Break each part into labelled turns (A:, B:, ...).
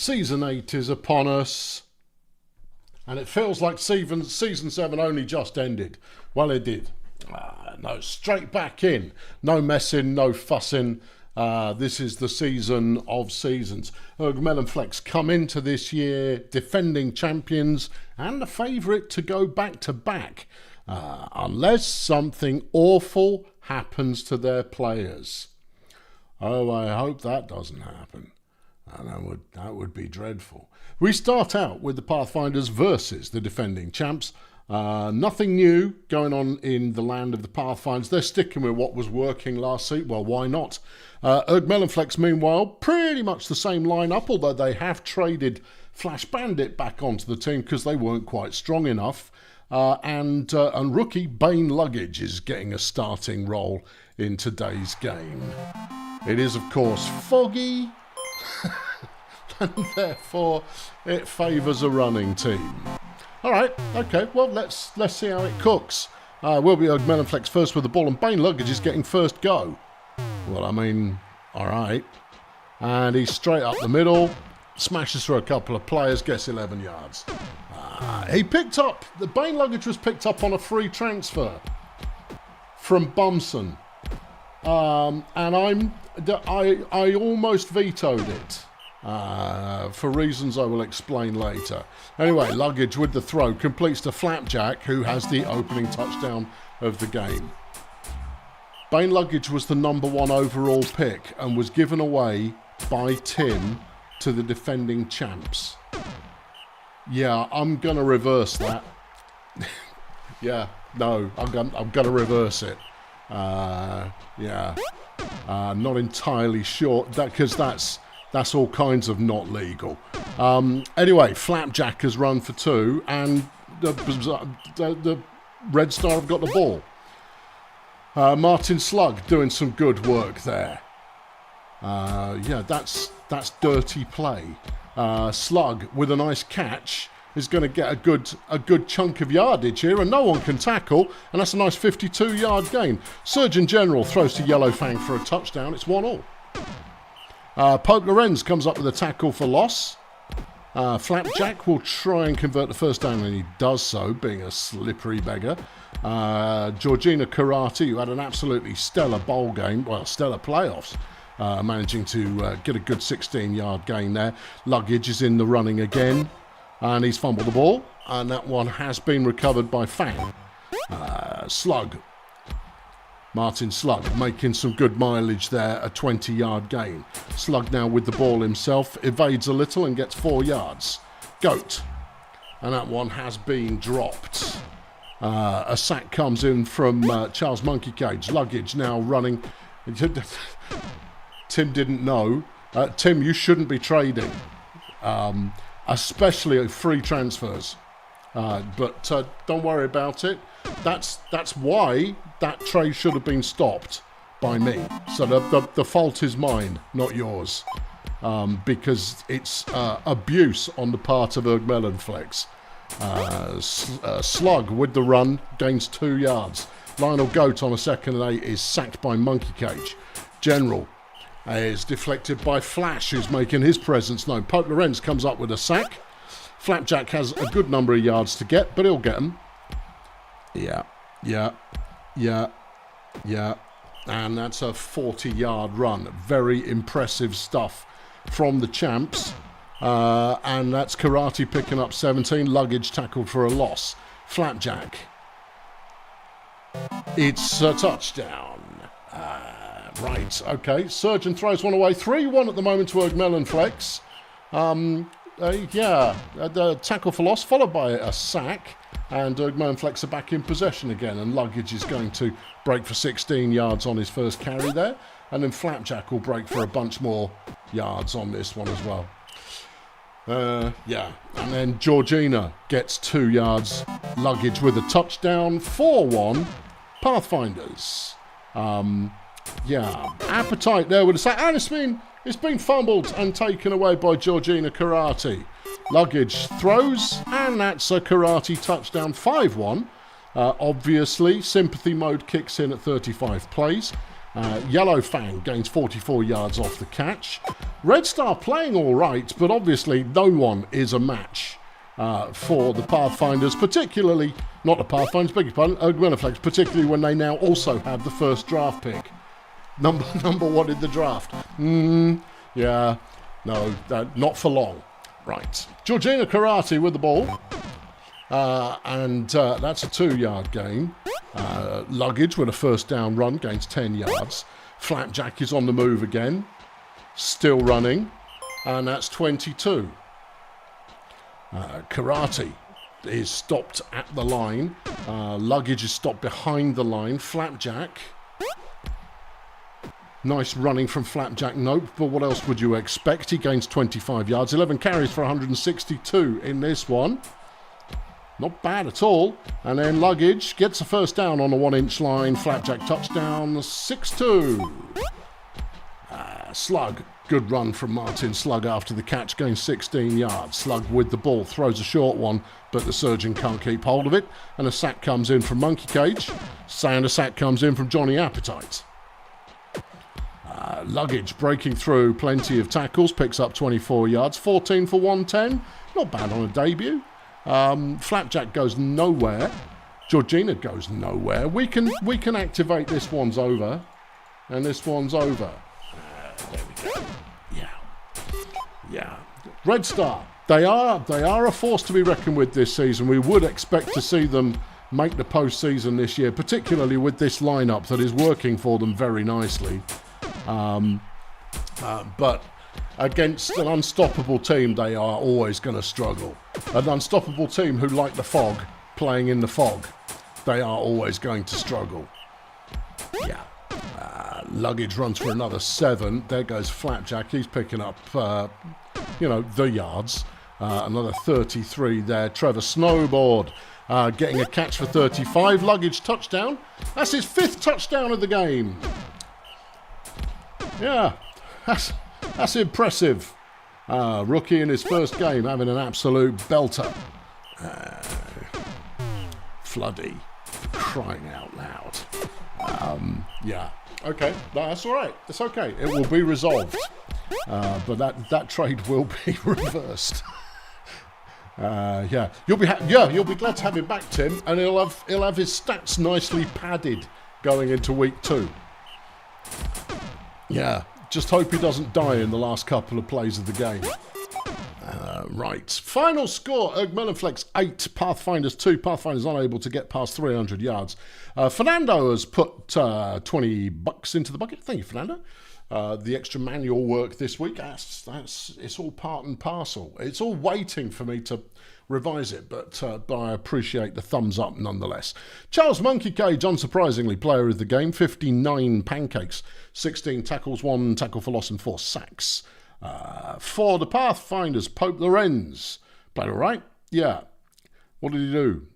A: Season 8 is upon us, and it feels like season 7 only just ended. Well, it did. No, straight back in. No messing, no fussing. This is the season of seasons. Urrgmelonflex come into this year defending champions and the favourite to go back to back, unless something awful happens to their players. Oh, I hope that doesn't happen. That would be dreadful. We start out with the Pathfinders versus the defending champs. Nothing new going on in the land of the Pathfinders. They're sticking with what was working last season. Well, why not? Urrgmelonflex, meanwhile, pretty much the same lineup, although they have traded Flash Bandit back onto the team because they weren't quite strong enough. And rookie Bane Luggage is getting a starting role in today's game. It is, of course, foggy, and therefore it favours a running team. All right, okay, well, let's see how it cooks. Will be Urrgmelonflex first with the ball, and Bane Luggage is getting first go. Well, I mean, all right. And he's straight up the middle, smashes through a couple of players, gets 11 yards. The Bane Luggage was picked up on a free transfer from Bumson. And I almost vetoed it. For reasons I will explain later. Anyway, Luggage with the throw completes to Flapjack, who has the opening touchdown of the game. Bane Luggage was the #1 overall pick and was given away by Tim to the defending champs. Yeah, I'm gonna reverse that. Yeah, no, I'm gonna reverse it. Not entirely sure because that's all kinds of not legal. Anyway, Flapjack has run for 2, and the Red Star have got the ball. Martin Slug doing some good work there. That's dirty play. Slug with a nice catch is going to get a good chunk of yardage here, and no one can tackle, and that's a nice 52-yard gain. Surgeon General throws to Yellowfang for a touchdown. It's 1-1. Pope Lorenz comes up with a tackle for loss. Flapjack will try and convert the first down, and he does so, being a slippery beggar. Georgina Karate, who had an absolutely stellar bowl game, well, stellar playoffs, managing to get a good 16-yard gain there. Luggage is in the running again, and he's fumbled the ball, and that one has been recovered by Fang. Slug. Martin Slug making some good mileage there, a 20-yard gain. Slug now with the ball himself, evades a little and gets 4 yards. Goat. And that one has been dropped. A sack comes in from Charles Monkey Cage. Luggage now running. Tim didn't know. Tim, you shouldn't be trading, especially free transfers. But don't worry about it. That's why that trade should have been stopped by me. So the fault is mine, not yours, because it's abuse on the part of Urrgmelonflex. Slug with the run gains 2 yards. Lionel Goat on a 2nd and 8 is sacked by Monkey Cage. General is deflected by Flash, who's making his presence known. Pope Lorenz comes up with a sack. Flapjack has a good number of yards to get, but he'll get them. Yeah. And that's a 40-yard run. Very impressive stuff from the champs. And that's Karate picking up 17. Luggage tackled for a loss. Flapjack. It's a touchdown. Right, okay. Surgeon throws one away. 3-1 at the moment to Urrgmelonflex. The tackle for loss followed by a sack, and Urrgmelonflex are back in possession again, and Luggage is going to break for 16 yards on his first carry there, and then Flapjack will break for a bunch more yards on this one as well. And then Georgina gets 2 yards. Luggage with a touchdown. 4-1 Pathfinders. Appetite there with a sack, and it's been fumbled and taken away by Georgina Karate. Luggage throws, and that's a Karate touchdown. 5-1. Obviously, sympathy mode kicks in at 35 plays. Yellow Fang gains 44 yards off the catch. Red Star playing all right, but obviously no one is a match for the Pathfinders, particularly, not the Pathfinders, beg your pardon, Urrgmelonflex, particularly when they now also have the first draft pick. Number one in the draft. Yeah, no, not for long. Right, Georgina Karate with the ball. And that's a 2-yard gain. Luggage with a first down run gains 10 yards. Flapjack is on the move again. Still running. And that's 22. Karate is stopped at the line. Luggage is stopped behind the line. Flapjack. Nice running from Flapjack. Nope, but what else would you expect? He gains 25 yards. 11 carries for 162 in this one. Not bad at all. And then Luggage gets a first down on a 1-inch line. Flapjack touchdown, 6-2. Slug, good run from Martin Slug after the catch, gains 16 yards. Slug with the ball, throws a short one, but the surgeon can't keep hold of it. And a sack comes in from Monkey Cage. And a sack comes in from Johnny Appetite. Luggage breaking through plenty of tackles, picks up 24 yards, 14 for 110. Not bad on a debut. Flapjack goes nowhere. Georgina goes nowhere. We can activate this one's over. And this one's over. There we go. Yeah. Red Star. They are a force to be reckoned with this season. We would expect to see them make the postseason this year, particularly with this lineup that is working for them very nicely. But against an unstoppable team, they are always going to struggle. An unstoppable team who like the fog, playing in the fog, they are always going to struggle. Yeah. Luggage runs for another 7. There goes Flapjack. He's picking up, the yards. Another 33 there. Trevor Snowboard getting a catch for 35. Luggage touchdown. That's his 5th touchdown of the game. Yeah, that's impressive. Rookie in his first game having an absolute belter. Floody, crying out loud. Yeah, okay, that's all right. It's okay. It will be resolved. But that trade will be reversed. Yeah, you'll be glad to have him back, Tim, and he'll have his stats nicely padded going into week 2. Yeah, just hope he doesn't die in the last couple of plays of the game. Right, final score, Urrgmelonflex 8, Pathfinders 2. Pathfinders unable to get past 300 yards. Fernando has put $20 into the bucket. Thank you, Fernando. The extra manual work this week, it's all part and parcel. It's all waiting for me to revise it, but I appreciate the thumbs up nonetheless. Charles Monkey Cage, unsurprisingly, player of the game, 59 pancakes, 16 tackles, 1 tackle for loss and 4 sacks. For the Pathfinders, Pope Lorenz, played all right, yeah. What did he do?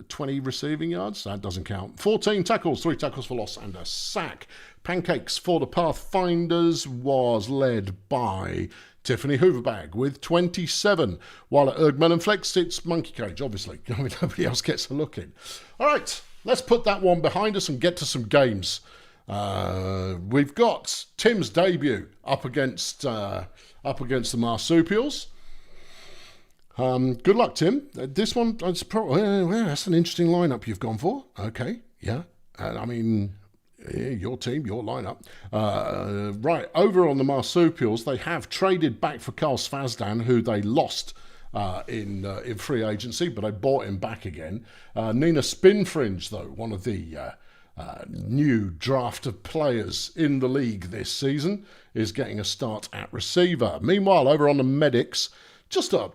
A: 20 receiving yards, that doesn't count. 14 tackles, 3 tackles for loss and a sack. Pancakes for the Pathfinders was led by Tiffany Hooverbag with 27, while at Urrgmelonflex it's Monkey Cage, obviously. I mean, nobody else gets a look in. All right, let's put that one behind us and get to some games. We've got Tim's debut up against the Marsupials. Good luck, Tim. This one, that's an interesting lineup you've gone for. Okay, yeah. I mean, your team, your lineup. Right, over on the Marsupials, they have traded back for Carl Svazdan, who they lost in free agency, but they bought him back again. Nina Spinfringe, though, one of the new draft of players in the league this season, is getting a start at receiver. Meanwhile, over on the Medics,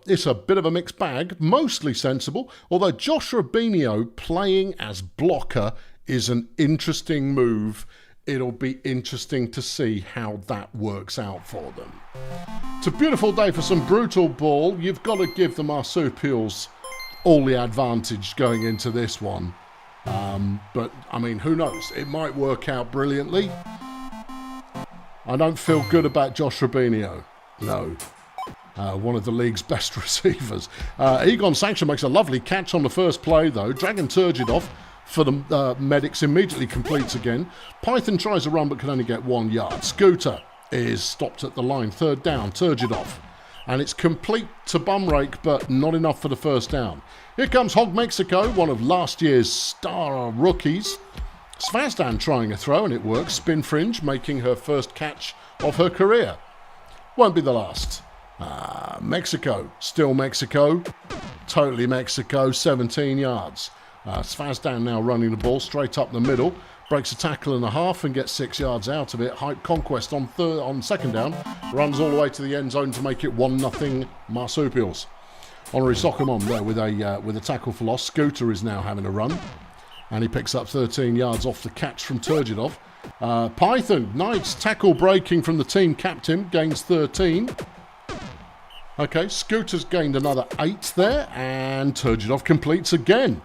A: it's a bit of a mixed bag, mostly sensible, although Josh Rubinho playing as blocker is an interesting move. It'll be interesting to see how that works out for them. It's a beautiful day for some Brutalball. You've got to give the Marsupials all the advantage going into this one. But, I mean, who knows? It might work out brilliantly. I don't feel good about Josh Rubinho. No. One of the league's best receivers. Egon Sanction makes a lovely catch on the first play, though. Dragon Turgid off for the medics immediately completes again. Python tries a run but can only get 1 yard. Scooter is stopped at the line. Third down, Turgidov. And it's complete to Bumrake, but not enough for the first down. Here comes Hog Mexico, one of last year's star rookies. Svazdan trying a throw, and it works. Spin Fringe making her first catch of her career. Won't be the last. Mexico, still Mexico. Totally Mexico, 17 yards. Svazdan now running the ball straight up the middle. Breaks a tackle and a half and gets 6 yards out of it. Hype Conquest on second down. Runs all the way to the end zone to make it 1-0 Marsupials. Honorary Sokomon there with a tackle for loss. Scooter is now having a run. And he picks up 13 yards off the catch from Turgidov. Python, nice tackle breaking from the team captain. Gains 13. Okay, Scooter's gained another 8 there. And Turgidov completes again.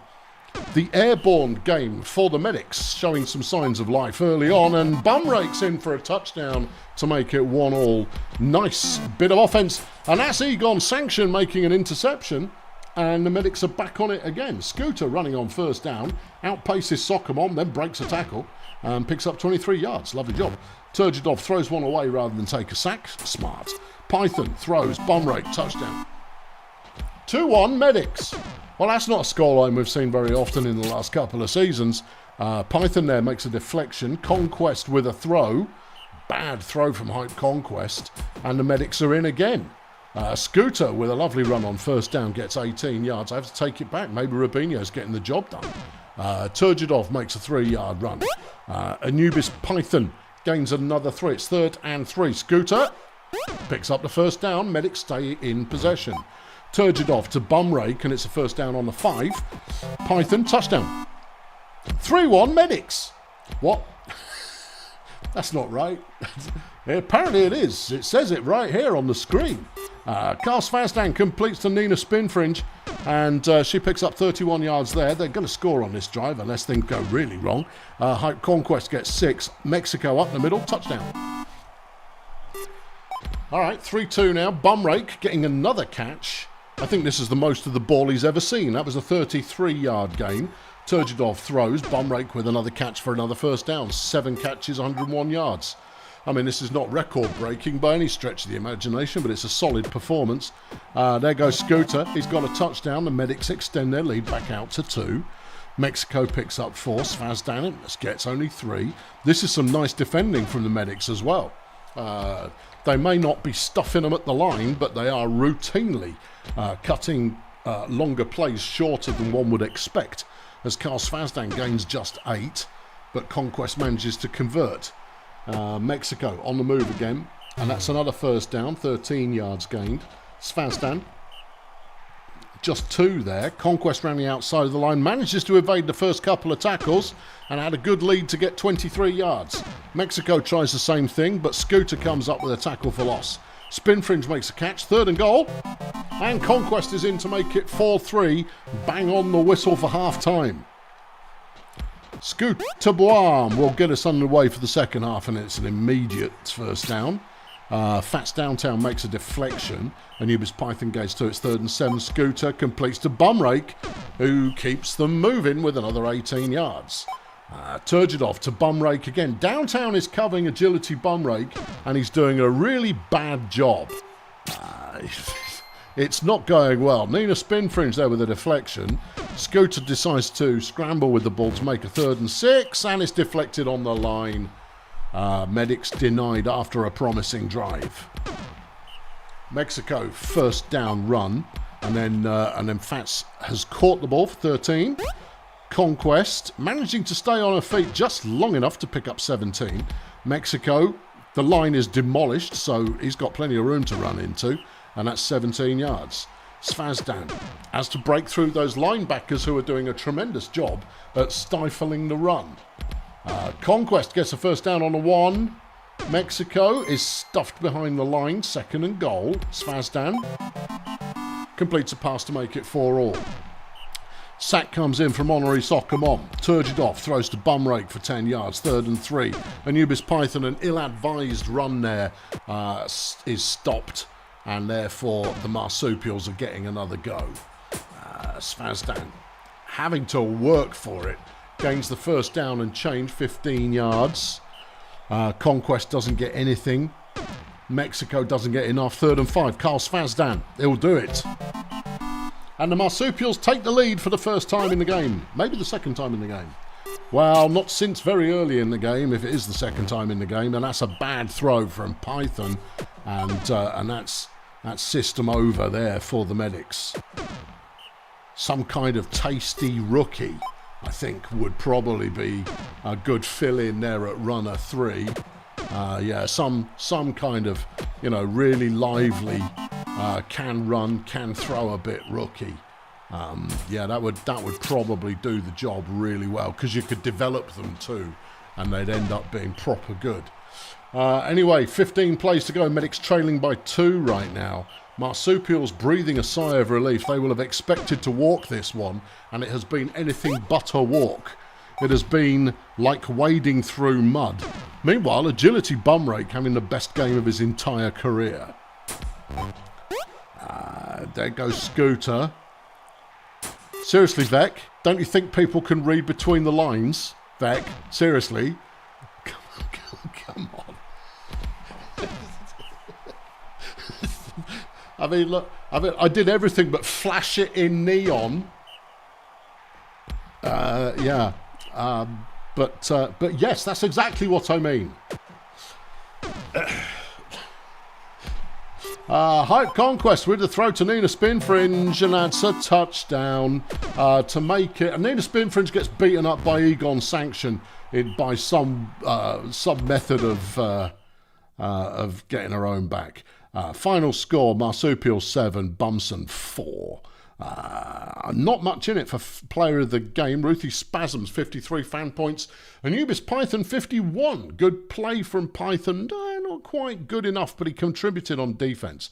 A: The airborne game for the medics, showing some signs of life early on, and Bumrake's in for a touchdown to make it 1-1. Nice bit of offense, and that's Egon Sanction making an interception, and the medics are back on it again. Scooter running on first down, outpaces Sokomon, then breaks a tackle, and picks up 23 yards. Lovely job. Turgidov throws one away rather than take a sack. Smart. Python throws, Bumrake, touchdown. 2-1 medics. Well, that's not a scoreline we've seen very often in the last couple of seasons. Python there makes a deflection. Conquest with a throw. Bad throw from Hype Conquest. And the medics are in again. Scooter with a lovely run on first down gets 18 yards. I have to take it back. Maybe Rubinho's getting the job done. Turgidov makes a 3-yard run. Anubis Python gains another 3. It's 3rd and 3. Scooter picks up the first down. Medics stay in possession. Turgidov to Bumrake, and it's a first down on the 5. Python, touchdown. 3-1 medics. What? That's not right. Apparently it is. It says it right here on the screen. Carl Svazdan completes the Nina Spin Fringe, and she picks up 31 yards there. They're going to score on this drive unless things go really wrong. Hype Conquest gets 6. Mexico up the middle, touchdown. All right, 3-2 now. Bumrake getting another catch. I think this is the most of the ball he's ever seen. That was a 33-yard gain. Turgidov throws. Bumrake with another catch for another first down. 7 catches, 101 yards. I mean, this is not record-breaking by any stretch of the imagination, but it's a solid performance. There goes Scooter. He's got a touchdown. The medics extend their lead back out to 2. Mexico picks up 4. Svazdan gets only 3. This is some nice defending from the medics as well. They may not be stuffing them at the line, but they are routinely cutting longer plays shorter than one would expect, as Carl Svazdan gains just 8, but Conquest manages to convert. Mexico on the move again, and that's another first down, 13 yards gained. Svazdan, just 2 there. Conquest around the outside of the line, manages to evade the first couple of tackles, and had a good lead to get 23 yards. Mexico tries the same thing, but Scooter comes up with a tackle for loss. Spin Fringe makes a catch, 3rd and goal, and Conquest is in to make it 4-3. Bang on the whistle for half-time. Scooter Bois will get us underway for the second half, and it's an immediate first down. Fats Downtown makes a deflection. Anubis Python gains 2. It's 3rd and 7. Scooter completes to Bumrake, who keeps them moving with another 18 yards. Turgidov to Bumrake again. Downtown is covering agility Bumrake, and he's doing a really bad job. It's not going well. Nina Spin Fringe there with a deflection. Scooter decides to scramble with the ball to make a 3rd and 6, and it's deflected on the line. Medics denied after a promising drive. Mexico first down run, and then Fats has caught the ball for 13. Conquest managing to stay on her feet just long enough to pick up 17. Mexico, the line is demolished, so he's got plenty of room to run into, and that's 17 yards. Svazdan has to break through those linebackers who are doing a tremendous job at stifling the run. Conquest gets a first down on the 1. Mexico is stuffed behind the line, 2nd and goal. Svazdan completes a pass to make it 4-all. Sack comes in from Honorary Sokomon. Turgidov throws to Bumrake for 10 yards, 3rd and 3. Anubis Python, an ill-advised run there, is stopped, and therefore the Marsupials are getting another go. Svazdan having to work for it gains the first down and change, 15 yards. Conquest doesn't get anything. Mexico doesn't get enough. 3rd and 5. Carl Svazdan, he'll do it. And the Marsupials take the lead for the first time in the game. Maybe the second time in the game. Well, not since very early in the game, if it is the second time in the game. And that's a bad throw from Python. And that's system over there for the medics. Some kind of tasty rookie, I think, would probably be a good fill-in there at runner 3. Yeah, some kind of, really lively, can run, can throw a bit rookie. Yeah, that would probably do the job really well, because you could develop them too, and they'd end up being proper good. Anyway, 15 plays to go. Medics trailing by 2 right now. Marsupials breathing a sigh of relief. They will have expected to walk this one, and it has been anything but a walk. It has been like wading through mud. Meanwhile, Agility Bumrake having the best game of his entire career. There goes Scooter. Seriously, Vec, don't you think people can read between the lines? Vec, seriously? Come on. I mean, look, I did everything but flash it in neon. Yeah. But yes, that's exactly what I mean. Hype Conquest with the throw to Nina Spinfringe, and that's a touchdown to make it. And Nina Spinfringe gets beaten up by Egon Sanction by some method of getting her own back. Final score, Marsupial 7, Bumson 4. Not much in it for player of the game. Ruthie Spasms, 53 fan points. Anubis Python, 51. Good play from Python. Not quite good enough, but he contributed on defense.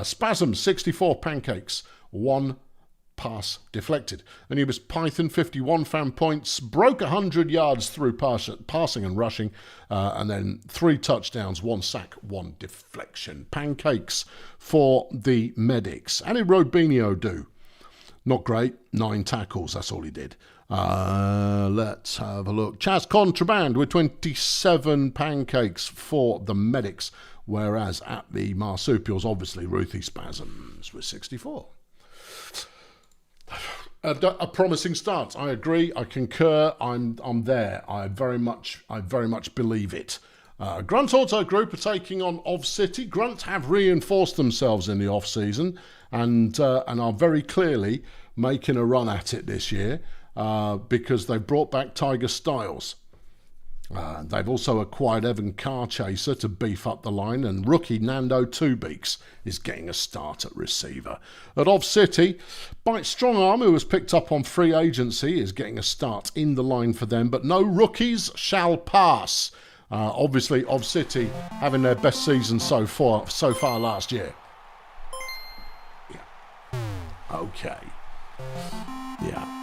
A: Spasms, 64 pancakes. 1 pass deflected. Anubis Python, 51 fan points. Broke 100 yards through passing and rushing. And then 3 touchdowns, 1 sack, 1 deflection. Pancakes for the medics. And Robinho do. Not great. 9 tackles. That's all he did. Let's have a look. Chaz Contraband with 27 pancakes for the medics. Whereas at the Marsupials, obviously, Ruthie Spasms with 64. A promising start. I agree. I concur. I'm there. I very much believe it. Grunt Auto Group are taking on Of City. Grunt have reinforced themselves in the off season and are very clearly making a run at it this year because they've brought back Tiger Styles. They've also acquired Evan Carchaser to beef up the line, and rookie Nando Twobeaks is getting a start at receiver. At Of City, Bite Strongarm, who was picked up on free agency, is getting a start in the line for them, but no rookies shall pass. Obviously, Of City having their best season so far last year. Yeah. Okay. Yeah.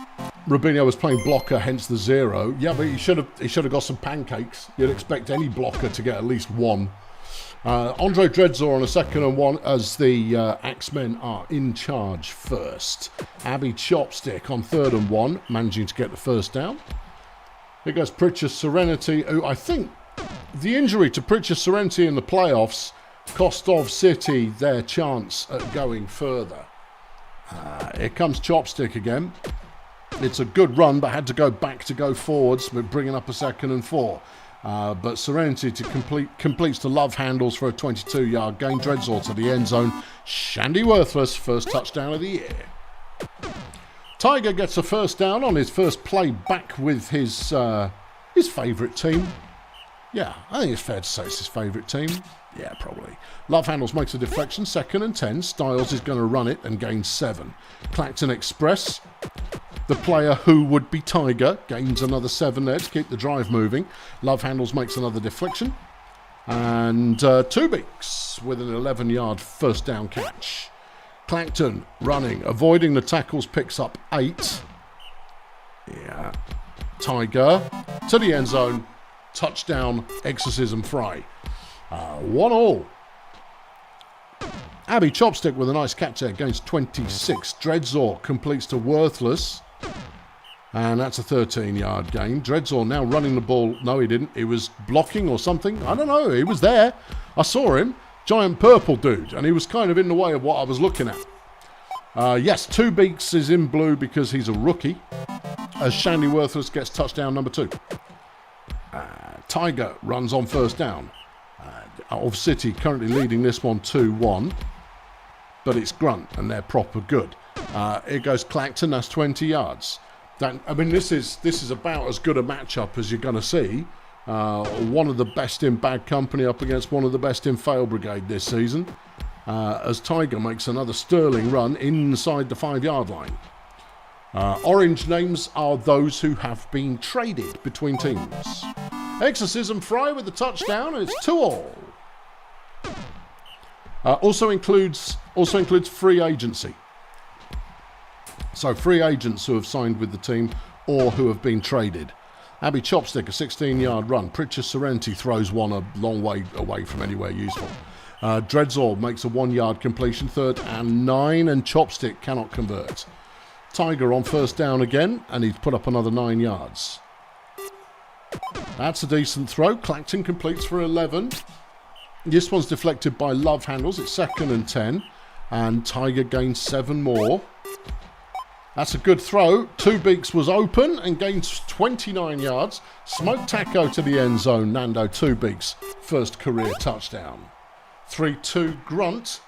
A: Rubinho was playing blocker, hence the 0. Yeah, but he should have got some pancakes. You'd expect any blocker to get at least 1. Andre Dreadzor on a 2nd and 1 as the Axemen are in charge first. Abby Chopstick on 3rd and 1, managing to get the first down. Here goes Pritchard Serenity, who I think the injury to Pritchard Serenity in the playoffs cost Of City their chance at going further. Here comes Chopstick again. It's a good run, but had to go back to go forwards, but bringing up a 2nd and 4. But Serenity completes the love handles for a 22-yard gain. Dreadzor to the end zone. Shandy Worthless, first touchdown of the year. Tiger gets a first down on his first play back with his favourite team. Yeah, I think it's fair to say it's his favourite team. Yeah, probably. Love Handles makes a deflection, 2nd and 10. Styles is going to run it and gains 7. Clacton Express, the player who would be Tiger, gains another 7 there to keep the drive moving. Love Handles makes another deflection. And Twobeaks with an 11-yard first down catch. Clacton running, avoiding the tackles, picks up 8. Yeah. Tiger to the end zone. Touchdown, Exorcism Fry. 1-1. Abby Chopstick with a nice catch there, gains 26. Dreadzor completes to Worthless. And that's a 13-yard gain. Dreadzor now running the ball. No, he didn't. He was blocking or something. I don't know. He was there. I saw him. Giant purple dude. And he was kind of in the way of what I was looking at. Yes, Two Beaks is in blue because he's a rookie. As Shandy Worthless gets touchdown number 2. Tiger runs on first down. Of City currently leading this one 2-1. But it's Grunt and they're proper good. Here goes Clacton. That's 20 yards. This is about as good a matchup as you're going to see. One of the best in Bad Company up against one of the best in Fail Brigade this season. As Tiger makes another sterling run inside the 5-yard line. Orange names are those who have been traded between teams. Exorcism Fry with the touchdown, and it's 2-all. Also includes free agency. So free agents who have signed with the team or who have been traded. Abby Chopstick, a 16-yard run. Pritchard Serenity throws one a long way away from anywhere useful. Dreadzor makes a 1-yard completion, 3rd and 9, and Chopstick cannot convert. Tiger on first down again, and he's put up another 9 yards. That's a decent throw. Clacton completes for 11. This one's deflected by Love Handles. It's 2nd and 10, and Tiger gains 7 more. That's a good throw. Two Beaks was open and gains 29 yards. Smoke Taco to the end zone. Nando Two Beaks, first career touchdown. 3-2 Grunt.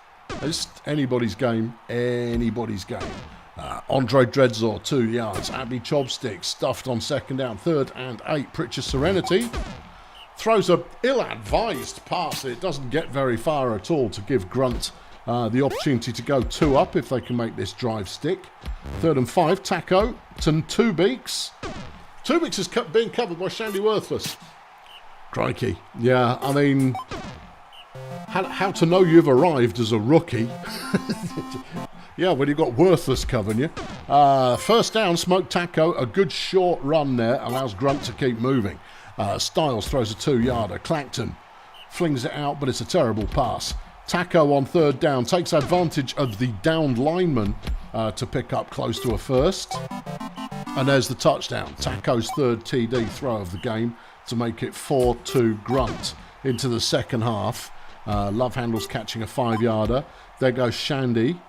A: It's anybody's game. Anybody's game. Andre Dreadzor, 2 yards. Abby Chopstick stuffed on 2nd down. 3rd and 8. Pritchard Serenity throws a ill-advised pass. It doesn't get very far at all to give Grunt the opportunity to go 2 up if they can make this drive stick. 3rd and 5, Taco to Two Beaks. Two Beaks is being covered by Shandy Worthless. Crikey. Yeah, I mean, how to know you've arrived as a rookie. Yeah, when you've got Worthless covering you. First down, Smoke Taco. A good short run there allows Grunt to keep moving. Styles throws a 2-yarder. Clacton flings it out, but it's a terrible pass. Taco on 3rd down takes advantage of the downed lineman to pick up close to a first. And there's the touchdown. Taco's 3rd TD throw of the game to make it 4-2 Grunt into the second half. Love Handles catching a 5-yarder. There goes Shandy.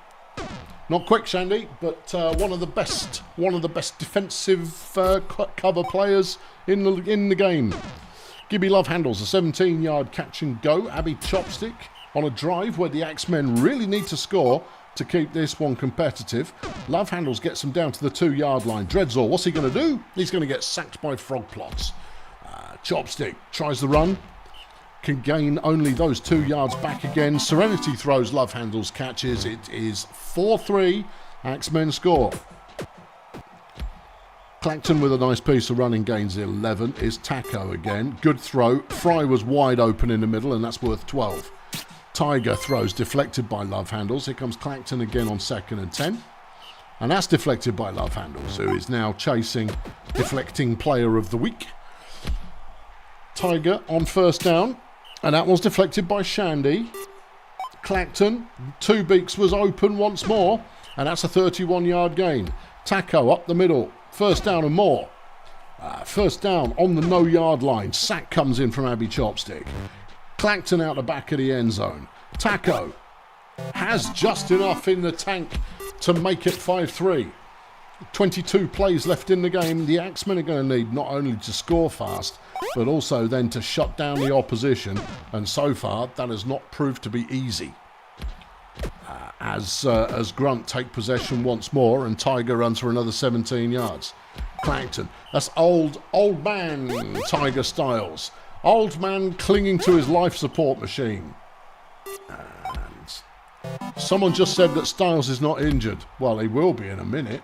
A: Not quick Shandy, but one of the best defensive cover players in the game. Gibby Love Handles a 17-yard catch and go. Abby Chopstick on a drive where the Axemen really need to score to keep this one competitive. Love Handles gets them down to the 2-yard line. Dreadzor, what's he going to do? He's going to get sacked by Frog Plots. Chopstick tries the run. Can gain only those 2 yards back again. Serenity throws, Love Handles catches. It is 4-3. Axemen score. Clacton with a nice piece of running, gains 11. Is Taco again. Good throw. Fry was wide open in the middle, and that's worth 12. Tiger throws, deflected by Love Handles. Here comes Clacton again on 2nd and 10. And that's deflected by Love Handles, who is now chasing deflecting player of the week. Tiger on first down. And that was deflected by Shandy. Clacton, Two Beaks was open once more. And that's a 31-yard gain. Taco up the middle. First down and more. First down on the no-yard line. Sack comes in from Abby Chopstick. Clacton out the back of the end zone. Taco has just enough in the tank to make it 5-3. 22 plays left in the game. The Axemen are going to need not only to score fast, but also then to shut down the opposition. And so far, that has not proved to be easy. As Grunt take possession once more, and Tiger runs for another 17 yards. Clacton, that's old man Tiger Styles. Old man clinging to his life support machine. And someone just said that Styles is not injured. Well, he will be in a minute.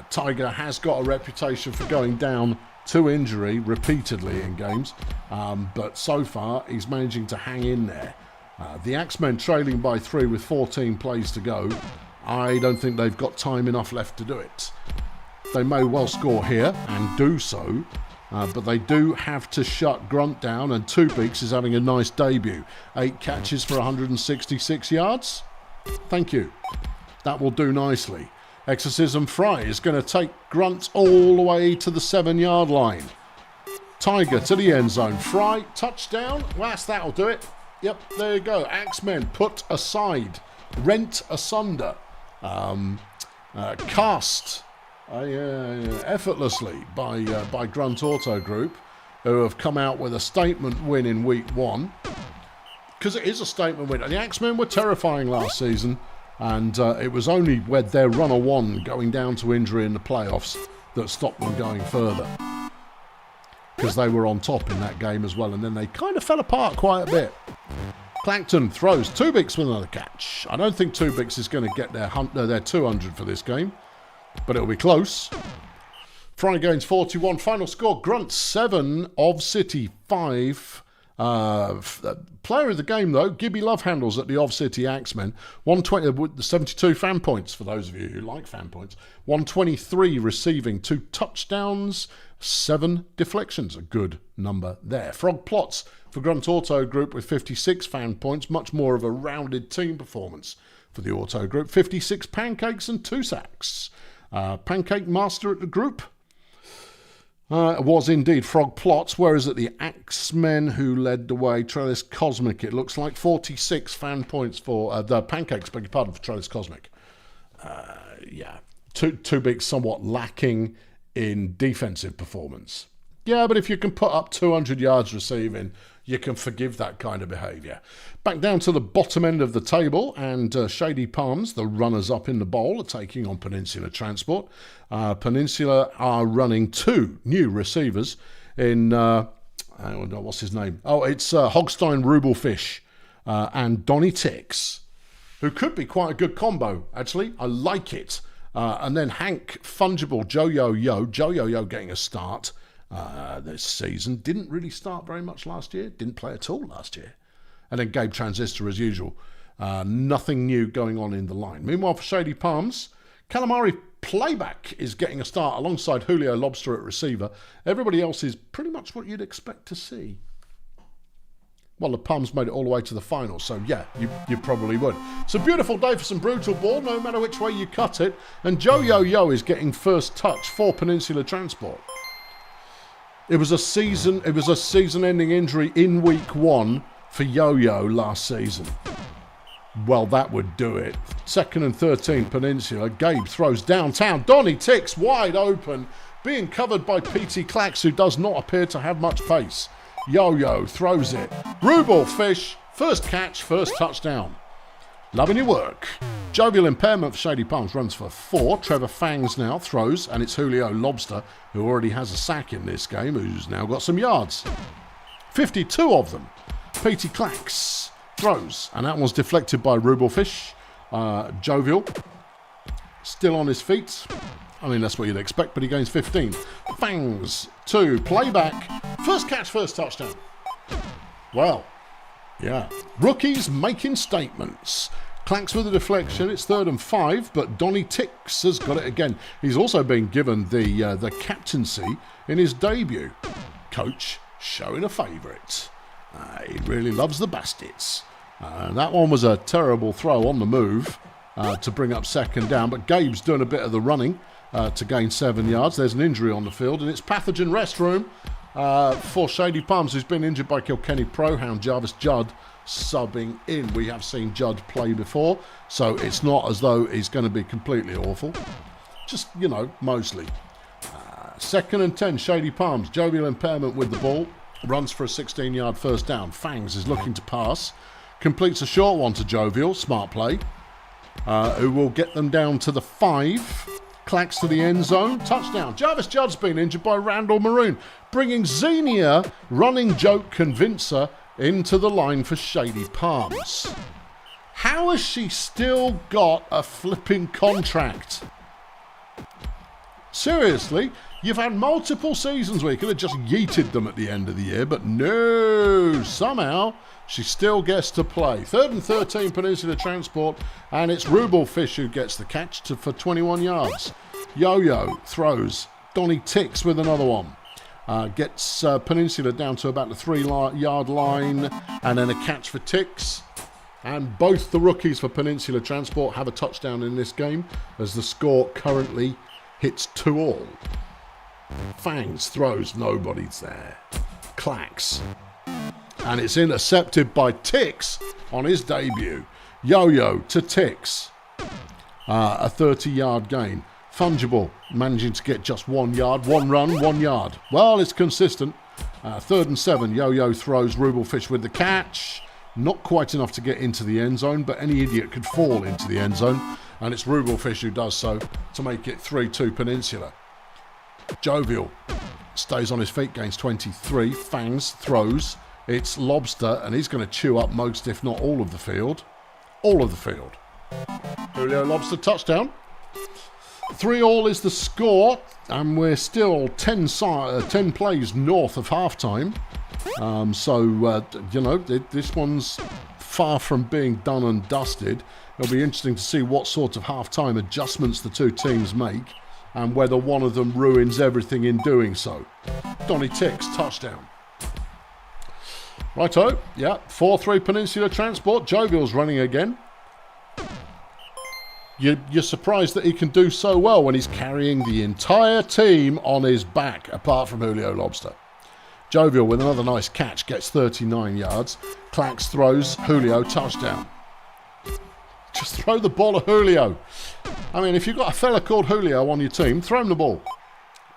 A: Tiger has got a reputation for going down to injury repeatedly in games, but so far he's managing to hang in there. The Axemen trailing by 3 with 14 plays to go. I don't think they've got time enough left to do it. They may well score here and do so, but they do have to shut Grunt down, and Two Beaks is having a nice debut. 8 catches for 166 yards. Thank you. That will do nicely. Exorcism Fry is going to take Grunt all the way to the 7-yard line. Tiger to the end zone. Fry, touchdown. Well, that'll do it. Yep, there you go. Axemen put aside. Rent asunder. Cast effortlessly by Grunt Auto Group, who have come out with a statement win in week 1. Because it is a statement win. And the Axemen were terrifying last season, and it was only with their runner 1 going down to injury in the playoffs that stopped them going further. Because they were on top in that game as well, and then they kind of fell apart quite a bit. Clangton throws Tubix with another catch. I don't think Tubix is going to get their 200 for this game, but it'll be close. Fry gains 41. Final score, Grunt 7, of City 5. Player of the game, though, Gibby Love handles at the Of City Axemen. 120 with 72 fan points, for those of you who like fan points. 123 receiving, 2 touchdowns, 7 deflections. A good number there. Frog Plots for Grunt Auto Group with 56 fan points. Much more of a rounded team performance for the Auto Group. 56 pancakes and 2 sacks. Pancake Master at the group was indeed Frog Plots, whereas at the Axemen, who led the way, Trellis Cosmic, it looks like 46 fan points for the Pancakes, beg your pardon, for Trellis Cosmic. Too big, somewhat lacking in defensive performance. Yeah, but if you can put up 200 yards receiving, you can forgive that kind of behaviour. Back down to the bottom end of the table, and Shady Palms, the runners-up in the bowl, are taking on Peninsula Transport. Peninsula are running 2 new receivers in, what's his name? Oh, it's Hogstein Rubelfish and Donny Tix, who could be quite a good combo, actually. I like it. And then Hank Fungible, Joe-Yo-Yo getting a start this season. Didn't really start very much last year. Didn't play at all last year. And then Gabe Transistor as usual. Nothing new going on in the line. Meanwhile, for Shady Palms, Calamari Playback is getting a start alongside Julio Lobster at receiver. Everybody else is pretty much what you'd expect to see. Well, the Palms made it all the way to the final, so yeah, you probably would. It's a beautiful day for some brutal ball, no matter which way you cut it. And Joe-Yo-Yo is getting first touch for Peninsula Transport. It was a season-ending injury in week 1 for Yo-Yo last season. Well, that would do it. 2nd and 13, Peninsula. Gabe throws downtown. Donny Tix wide open, being covered by P.T. Clax, who does not appear to have much pace. Yo-Yo throws it. Rubel Fish, first catch, first touchdown. Loving your work. Jovial Impairment for Shady Palms runs for 4. Trevor Fangs now throws, and it's Julio Lobster, who already has a sack in this game, who's now got some yards. 52 of them. P.T. Clax throws, and that one's deflected by Rubelfish. Jovial, still on his feet. I mean, that's what you'd expect, but he gains 15. Fangs, 2, playback. First catch, first touchdown. Well, yeah. Rookies making statements. Clanks with a deflection. It's 3rd and 5, but Donny Tix has got it again. He's also been given the captaincy in his debut. Coach showing a favourite. He really loves the Bastards. That one was a terrible throw on the move to bring up 2nd down, but Gabe's doing a bit of the running to gain 7 yards. There's an injury on the field, and it's Pathogen Restroom for Shady Palms, who's been injured by Kilkenny Prohound Jarvis Judd subbing in. We have seen Judd play before, so it's not as though he's going to be completely awful. Just, mostly. 2nd and 10, Shady Palms. Jovial Impairment with the ball. Runs for a 16-yard first down. Fangs is looking to pass. Completes a short one to Jovial. Smart play. Who will get them down to the 5. Clacks to the end zone. Touchdown. Jarvis Judd's been injured by Randall Maroon, bringing Xenia, running joke convincer, into the line for Shady Palms. How has she still got a flipping contract? Seriously, you've had multiple seasons where you could have just yeeted them at the end of the year, but no, somehow she still gets to play. 3rd and 13, Peninsula Transport, and it's Rubelfish who gets the catch for 21 yards. Yo-Yo throws. Donny Tix with another one. Gets Peninsula down to about the 3-yard line, and then a catch for Tix. And both the rookies for Peninsula Transport have a touchdown in this game, as the score currently hits 2-all. Fangs throws, nobody's there. Clacks. And it's intercepted by Tix on his debut. Yo-yo to Tix. A 30-yard gain. Fungible managing to get just 1 yard. 1 run, 1 yard. Well, it's consistent. 3rd and 7. Yo-yo throws. Urrgmelonflex with the catch. Not quite enough to get into the end zone, but any idiot could fall into the end zone. And it's Urrgmelonflex who does so to make it 3-2 Peninsula. Jovial stays on his feet, gains 23. Fangs throws. It's Lobster, and he's going to chew up most, if not all of the field. All of the field. Julio Lobster touchdown. 3-all is the score, and we're still 10 plays north of halftime. This one's far from being done and dusted. It'll be interesting to see what sort of halftime adjustments the two teams make, and whether one of them ruins everything in doing so. Donnie Tix, touchdown. Righto, yeah, 4-3 Peninsula Transport. Jovial's running again. You're surprised that he can do so well when he's carrying the entire team on his back, apart from Julio Lobster. Jovial with another nice catch, gets 39 yards. Clacks throws, Julio, touchdown. Just throw the ball at Julio. I mean, if you've got a fella called Julio on your team, throw him the ball.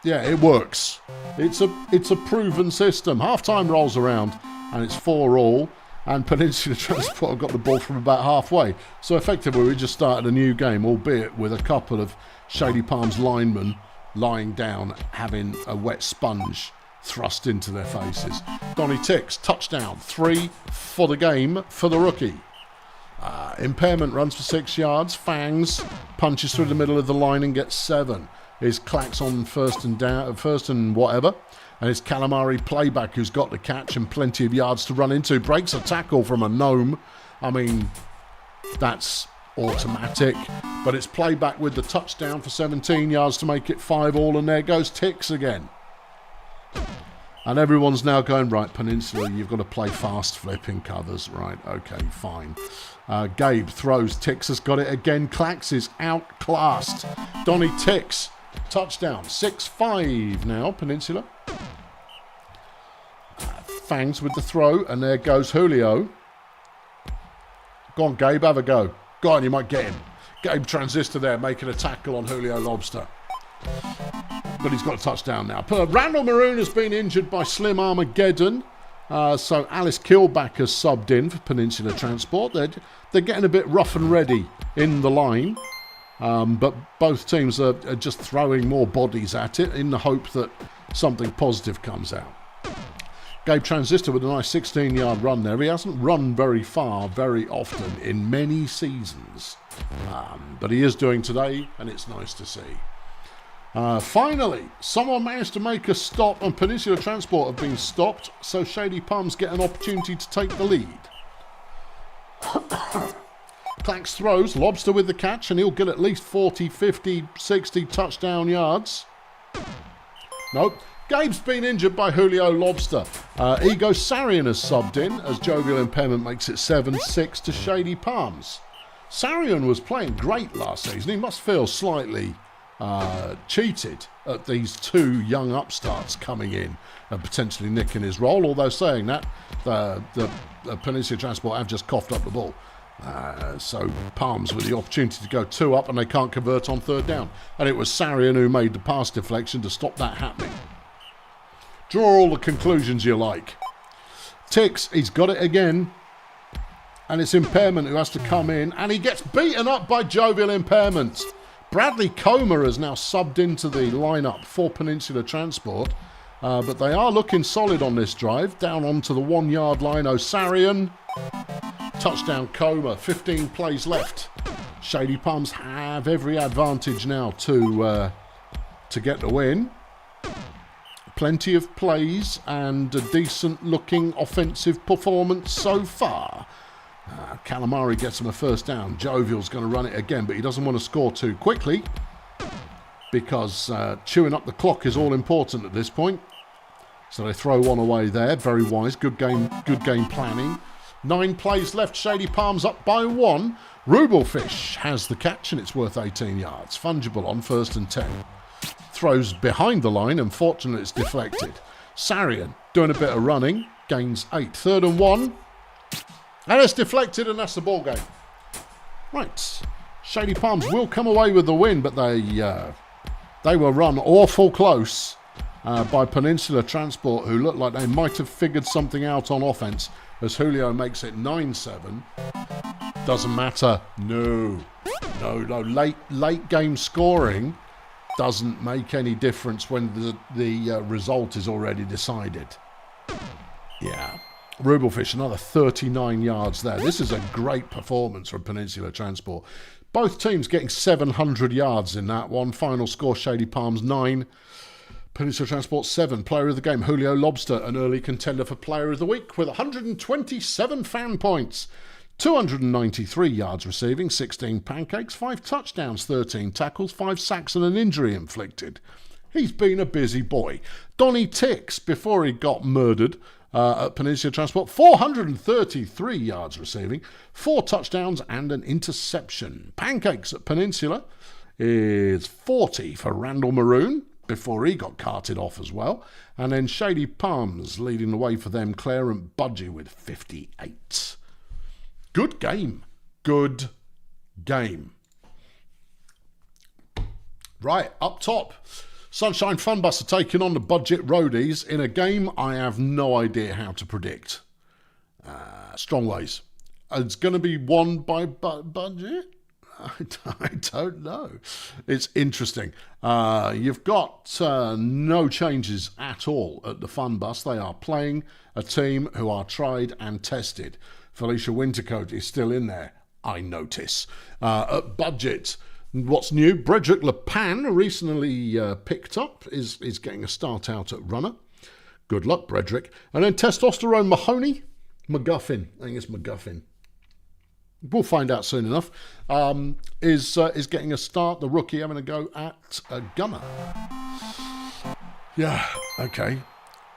A: Yeah, it works. It's a proven system. Half-time rolls around, and it's 4-all. And Peninsula Transport have got the ball from about halfway. So effectively, we just started a new game, albeit with a couple of Shady Palms linemen lying down, having a wet sponge thrust into their faces. Donnie Tix, touchdown. 3 for the game for the rookie. Impairment runs for 6 yards. Fangs punches through the middle of the line and gets 7. His Clacks on first and whatever. And it's Calamari playback who's got the catch and plenty of yards to run into. Breaks a tackle from a gnome. I mean, that's automatic. But it's playback with the touchdown for 17 yards to make it 5-all. And there goes Tix again. And everyone's now going, right, Peninsula, you've got to play fast flipping covers. Right, okay, fine. Gabe throws. Tix has got it again. Clacks is outclassed. Donnie Tix, touchdown. 6-5 now, Peninsula. Fangs with the throw, and there goes Julio. Go on, Gabe, have a go. Go on, you might get him. Gabe Transistor there, making a tackle on Julio Lobster. But he's got a touchdown now. Randall Maroon has been injured by Slim Armageddon. So Alice Killback has subbed in for Peninsula Transport. They're getting a bit rough and ready in the line. But both teams are just throwing more bodies at it in the hope that something positive comes out. Gabe Transistor with a nice 16-yard run there. He hasn't run very far very often in many seasons. But he is doing today, and it's nice to see. Finally, someone managed to make a stop, and Peninsula Transport have been stopped, so Shady Palms get an opportunity to take the lead. Clacks throws, Lobster with the catch, and he'll get at least 40, 50, 60 touchdown yards. Nope. Gabe's been injured by Julio Lobster. Ego Sarian has subbed in as Jovial Impairment makes it 7-6 to Shady Palms. Sarian was playing great last season. He must feel slightly cheated at these two young upstarts coming in and potentially nicking his role, although saying that, the Peninsula Transport have just coughed up the ball. So Palms with the opportunity to go 2 up, and they can't convert on 3rd down. And it was Sarian who made the pass deflection to stop that happening. Draw all the conclusions you like. Tix, he's got it again. And it's Impairment who has to come in, and he gets beaten up by Jovial Impairment. Bradley Comer has now subbed into the lineup for Peninsula Transport, but they are looking solid on this drive. Down onto the 1-yard line, Osarian. Touchdown Comer, 15 plays left. Shady Palms have every advantage now to get the win. Plenty of plays and a decent looking offensive performance so far. Calamari gets him a 1st down. Jovial's going to run it again, but he doesn't want to score too quickly because chewing up the clock is all important at this point. So they throw one away there. Very wise. Good game planning. 9 plays left. Shady Palms up by 1. Urrgmelonflex has the catch and it's worth 18 yards. Fungible on 1st and 10. Throws behind the line. Unfortunately, it's deflected. Sarian doing a bit of running. Gains 8. 3rd and 1. And it's deflected and that's the ball game. Right. Shady Palms will come away with the win, but they were run awful close by Peninsula Transport, who looked like they might have figured something out on offense, as Julio makes it 9-7. Doesn't matter. No. Late game scoring doesn't make any difference when the result is already decided. Yeah. Urrgmelonflex, another 39 yards there. This is a great performance from Peninsula Transport. Both teams getting 700 yards in that one. Final score, Shady Palms 9. Peninsula Transport 7. Player of the game, Julio Lobster, an early contender for Player of the Week with 127 fan points. 293 yards receiving, 16 pancakes, 5 touchdowns, 13 tackles, 5 sacks and an injury inflicted. He's been a busy boy. Donnie Tix, before he got murdered at Peninsula Transport, 433 yards receiving, 4 touchdowns and an interception. Pancakes at Peninsula is 40 for Randall Maroon, before he got carted off as well. And then Shady Palms leading the way for them, Claire and Budgie with 58. Good game. Good game. Right, up top. Sunshine Fun Bus are taking on the Budget Roadies in a game I have no idea how to predict. Strong Ways. It's going to be won by Budget? I don't know. It's interesting. You've got no changes at all at the Fun Bus. They are playing a team who are tried and tested. Felicia Wintercoat is still in there, I notice. At Budget, what's new? Bredrick Le Pan, recently picked up, is getting a start out at runner. Good luck, Bredrick. And then Testosterone Mahoney, McGuffin, I think it's McGuffin. We'll find out soon enough. Is getting a start. The rookie having a go at a gunner. Yeah, okay.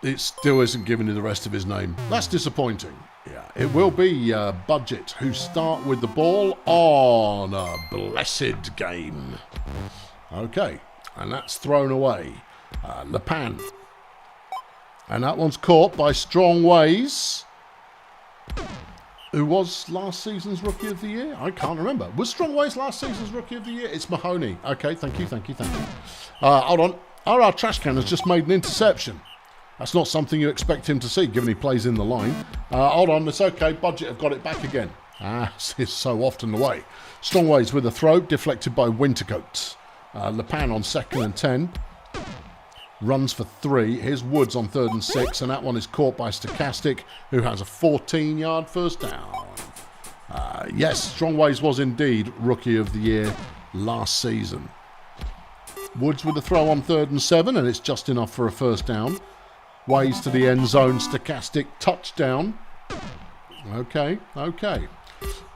A: It still isn't giving you the rest of his name. That's disappointing. Yeah, it will be Budget who start with the ball on a blessed game. Okay, and that's thrown away. Le Pan. And that one's caught by Strong Ways, who was last season's Rookie of the Year. I can't remember. Was Strong Ways last season's Rookie of the Year? It's Mahoney. Okay, thank you. Hold on. our trash can has just made an interception. That's not something you expect him to see, given he plays in the line. Hold on, it's okay. Budget have got it back again. It's so often the way. Strongways with a throw, deflected by Wintercoat. Le Pan on 2nd and 10. Runs for 3. Here's Woods on 3rd and 6, and that one is caught by Stochastic, who has a 14-yard first down. Yes, Strongways was indeed Rookie of the Year last season. Woods with a throw on 3rd and 7, and it's just enough for a first down. Ways to the end zone, Stochastic, touchdown. Okay.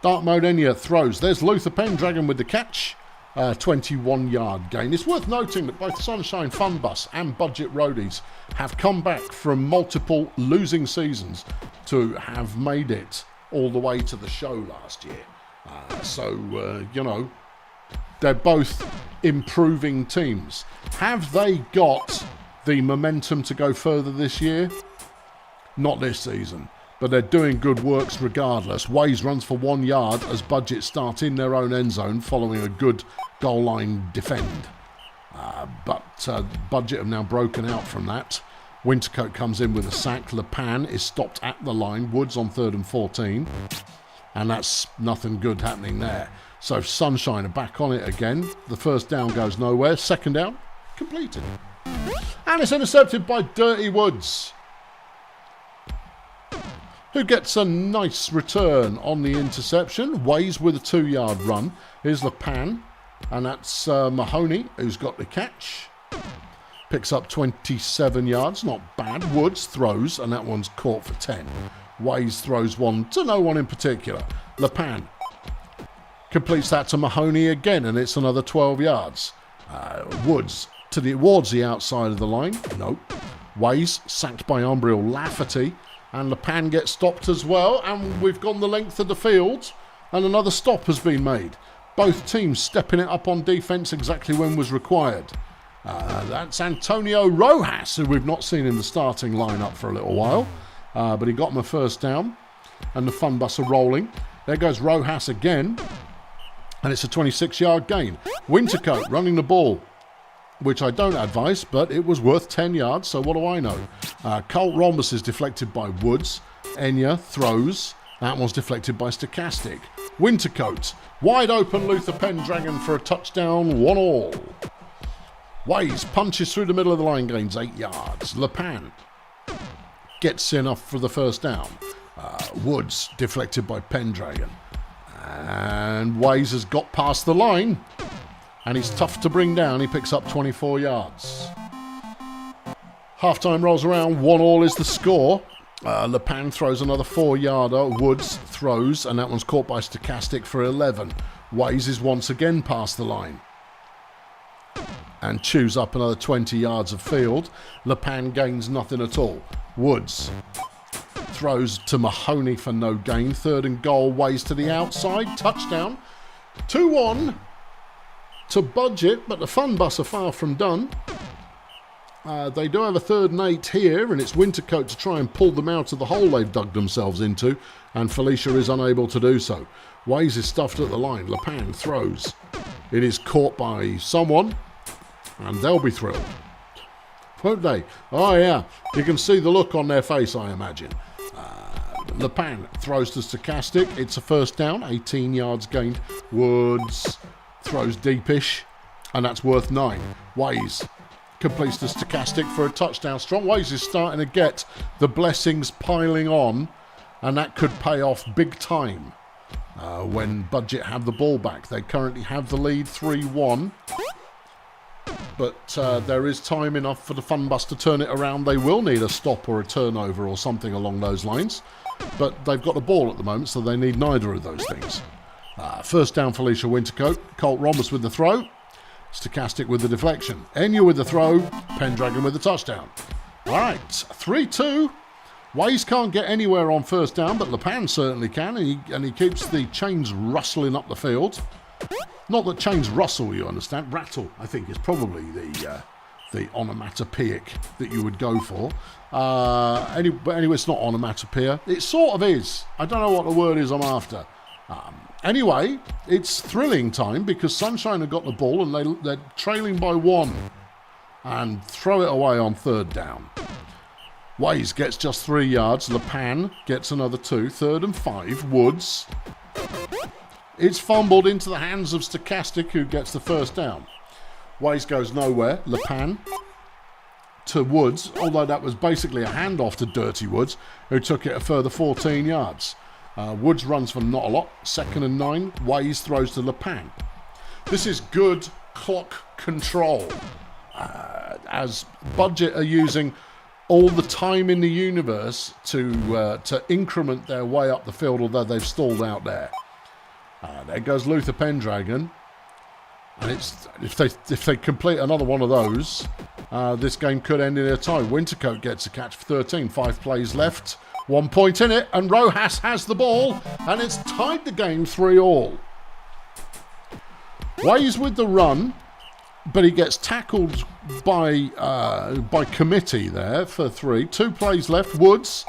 A: Dark Mode Enya throws. There's Luther Pendragon with the catch. 21-yard gain. It's worth noting that both Sunshine Fun Bus and Budget Roadies have come back from multiple losing seasons to have made it all the way to the show last year. They're both improving teams. Have they got the momentum to go further this year? Not this season. But they're doing good works regardless. Ways runs for 1 yard as Budget start in their own end zone following a good goal line defend. But Budget have now broken out from that. Wintercoat comes in with a sack. Le Pan is stopped at the line. Woods on 3rd and 14. And that's nothing good happening there. So Sunshine are back on it again. The first down goes nowhere. Second down, completed. And it's intercepted by Dirty Woods, who gets a nice return on the interception. Ways with a 2-yard run. Here's Le Pan, and that's Mahoney, who's got the catch. Picks up 27 yards, not bad. Woods throws, and that one's caught for 10. Ways throws one to no one in particular. Le Pan completes that to Mahoney again, and it's another 12 yards. Woods towards the outside of the line. Nope. Ways sacked by Umbriel Lafferty. And Le Pen gets stopped as well. And we've gone the length of the field. And another stop has been made. Both teams stepping it up on defence exactly when was required. That's Antonio Rojas, who we've not seen in the starting lineup for a little while. But he got him a first down. And the fun bus are rolling. There goes Rojas again. And it's a 26-yard gain. Wintercoat running the ball, which I don't advise, but it was worth 10 yards, so what do I know? Colt Rhombus is deflected by Woods. Enya throws. That one's deflected by Stochastic. Wintercoat. Wide open Luther Pendragon for a touchdown, 1-all. Ways punches through the middle of the line, gains 8 yards. Le Pen gets enough for the first down. Woods deflected by Pendragon. And Ways has got past the line. And he's tough to bring down. He picks up 24 yards. Half-time rolls around. 1-all is the score. Le Pen throws another 4-yarder. Woods throws, and that one's caught by Stochastic for 11. Ways is once again past the line. And chews up another 20 yards of field. Le Pen gains nothing at all. Woods throws to Mahoney for no gain. 3rd and goal. Ways to the outside. Touchdown. 2-1 to Budget, but the fun bus are far from done. They do have a 3rd and 8 here, and it's Wintercoat to try and pull them out of the hole they've dug themselves into, and Felicia is unable to do so. Ways is stuffed at the line. Le Pen throws. It is caught by someone, and they'll be thrilled. Won't they? Oh yeah, you can see the look on their face, I imagine. Le Pen throws to Stochastic. It's a first down, 18 yards gained. Woods throws deepish, and that's worth 9. Ways completes the Stochastic for a touchdown. Strong Ways is starting to get the blessings piling on, and that could pay off big time when Budget have the ball back. They currently have the lead 3-1, but there is time enough for the fun bus to turn it around. They will need a stop or a turnover or something along those lines, but they've got the ball at the moment, so they need neither of those things. First down, Felicia Wintercoat. Colt Rhombus with the throw. Stochastic with the deflection. Enya with the throw. Pendragon with the touchdown. All right, 3-2. Ways can't get anywhere on first down, but Le Pen certainly can, and he keeps the chains rustling up the field. Not that chains rustle, you understand. Rattle, I think, is probably the onomatopoeic that you would go for. But anyway, it's not onomatopoeia. It sort of is. I don't know what the word is I'm after. Anyway, it's thrilling time because Sunshine have got the ball and they're trailing by 1 and throw it away on 3rd down. Ways gets just 3 yards. Le Pen gets another 2. 3rd and 5. Woods. It's fumbled into the hands of Stochastic, who gets the first down. Ways goes nowhere. Le Pen to Woods, although that was basically a handoff to Dirty Woods, who took it a further 14 yards. Woods runs for not a lot. 2nd and 9. Ways throws to Le Pen. This is good clock control, as Budget are using all the time in the universe to increment their way up the field, although they've stalled out there. There goes Luther Pendragon, and if they complete another one of those, this game could end in a tie. Wintercoat gets a catch for 13. 5 plays left. 1 point in it, and Rojas has the ball, and it's tied the game 3-all. Ways with the run, but he gets tackled by committee there for 3. 2 plays left. Woods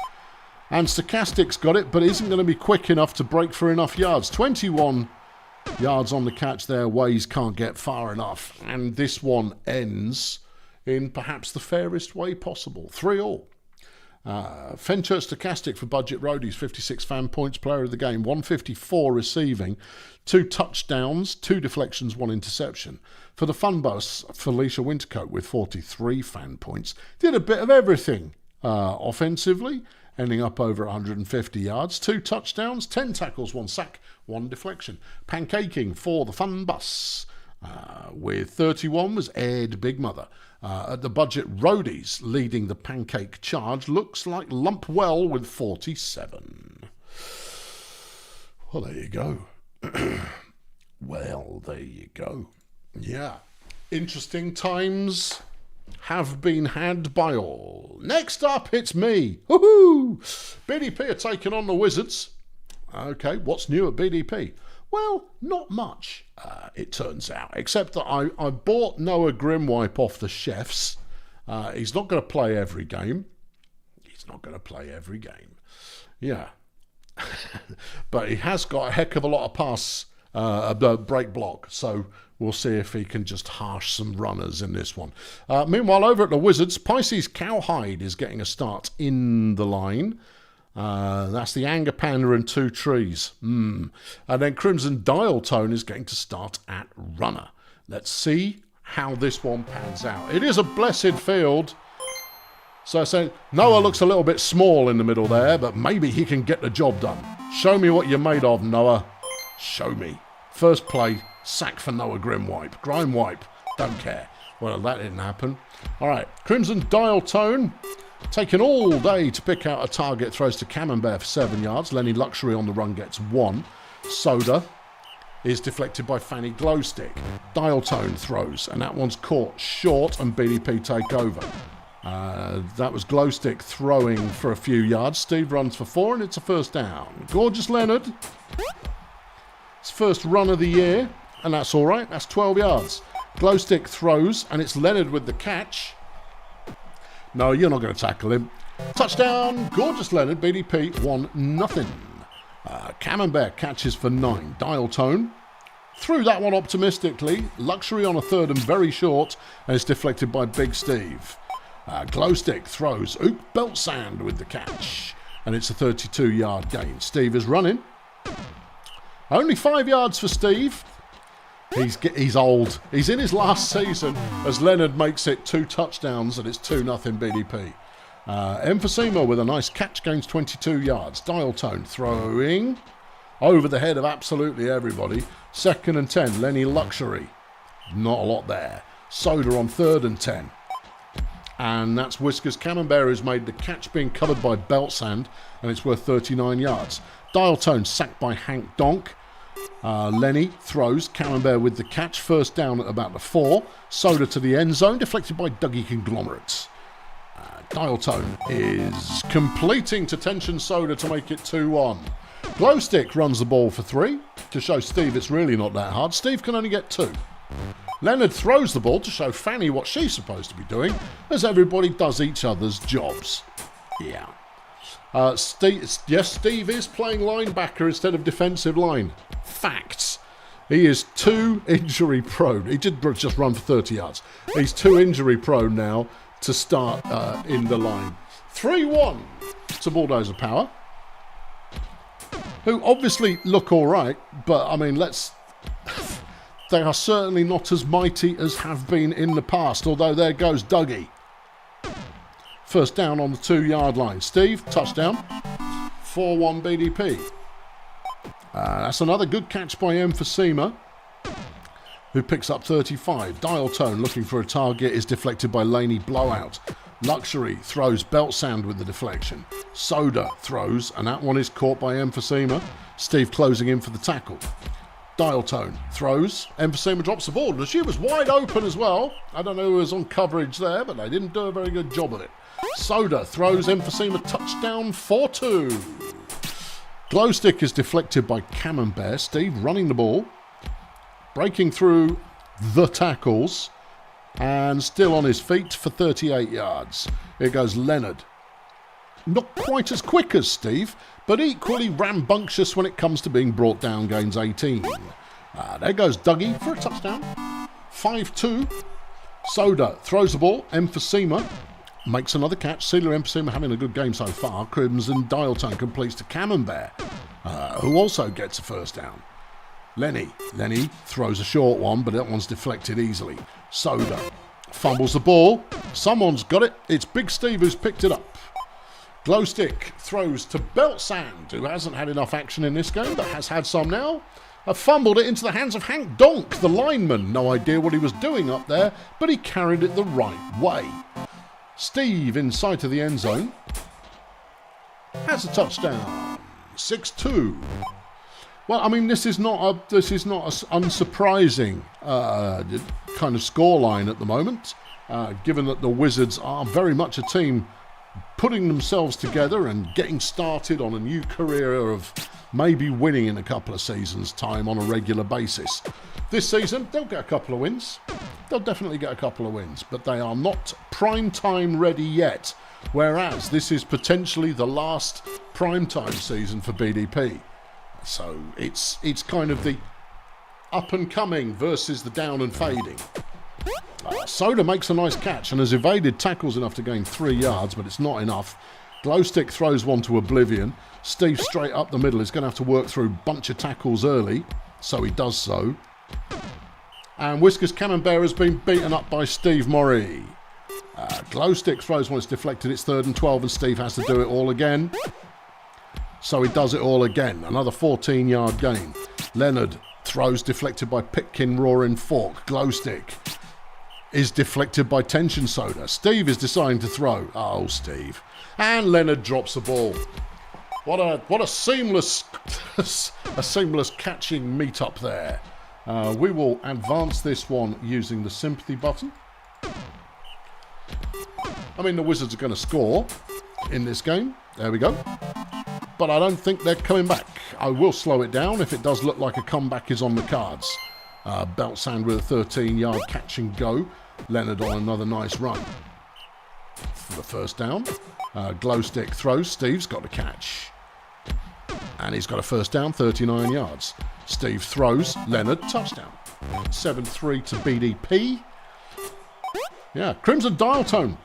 A: and Stochastic's got it, but isn't going to be quick enough to break for enough yards. 21 yards on the catch there. Ways can't get far enough, and this one ends in perhaps the fairest way possible. 3-all. Fenchurch Stochastic for Budget Roadies, 56 fan points, player of the game, 154 receiving, 2 touchdowns, 2 deflections, 1 interception. For the fun bus, Felicia Wintercoat with 43 fan points, did a bit of everything offensively, ending up over 150 yards, 2 touchdowns, 10 tackles, 1 sack, 1 deflection. Pancaking for the fun bus with 31 was Ed Big Mother. At the Budget Roadies, leading the pancake charge, looks like Lumpwell with 47. Well, there you go. Well, there you go. Yeah. Interesting times have been had by all. Next up, it's me. Woohoo! BDP are taking on the Wizards. Okay, what's new at BDP? Well, not much, it turns out, except that I bought Noah Grimwipe off the chefs. He's not going to play every game. Yeah. But he has got a heck of a lot of pass break block, so we'll see if he can just harsh some runners in this one. Meanwhile, over at the Wizards, Pisces Cowhide is getting a start in the line. That's the Anger Panda and 2 trees. And then Crimson Dial Tone is going to start at runner. Let's see how this one pans out. It is a blessed field. So I say, Noah looks a little bit small in the middle there, but maybe he can get the job done. Show me what you're made of, Noah. Show me. First play, sack for Noah Grimwipe. Grimewipe, don't care. Well, that didn't happen. All right, Crimson Dial Tone, taking all day to pick out a target, throws to Camembert for 7 yards. Lenny Luxury on the run gets 1. Soda is deflected by Fanny Glowstick. Dial Tone throws, and that one's caught short, and BDP take over. That was Glowstick throwing for a few yards. Steve runs for 4, and it's a first down. Gorgeous Leonard. It's first run of the year, and that's all right. That's 12 yards. Glowstick throws, and it's Leonard with the catch. No, you're not going to tackle him. Touchdown, Gorgeous Leonard. BDP 1-0. Camembert catches for 9. Dial Tone threw that one optimistically. Luxury on a third and very short, and it's deflected by Big Steve. Glowstick throws. Belt Sand with the catch, and it's a 32-yard gain. Steve is running. Only 5 yards for Steve. He's old. He's in his last season as Leonard makes it 2 touchdowns, and it's 2-0 BDP. Emphysema with a nice catch, gains 22 yards. Dial Tone throwing over the head of absolutely everybody. 2nd and 10. Lenny Luxury. Not a lot there. Soda on 3rd and 10. And that's Whiskers Camembert who's made the catch, being covered by Belt Sand, and it's worth 39 yards. Dial Tone sacked by Hank Donk. Lenny throws. Camembert with the catch. First down at about the 4. Soda to the end zone, deflected by Dougie Conglomerates. Dial Tone is completing to tension Soda to make it 2-1. Glowstick runs the ball for 3 to show Steve it's really not that hard. Steve can only get 2. Leonard throws the ball to show Fanny what she's supposed to be doing, as everybody does each other's jobs. Yeah. Steve is playing linebacker instead of defensive line. Facts. He is too injury prone. He did just run for 30 yards. He's too injury prone now to start in the line. 3-1 to Bulldozer Power, who obviously look all right, but I mean, they are certainly not as mighty as have been in the past, although there goes Dougie. First down on the 2-yard line. Steve, touchdown. 4-1 BDP. That's another good catch by Emphysema, who picks up 35. Dial Tone looking for a target is deflected by Laney Blowout. Luxury throws Belt Sand with the deflection. Soda throws, and that one is caught by Emphysema. Steve closing in for the tackle. Dial Tone throws. Emphysema drops the ball. She was wide open as well. I don't know who was on coverage there, but they didn't do a very good job of it. Soda throws. Emphysema touchdown 4-2. Glowstick is deflected by Camembert. Steve running the ball, breaking through the tackles, and still on his feet for 38 yards. Here goes Leonard. Not quite as quick as Steve, but equally rambunctious when it comes to being brought down, gains 18. There goes Dougie for a touchdown. 5-2. Soda throws the ball. Emphysema makes another catch. Celia Emphysema having a good game so far. Crimson Dial Tone completes to Camembert, who also gets a first down. Lenny throws a short one, but that one's deflected easily. Soda fumbles the ball. Someone's got it. It's Big Steve who's picked it up. Glowstick throws to Belt Sand, who hasn't had enough action in this game, but has had some now. Fumbled it into the hands of Hank Donk, the lineman. No idea what he was doing up there, but he carried it the right way. Steve inside to the end zone has a touchdown. 6-2. Well, I mean, this is not a unsurprising kind of scoreline at the moment, given that the Wizards are very much a team putting themselves together and getting started on a new career of maybe winning in a couple of seasons' time on a regular basis. This season, they'll get a couple of wins. They'll definitely get a couple of wins, but they are not prime time ready yet, whereas this is potentially the last prime time season for BDP. So it's kind of the up and coming versus the down and fading. Soda makes a nice catch and has evaded tackles enough to gain 3 yards, but it's not enough. Glowstick throws one to oblivion. Steve straight up the middle is going to have to work through a bunch of tackles early, so he does so. And Whiskers Camembert has been beaten up by Steve Murray. Glowstick throws one, it's deflected, it's 3rd and 12, and Steve has to do it all again. So he does it all again. Another 14-yard gain. Leonard throws deflected by Pitkin Roaring Fork. Glowstick is deflected by Tension Soda. Steve is deciding to throw. Oh, Steve. And Leonard drops the ball. What a seamless catching meet-up there. We will advance this one using the sympathy button. I mean, the Wizards are going to score in this game. There we go. But I don't think they're coming back. I will slow it down if it does look like a comeback is on the cards. Belt Sand with a 13-yard catch and go. Leonard on another nice run for the first down. Glowstick throws. Steve's got the catch. And he's got a first down, 39 yards. Steve throws. Leonard, touchdown. 7-3 to BDP. Yeah, Crimson Dial Tone.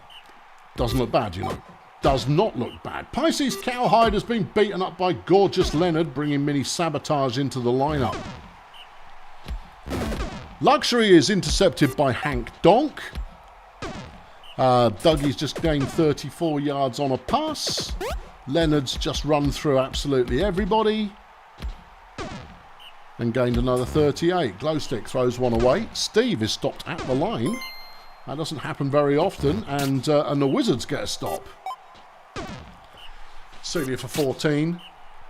A: Doesn't look bad, you know. Does not look bad. Pisces Cowhide has been beaten up by Gorgeous Leonard, bringing Mini Sabotage into the lineup. Luxury is intercepted by Hank Donk. Dougie's just gained 34 yards on a pass. Leonard's just run through absolutely everybody and gained another 38. Glowstick throws one away. Steve is stopped at the line. That doesn't happen very often, and the Wizards get a stop. Celia for 14.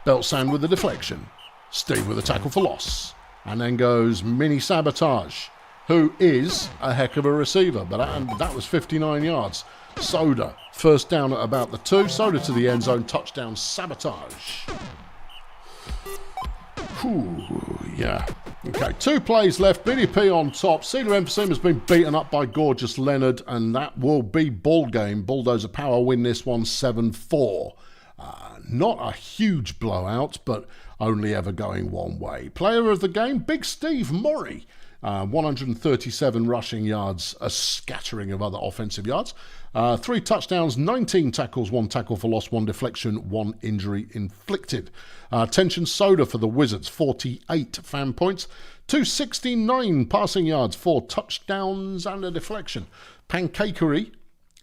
A: Belt Sand with the deflection. Steve with a tackle for loss. And then goes Mini Sabotage, who is a heck of a receiver. But that was 59 yards. Soda, first down at about the 2. Soda to the end zone, touchdown, Sabotage. Whew, yeah. Okay, 2 plays left. BDP on top. Cedar Emphasim has been beaten up by Gorgeous Leonard, and that will be ball game. Bulldozer Power win this one 7-4. Not a huge blowout, but only ever going one way. Player of the game, Big Steve Murray. 137 rushing yards, a scattering of other offensive yards. 3 touchdowns, 19 tackles, 1 tackle for loss, 1 deflection, 1 injury inflicted. Tension Soda for the Wizards, 48 fan points, 269 passing yards, 4 touchdowns and a deflection. Pancakery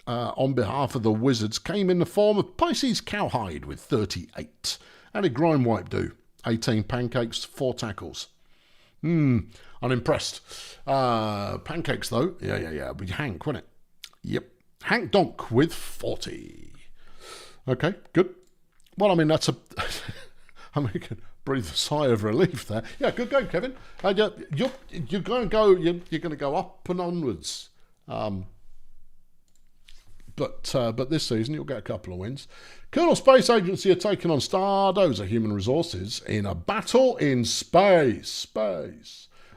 A: on behalf of the Wizards came in the form of Pisces Cowhide with 38. How did Grime Wipe do? 18 pancakes, 4 tackles. Unimpressed. Pancakes, though. Yeah. With Hank, wasn't it? Yep. Hank Donk with 40. Okay, good. Well, I mean, that's a... I mean, you can breathe a sigh of relief there. Yeah, good going, Kevin. You're going to go... You're going to go up and onwards. But this season you'll get a couple of wins. Colonel Space Agency are taking on Stardozer Human Resources in a battle in space.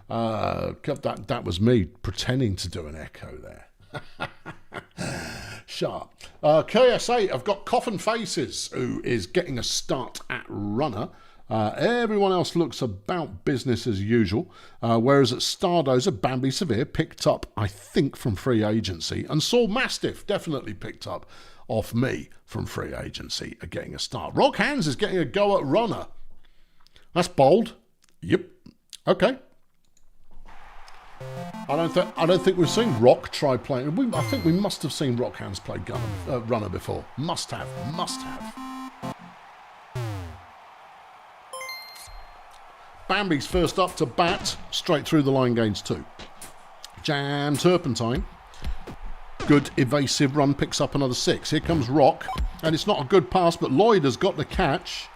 A: That was me pretending to do an echo there. Sharp. KSA have got Coffin Faces, who is getting a start at runner. Everyone else looks about business as usual, whereas at Stardozer, Bambi Severe picked up, I think, from free agency, and Saul Mastiff definitely picked up off me from free agency, getting a start. Rock Hands is getting a go at runner. That's bold. Yep. Okay. I don't think we've seen Rock try playing. I think we must have seen Rock Hands play runner before. Must have. Bambi's first up to bat, straight through the line, gains 2. Jam Turpentine. Good evasive run, picks up another 6. Here comes Rock, and it's not a good pass, but Lloyd has got the catch.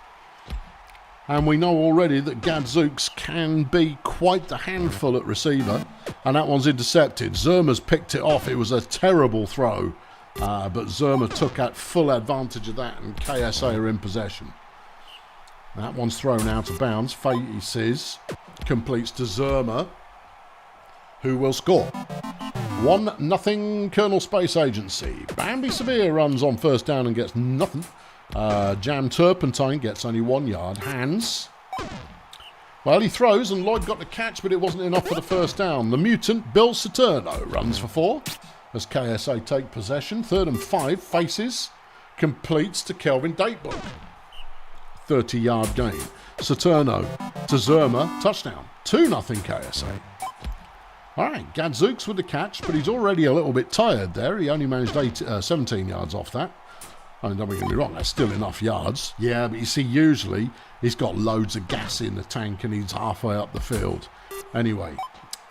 A: And we know already that Gadzooks can be quite the handful at receiver. And that one's intercepted. Zerma's picked it off. It was a terrible throw. But Zerma took out full advantage of that, and KSA are in possession. That one's thrown out of bounds. Faces completes to Zerma, who will score. 1-0 Colonel Space Agency. Bambi Severe runs on first down and gets nothing. Jam Turpentine gets only 1 yard. Hands. Well, he throws and Lloyd got the catch, but it wasn't enough for the first down. The mutant Bill Saturno runs for 4 as KSA take possession. 3rd and 5. Faces. Completes to Kelvin Datebook. 30-yard gain. Saturno to Zerma. Touchdown. 2-0 KSA. All right, Gadzooks with the catch, but he's already a little bit tired there. He only managed 17 yards off that. I mean, don't get me wrong, that's still enough yards. Yeah, but you see, usually he's got loads of gas in the tank and he's halfway up the field. Anyway,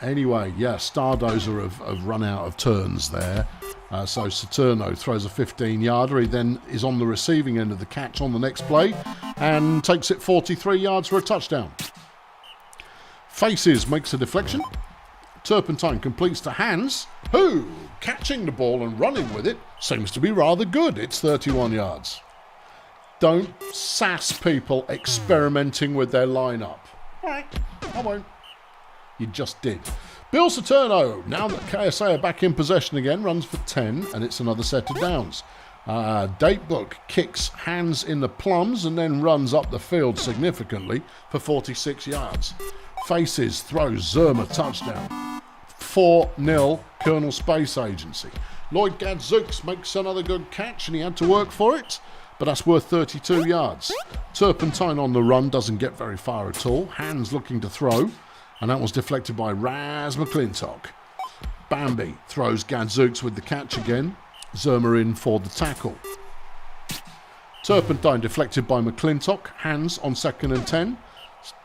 A: yeah, Stardozer have run out of turns there. So Saturno throws a 15-yarder. He then is on the receiving end of the catch on the next play and takes it 43 yards for a touchdown. Faces makes a deflection. Turpentine completes to Hands, who, catching the ball and running with it, seems to be rather good. It's 31 yards. Don't sass people experimenting with their lineup. All right, I won't. You just did. Bill Saturno, now that KSA are back in possession again, runs for 10, and it's another set of downs. Datebook kicks Hands in the plums and then runs up the field significantly for 46 yards. Faces throws Zerma touchdown. 4-0 Colonel Space Agency. Lloyd Gadzooks makes another good catch and he had to work for it, but that's worth 32 yards. Turpentine on the run doesn't get very far at all. Hands looking to throw, and that was deflected by Raz McClintock. Bambi throws Gadzooks with the catch again. Zerma in for the tackle. Turpentine deflected by McClintock. Hands on 2nd and 10.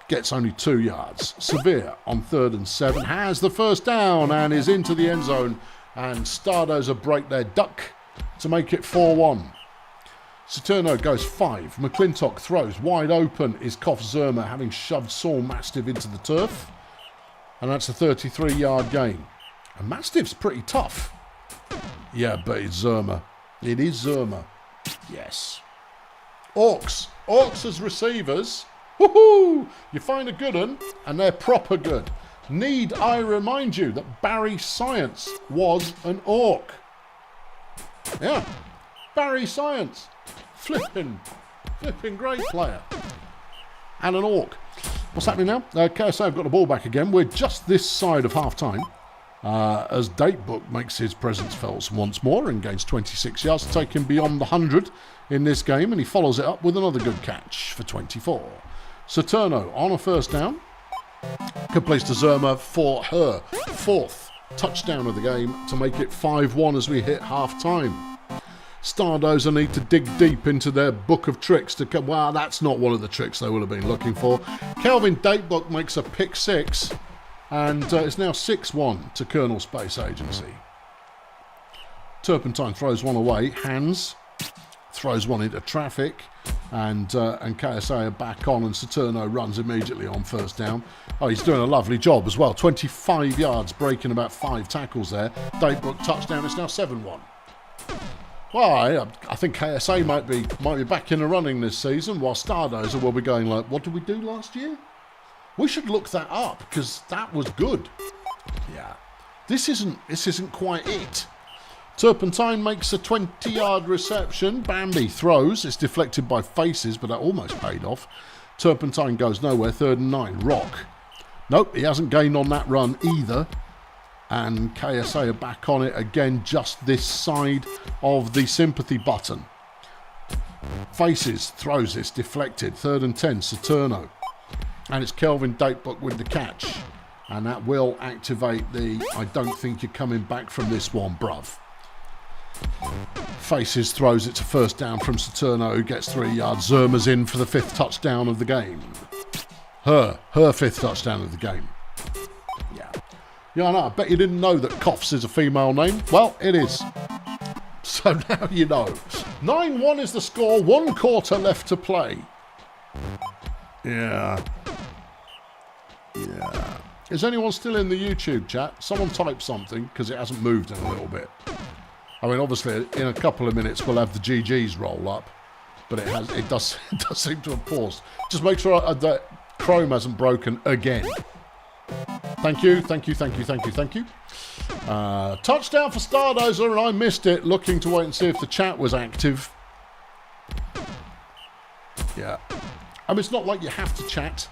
A: Gets only 2 yards. Severe on 3rd and 7 has the first down and is into the end zone, and Stardozer break their duck to make it 4-1. Saturno goes 5. McClintock throws wide open is Koff Zerma, having shoved Saul Mastiff into the turf, and that's a 33-yard gain. And Mastiff's pretty tough. Yeah, but it's Zerma. It is Zerma. Yes. Orcs as receivers. Woohoo! You find a good one, and they're proper good. Need I remind you that Barry Science was an orc? Yeah, Barry Science. Flipping great player. And an orc. What's happening now? KSA have got the ball back again. We're just this side of half-time. As Datebook makes his presence felt once more and gains 26 yards to take him beyond the 100 in this game, and he follows it up with another good catch for 24. Saturno on a first down. Completes to Zerma for her 4th touchdown of the game to make it 5-1 as we hit half-time. Stardozer need to dig deep into their book of tricks to come. Well, that's not one of the tricks they would have been looking for. Kelvin Datebook makes a pick 6, and it's now 6-1 to Colonel Space Agency. Turpentine throws one away. Hands throws one into traffic, and KSA are back on, and Saturno runs immediately on first down. Oh, he's doing a lovely job as well. 25 yards, breaking about 5 tackles there. Datebook touchdown. It's now 7-1. Well, I think KSA might be back in the running this season, while Stardozer will be going like, what did we do last year? We should look that up, because that was good. Yeah. This isn't quite it. Turpentine makes a 20-yard reception. Bambi throws. It's deflected by Faces, but that almost paid off. Turpentine goes nowhere. 3rd and 9. Rock. Nope, he hasn't gained on that run either. And KSA are back on it again, just this side of the sympathy button. Faces throws. It's deflected. 3rd and 10. Saturno. And it's Kelvin Datebook with the catch. And that will activate the I don't think you're coming back from this one, bruv. Faces throws it to first down from Saturno, who gets 3 yards. Zerma's in for the 5th touchdown of the game. Her 5th touchdown of the game. Yeah, I know. I bet you didn't know that Koffs is a female name. Well, it is. So now you know. 9-1 is the score. 1 quarter left to play. Yeah. Yeah. Is anyone still in the YouTube chat? Someone type something, because it hasn't moved in a little bit. I mean, obviously, in a couple of minutes, we'll have the GGs roll up. But it does seem to have paused. Just make sure that Chrome hasn't broken again. Thank you. Touchdown for Stardozer, and I missed it. Looking to wait and see if the chat was active. Yeah. I mean, it's not like you have to chat.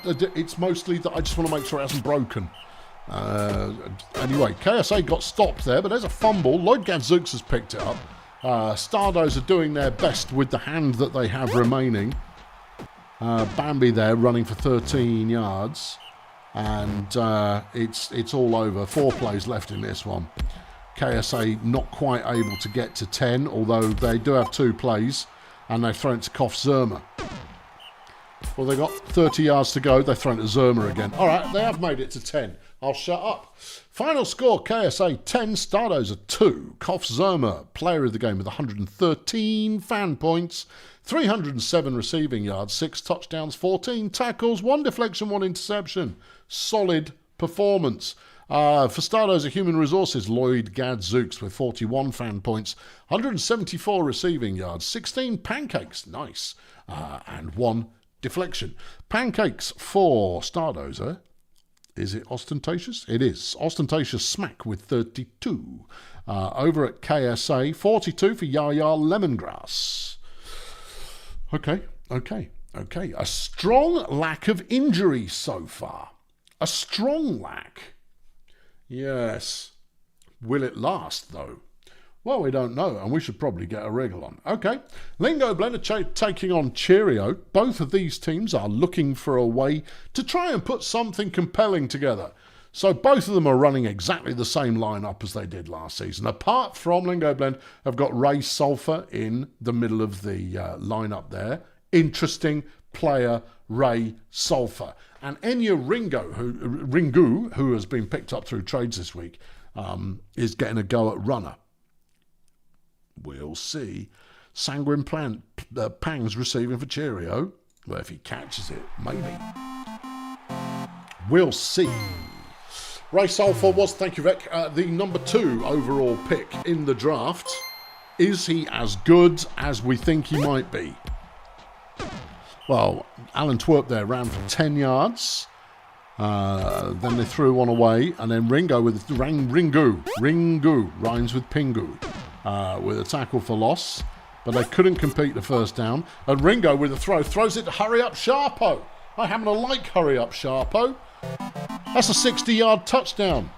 A: It's mostly that I just want to make sure it hasn't broken. Anyway, KSA got stopped there, but there's a fumble. Lloyd Gadzooks has picked it up. Stardozer are doing their best with the hand that they have remaining. Bambi there running for 13 yards. And it's all over. 4 plays left in this one. KSA not quite able to get to 10, although they do have 2 plays. And they've thrown it to Kof Zerma. Well, they've got 30 yards to go. They've thrown it to Zerma again. All right, they have made it to 10. I'll shut up. Final score, KSA 10, Stardozer 2. Kof Zerma, player of the game with 113 fan points, 307 receiving yards, 6 touchdowns, 14 tackles, 1 deflection, 1 interception. Solid performance. For Stardozer Human Resources, Lloyd Gadzooks with 41 fan points, 174 receiving yards, 16 pancakes, nice, and 1 deflection. Pancakes for Stardozer. Is it ostentatious? It is. Ostentatious Smack with 32. Over at KSA, 42 for Yaya Lemongrass. Okay. A strong lack of injury so far. A strong lack. Yes. Will it last, though? Well, we don't know, and we should probably get a wriggle on. Okay. Lingo Blender taking on Cheerio. Both of these teams are looking for a way to try and put something compelling together. So both of them are running exactly the same lineup as they did last season. Apart from Lingo Blend, have got Ray Sulphur in the middle of the lineup there. Interesting player, Ray Sulphur. And Enya Ringu, who has been picked up through trades this week, is getting a go at runner. We'll see. Sanguine Pangs receiving for Cheerio. Well, if he catches it, maybe. We'll see. Ray Sulphur was, thank you, Vic, the number 2 overall pick in the draft. Is he as good as we think he might be? Well, Alan Twerp there ran for 10 yards. Then they threw one away. And then Ringu rhymes with Pingu. With a tackle for loss, but they couldn't complete the first down. And Ringo with a throws it to Hurry Up Sharpo. I happen to like Hurry Up Sharpo. That's a 60-yard touchdown.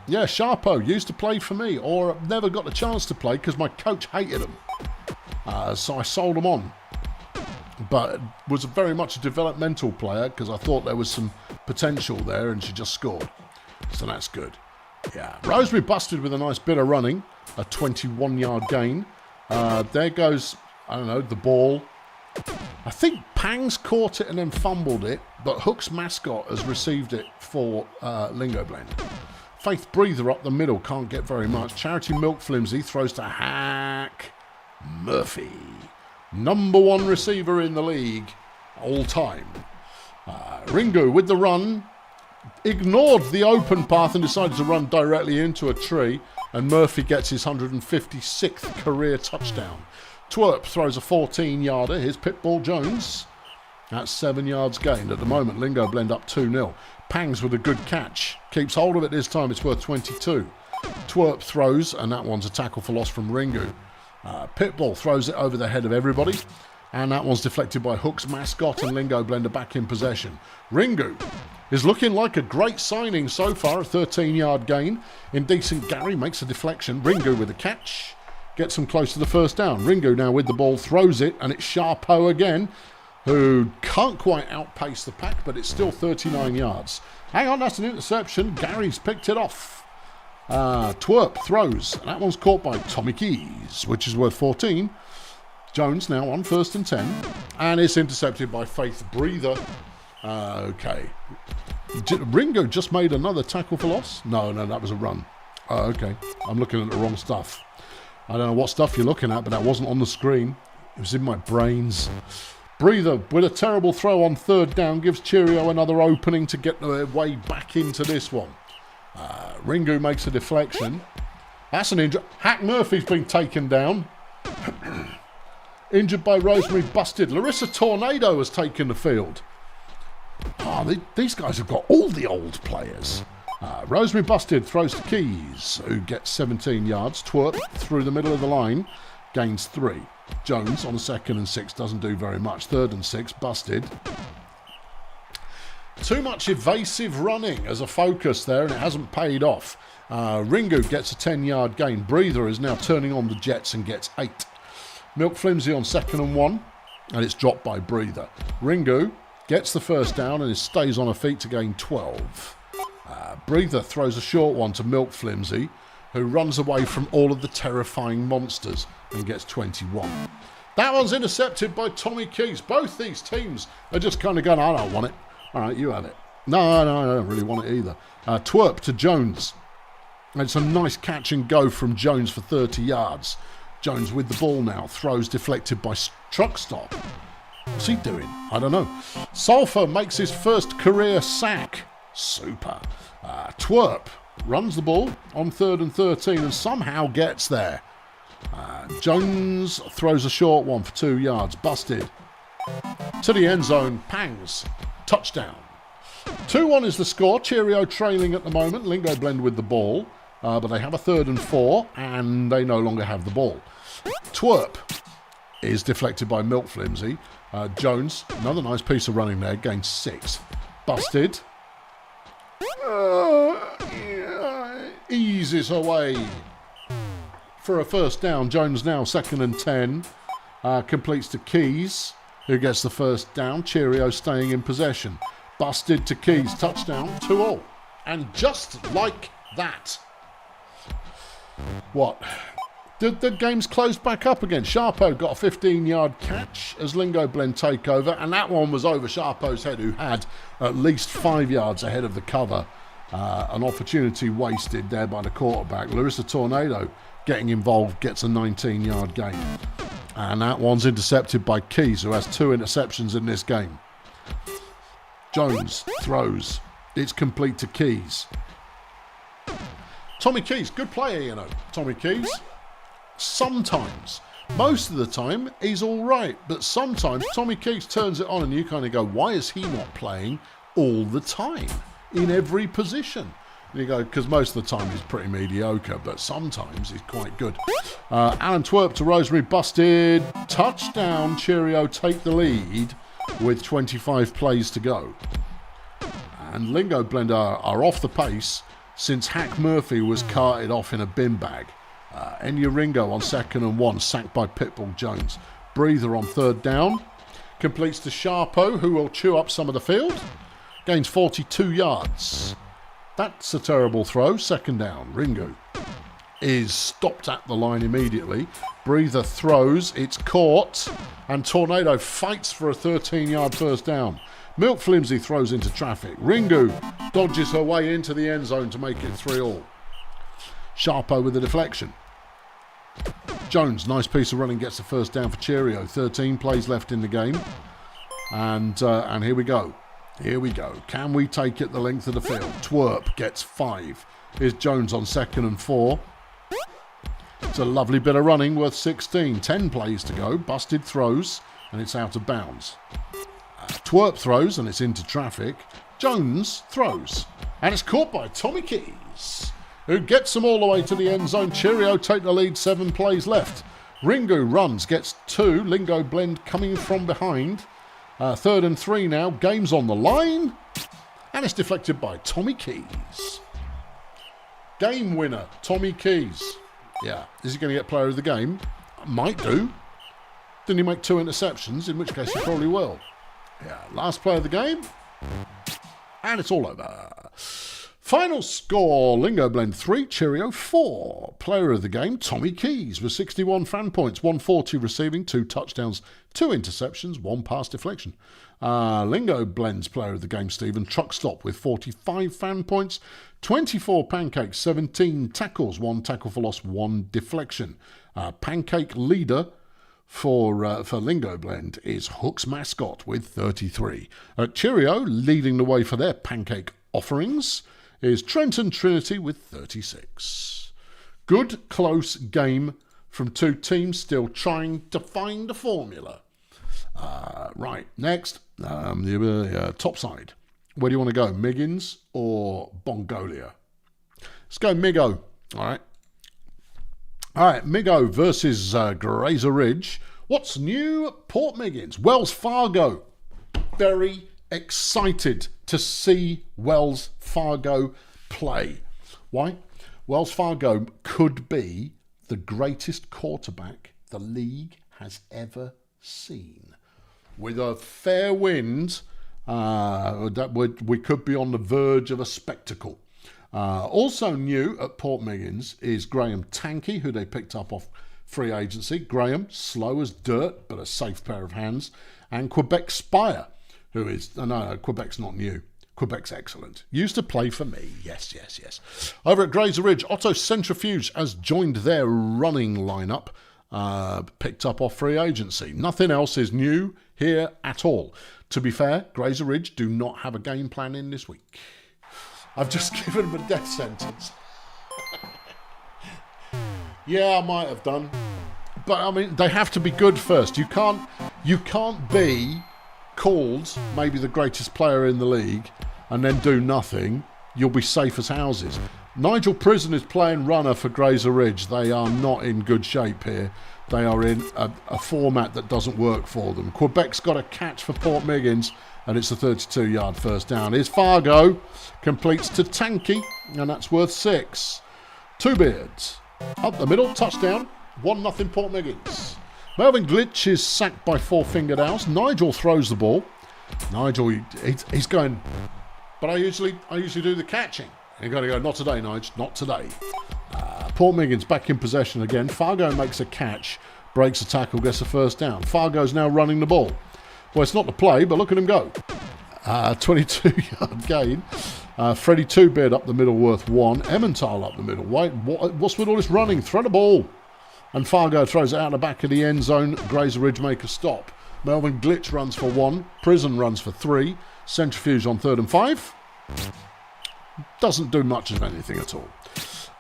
A: Yeah, Sharpo used to play for me, or never got the chance to play because my coach hated him. So I sold him on. But was very much a developmental player because I thought there was some potential there, and she just scored. So that's good. Yeah, Rosemary busted with a nice bit of running. A 21-yard gain. There goes, I don't know, the ball. I think Pangs caught it and then fumbled it, but Hook's mascot has received it for Lingo Blend. Faith Breather up the middle, can't get very much. Charity Milk Flimsy throws to Hack Murphy. Number 1 receiver in the league, all time. Ringu with the run. Ignored the open path and decided to run directly into a tree, and Murphy gets his 156th career touchdown. Twerp throws a 14-yarder. Here's Pitbull Jones. That's 7 yards gained. At the moment, Lingo Blend up 2-0. Pangs with a good catch. Keeps hold of it this time. It's worth 22. Twerp throws, and that one's a tackle for loss from Ringu. Pitbull throws it over the head of everybody. And that one's deflected by Hook's mascot, and Lingo Blender back in possession. Ringu is looking like a great signing so far, a 13-yard gain. Indecent Gary makes a deflection. Ringu with a catch. Gets him close to the first down. Ringu now with the ball, throws it, and it's Sharpo again, who can't quite outpace the pack, but it's still 39 yards. Hang on, that's an interception. Gary's picked it off. Twerp throws, and that one's caught by Tommy Keys, which is worth 14. Jones now on 1st and 10, and it's intercepted by Faith Breather. Okay. Ringo just made another tackle for loss? No, that was a run. Okay. I'm looking at the wrong stuff. I don't know what stuff you're looking at, but that wasn't on the screen. It was in my brains. Breather with a terrible throw on third down gives Cheerio another opening to get their way back into this one. Ringu makes a deflection. That's an injury. Hack Murphy's been taken down. Injured by Rosemary Busted. Larissa Tornado has taken the field. These guys have got all the old players. Rosemary Busted throws to Keys, who gets 17 yards. Twerp through the middle of the line, gains 3. Jones on a 2nd and 6 doesn't do very much. 3rd and 6, Busted. Too much evasive running as a focus there, and it hasn't paid off. Ringu gets a 10-yard gain. Breather is now turning on the Jets and gets 8. Milk Flimsy on 2nd and 1, and it's dropped by Breather. Ringu gets the first down and stays on her feet to gain 12. Breather throws a short one to Milk Flimsy, who runs away from all of the terrifying monsters and gets 21. That one's intercepted by Tommy Keys. Both these teams are just kind of going, I don't want it. All right, you have it. No, I don't really want it either. Twerp to Jones. And it's a nice catch and go from Jones for 30 yards. Jones with the ball now. Throws deflected by Truck Stop. What's he doing? I don't know. Sulphur makes his first career sack. Super. Twerp runs the ball on 3rd and 13 and somehow gets there. Jones throws a short one for 2 yards. Busted. To the end zone. Pangs. Touchdown. 2-1 is the score. Cheerio trailing at the moment. Lingo Blend with the ball. But they have a 3rd and 4 and they no longer have the ball. Twerp is deflected by Milk Flimsy. Jones, another nice piece of running there, gains 6. Busted. Eases away for a first down. Jones now 2nd and 10. Completes to Keys, who gets the first down. Cheerio staying in possession. Busted to Keys. Touchdown. 2-all. And just like that. What? The game's closed back up again. Sharpo got a 15-yard catch as Lingo Blend take over, and that one was over Sharpo's head, who had at least 5 yards ahead of the cover. An opportunity wasted there by the quarterback. Larissa Tornado getting involved gets a 19-yard gain. And that one's intercepted by Keys, who has 2 interceptions in this game. Jones throws. It's complete to Keys. Tommy Keys, good player, you know. Tommy Keys. Sometimes. Most of the time, he's all right. But sometimes Tommy Keys turns it on and you kind of go, why is he not playing all the time? In every position. And you go, because most of the time he's pretty mediocre, but sometimes he's quite good. Alan Twerp to Rosemary Busted. Touchdown. Cheerio take the lead with 25 plays to go. And Lingo Blend are off the pace since Hack Murphy was carted off in a bin bag. Enya Ringo on 2nd and 1, sacked by Pitbull Jones. Breather on 3rd down. Completes to Sharpo, who will chew up some of the field. Gains 42 yards. That's a terrible throw. 2nd down. Ringo is stopped at the line immediately. Breather throws. It's caught. And Tornado fights for a 13-yard first down. Milk Flimsy throws into traffic. Ringu dodges her way into the end zone to make it 3-all. Sharpo with the deflection. Jones, nice piece of running, gets the first down for Cheerio. 13 plays left in the game. And here we go. Here we go. Can we take it the length of the field? Twerp gets 5. Here's Jones on 2nd and 4. It's a lovely bit of running, worth 16. 10 plays to go. Busted throws, and it's out of bounds. Twerp throws, and it's into traffic. Jones throws, and it's caught by Tommy Keys, who gets them all the way to the end zone. Cheerio take the lead, 7 plays left. Ringu runs, gets 2. Lingo Blend coming from behind. 3rd and 3 now. Game's on the line, and it's deflected by Tommy Keys. Game winner, Tommy Keys. Yeah, is he going to get player of the game? Might do. Didn't he make 2 interceptions? In which case he probably will. Yeah, last play of the game. And it's all over. Final score, Lingo Blend 3, Cheerio 4. Player of the game, Tommy Keys, with 61 fan points, 140 receiving, 2 touchdowns, 2 interceptions, 1 pass deflection. Lingo Blend's player of the game, Stephen Truckstop, with 45 fan points, 24 pancakes, 17 tackles, 1 tackle for loss, 1 deflection. Pancake leader for Lingo Blend is Hook's Mascot with 33. Cheerio, leading the way for their pancake offerings, is Trenton Trinity with 36. Good close game from two teams still trying to find a formula. Right, next, the top side. Where do you want to go, Miggins or Bongolia? Let's go Migo, all right. All right, Migo versus Grazer Ridge. What's new at Port Miggins? Wells Fargo. Very excited to see Wells Fargo play. Why? Wells Fargo could be the greatest quarterback the league has ever seen. With a fair wind, we could be on the verge of a spectacle. Also new at Port Miggins is Graham Tankey, who they picked up off free agency. Graham, slow as dirt, but a safe pair of hands. And Quebec Spire, who is... No, Quebec's not new. Quebec's excellent. Used to play for me. Yes. Over at Grazer Ridge, Otto Centrifuge has joined their running lineup, picked up off free agency. Nothing else is new here at all. To be fair, Grazer Ridge do not have a game plan in this week. I've just given them a death sentence. Yeah, I might have done. But, I mean, they have to be good first. You can't be called maybe the greatest player in the league and then do nothing. You'll be safe as houses. Nigel Prison is playing runner for Grazer Ridge. They are not in good shape here. They are in a format that doesn't work for them. Quebec's got a catch for Port Miggins, and it's a 32-yard first down. Here's Fargo, completes to Tankey, and that's worth 6. Two Beards, up the middle, touchdown, 1-0 Port Miggins. Melvin Glitch is sacked by Four-Fingered Owls. Nigel throws the ball. Nigel, he's going, but I usually do the catching. You've got to go, not today, Nigel, not today. Port Miggins back in possession again. Fargo makes a catch, breaks a tackle, gets a first down. Fargo's now running the ball. Well, it's not the play, but look at him go. 22-yard gain. Freddie Two-Beard up the middle, worth 1. Emmental up the middle. What's with all this running? Throw the ball. And Fargo throws it out the back of the end zone. Grazer Ridge make a stop. Melvin Glitch runs for 1. Prison runs for 3. Centrifuge on 3rd and 5. Doesn't do much of anything at all.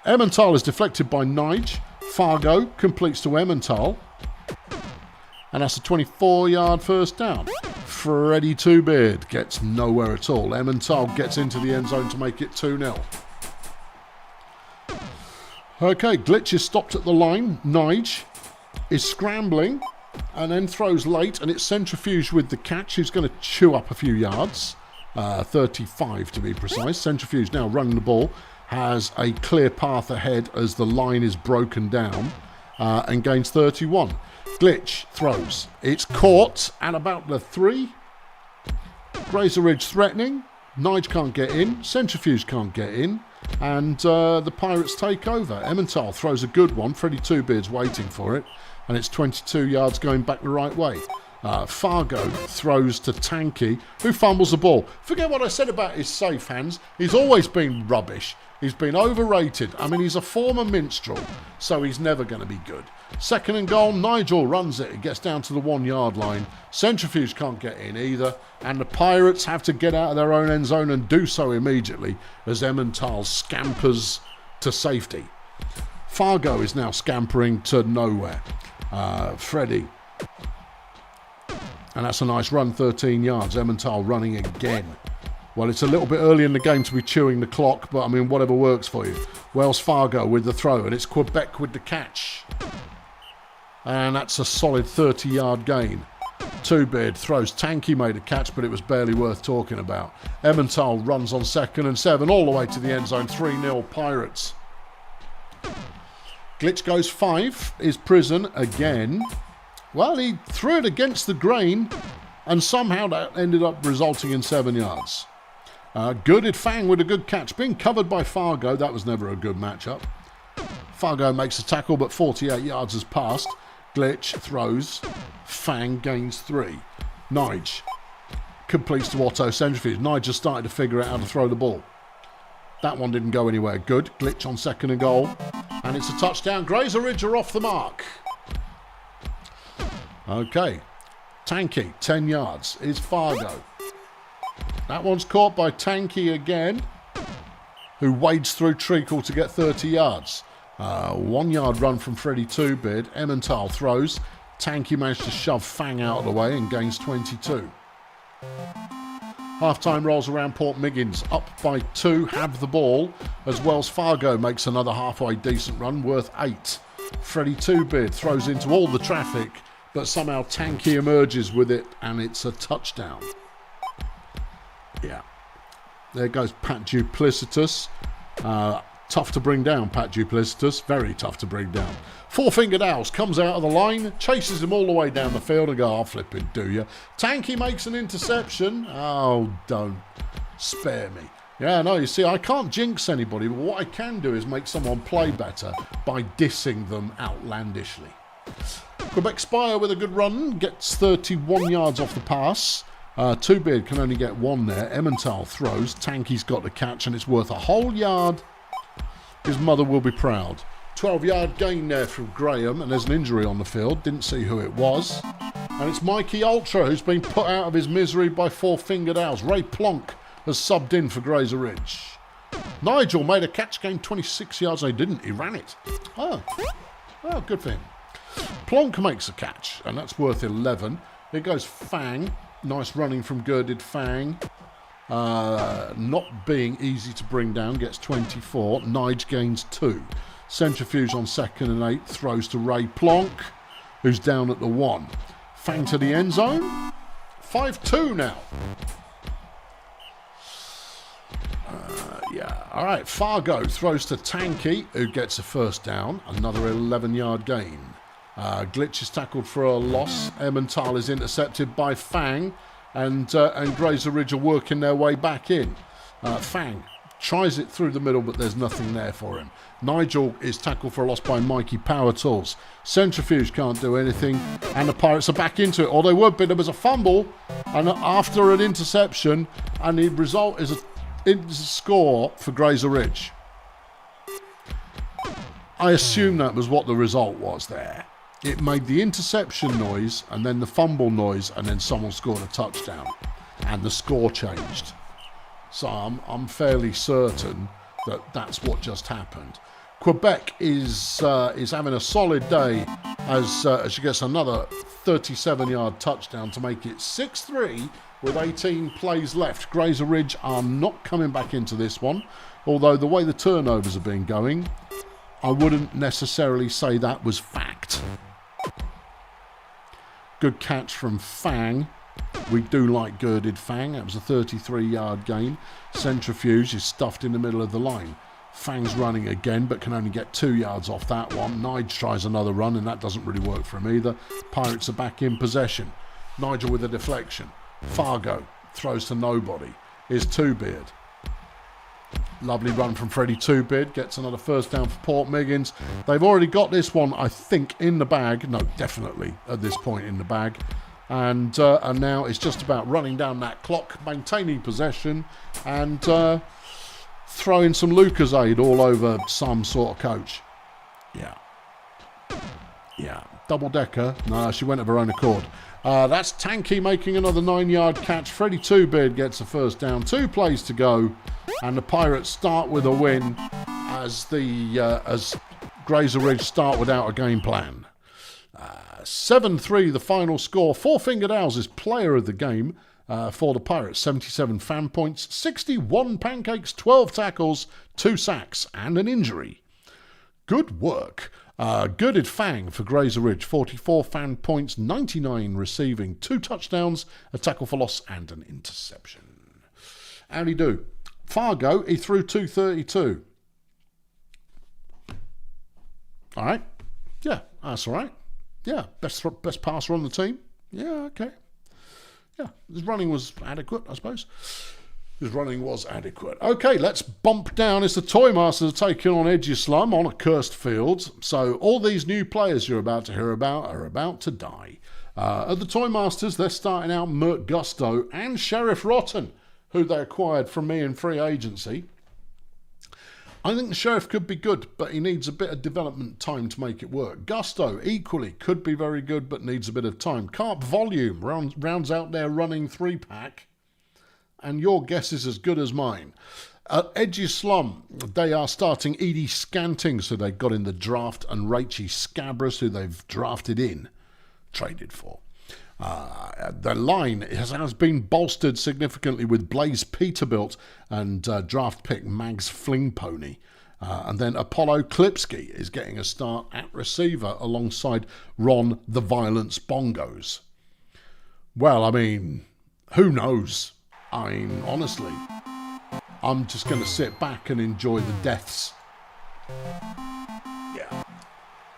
A: Emmental is deflected by Nige. Fargo completes to Emmental. And that's a 24-yard first down. Freddie Two-Beard gets nowhere at all. Emmental gets into the end zone to make it 2-0. Okay, Glitch is stopped at the line. Nige is scrambling and then throws late, and it's Centrifuge with the catch. He's going to chew up a few yards. 35 to be precise. Centrifuge now running the ball. Has a clear path ahead as the line is broken down and gains 31. Glitch throws. It's caught at about the 3. Grazer Ridge threatening. Nige can't get in. Centrifuge can't get in. And the Pirates take over. Emmental throws a good one. Freddie Two-Beard's waiting for it. And it's 22 yards going back the right way. Fargo throws to Tankey, who fumbles the ball. Forget what I said about his safe hands. He's always been rubbish. He's been overrated. I mean, he's a former minstrel, so he's never going to be good. 2nd and goal, Nigel runs it. It gets down to the 1-yard line. Centrifuge can't get in either. And the Pirates have to get out of their own end zone and do so immediately as Emmental scampers to safety. Fargo is now scampering to nowhere. Freddie. And that's a nice run, 13 yards. Emmental running again. Well, it's a little bit early in the game to be chewing the clock, but I mean, whatever works for you. Wells Fargo with the throw, and it's Quebec with the catch. And that's a solid 30-yard gain. Two-Beard throws. Tankey made a catch, but it was barely worth talking about. Emmental runs on 2nd and 7, all the way to the end zone. 3-0 Pirates. Glitch goes 5. Is Prison again. Well, he threw it against the grain, and somehow that ended up resulting in 7 yards. Gooded Fang with a good catch. Being covered by Fargo, that was never a good matchup. Fargo makes a tackle, but 48 yards has passed. Glitch throws. Fang gains 3. Nige completes to Otto Centrifuge. Nige just started to figure out how to throw the ball. That one didn't go anywhere. Good. Glitch on 2nd and goal. And it's a touchdown. Grazer Ridge are off the mark. Okay. Tanky, 10 yards, is Fargo. That one's caught by Tanky again, who wades through Treacle to get 30 yards. 1 yard run from Freddie Two-Beard. Emmental throws. Tanky managed to shove Fang out of the way and gains 22. Half-time rolls around. Port Miggins up by 2, have the ball, as Wells Fargo makes another halfway decent run worth 8. Freddie Two-Beard throws into all the traffic, but somehow Tanky emerges with it, and it's a touchdown. Yeah. There goes Pat Duplicitus. Tough to bring down, Pat Duplicitus. Very tough to bring down. Four-fingered Owls comes out of the line, chases him all the way down the field and go, oh, flipping do you. Tanky makes an interception. Oh, don't spare me. Yeah, no, you see, I can't jinx anybody, but what I can do is make someone play better by dissing them outlandishly. Quebec Spire with a good run, gets 31 yards off the pass. Two-Beard can only get 1 there. Emmental throws. Tanky's got the catch, and it's worth a whole yard. His mother will be proud. 12-yard gain there from Graham, and there's an injury on the field. Didn't see who it was. And it's Mikey Ultra who's been put out of his misery by Four-Fingered Owls. Ray Plonk has subbed in for Grazer Ridge. Nigel made a catch, gained 26 yards. He didn't. He ran it. Oh, good for him. Plonk makes a catch, and that's worth 11. Here goes Fang. Nice running from Girded Fang. Not being easy to bring down, gets 24. Nige gains 2. Centrifuge on 2nd and 8, throws to Ray Plonk, who's down at the 1. Fang to the end zone. 5-2 now. Yeah, all right. Fargo throws to Tanky, who gets a first down. Another 11-yard gain. Glitch is tackled for a loss. Emmental is intercepted by Fang, and Grazer Ridge are working their way back in. Fang tries it through the middle, but there's nothing there for him. Nigel is tackled for a loss by Mikey Power Tools. Centrifuge can't do anything, and the Pirates are back into it. Or they would be. There was a fumble, and after an interception, and the result is a score for Grazer Ridge. I assume that was what the result was there. It made the interception noise, and then the fumble noise, and then someone scored a touchdown, and the score changed. So I'm fairly certain that that's what just happened. Quebec is having a solid day as she gets another 37-yard touchdown to make it 6-3 with 18 plays left. Grazer Ridge are not coming back into this one, although the way the turnovers have been going, I wouldn't necessarily say that was fact. Good catch from Fang. We do like Girded Fang. That was a 33-yard gain. Centrifuge is stuffed in the middle of the line. Fang's running again, but can only get 2 yards off that one. Nige tries another run, and that doesn't really work for him either. Pirates are back in possession. Nigel with a deflection. Fargo throws to nobody. Is Two-Beard. Lovely run from Freddie Two-Beard. Gets another first down for Port Miggins. They've already got this one, I think, in the bag. No, definitely at this point in the bag. And now it's just about running down that clock, maintaining possession, and throwing some Lucasade all over some sort of coach. Yeah. Double-decker. No, she went of her own accord. That's Tanky making another 9-yard catch. Freddie Two-Beard gets a first down. 2 plays to go, and the Pirates start with a win as Grazer Ridge start without a game plan. 7-3 the final score. Four-Fingered Owls is player of the game for the Pirates. 77 fan points, 61 pancakes, 12 tackles, 2 sacks, and an injury. Good work. Girded Fang for Grazer Ridge. 44 fan points, 99 receiving, 2 touchdowns, a tackle for loss, and an interception. How'd he do? Fargo, he threw 232. All right. Yeah, that's all right. Yeah, best passer on the team. Yeah, okay. Yeah, his running was adequate, I suppose. His running was adequate. Okay, let's bump down. It's the Toy Masters taking on Edgeslum on a cursed field. So all these new players you're about to hear about are about to die. At the Toy Masters, they're starting out Mert Gusto and Sheriff Rotten, who they acquired from me in free agency. I think the Sheriff could be good, but he needs a bit of development time to make it work. Gusto, equally, could be very good, but needs a bit of time. Carp Volume rounds out their running 3-pack, and your guess is as good as mine. At Edgy Slum, they are starting Edie Scantings, who they got in the draft, and Rachie Scabras, who they've traded for. The line has been bolstered significantly with Blaze Peterbilt and draft pick Mags Flingpony. And then Apollo Klipsky is getting a start at receiver alongside Ron the Violence Bongos. Well, I mean, who knows? I mean, honestly, I'm just going to sit back and enjoy the deaths.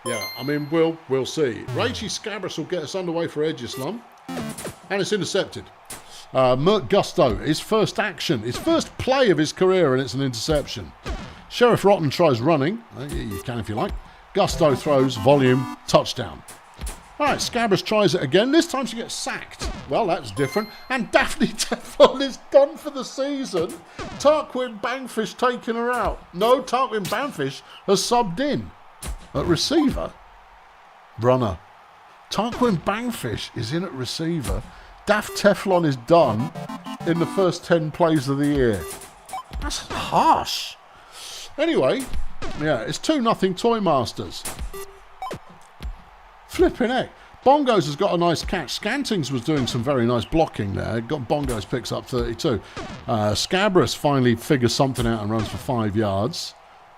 A: Yeah, I mean, we'll see. Rachie Scabras will get us underway for Edgy Slum. And it's intercepted. Merc Gusto, his first action, his first play of his career, and it's an interception. Sheriff Rotten tries running. You can if you like. Gusto throws, volume, touchdown. All right, Scabras tries it again. This time she gets sacked. Well, that's different. And Daphne Teflon is done for the season. Tarquin Bangfish taking her out. No, Tarquin Bangfish has subbed in. At receiver, runner. Tarquin Bangfish is in at receiver. Daft Teflon is done in the first 10 plays of the year. That's harsh. Anyway, yeah, it's 2-0 Toy Masters. Flipping heck. Bongos has got a nice catch. Scantings was doing some very nice blocking there. Got Bongos picks up 32. Scabras finally figures something out and runs for 5 yards.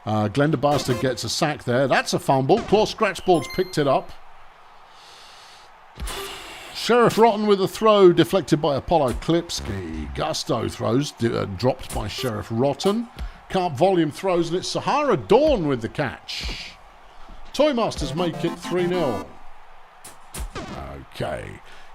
A: Glenda Bastard gets a sack there. That's a fumble. Claw Scratchboard's picked it up. Sheriff Rotten with a throw deflected by Apollo Klipsky. Gusto throws dropped by Sheriff Rotten. Carp Volume throws, and it's Sahara Dawn with the catch. Toy Masters make it 3-0. Okay.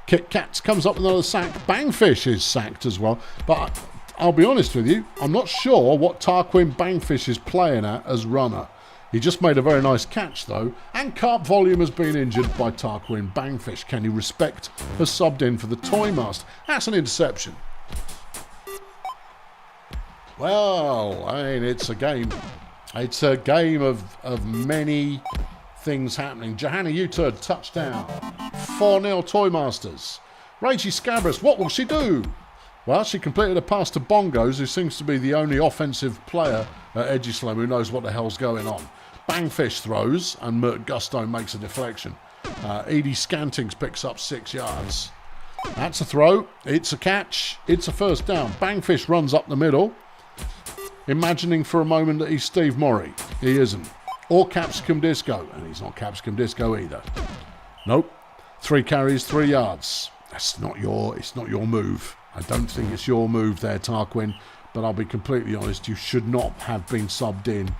A: Kit Kats comes up with another sack. Bangfish is sacked as well. But I'll be honest with you, I'm not sure what Tarquin Bangfish is playing at as runner. He just made a very nice catch, though. And Carp Volume has been injured by Tarquin Bangfish. Can you respect has subbed in for the Toy Master? That's an interception. Well, I mean, it's a game. It's a game of many things happening. Johanna U-turn, touchdown. 4-0 Toy Masters. Rachie Scabras, what will she do? Well, she completed a pass to Bongos, who seems to be the only offensive player at Edgy Slum who knows what the hell's going on. Bangfish throws, and Mert Gusto makes a deflection. Edie Scantings picks up 6 yards. That's a throw. It's a catch. It's a first down. Bangfish runs up the middle, imagining for a moment that he's Steve Morrie. He isn't. Or Capsicum Disco, and he's not Capsicum Disco either. Nope. 3 carries, 3 yards. It's not your move. I don't think it's your move there, Tarquin, but I'll be completely honest, you should not have been subbed in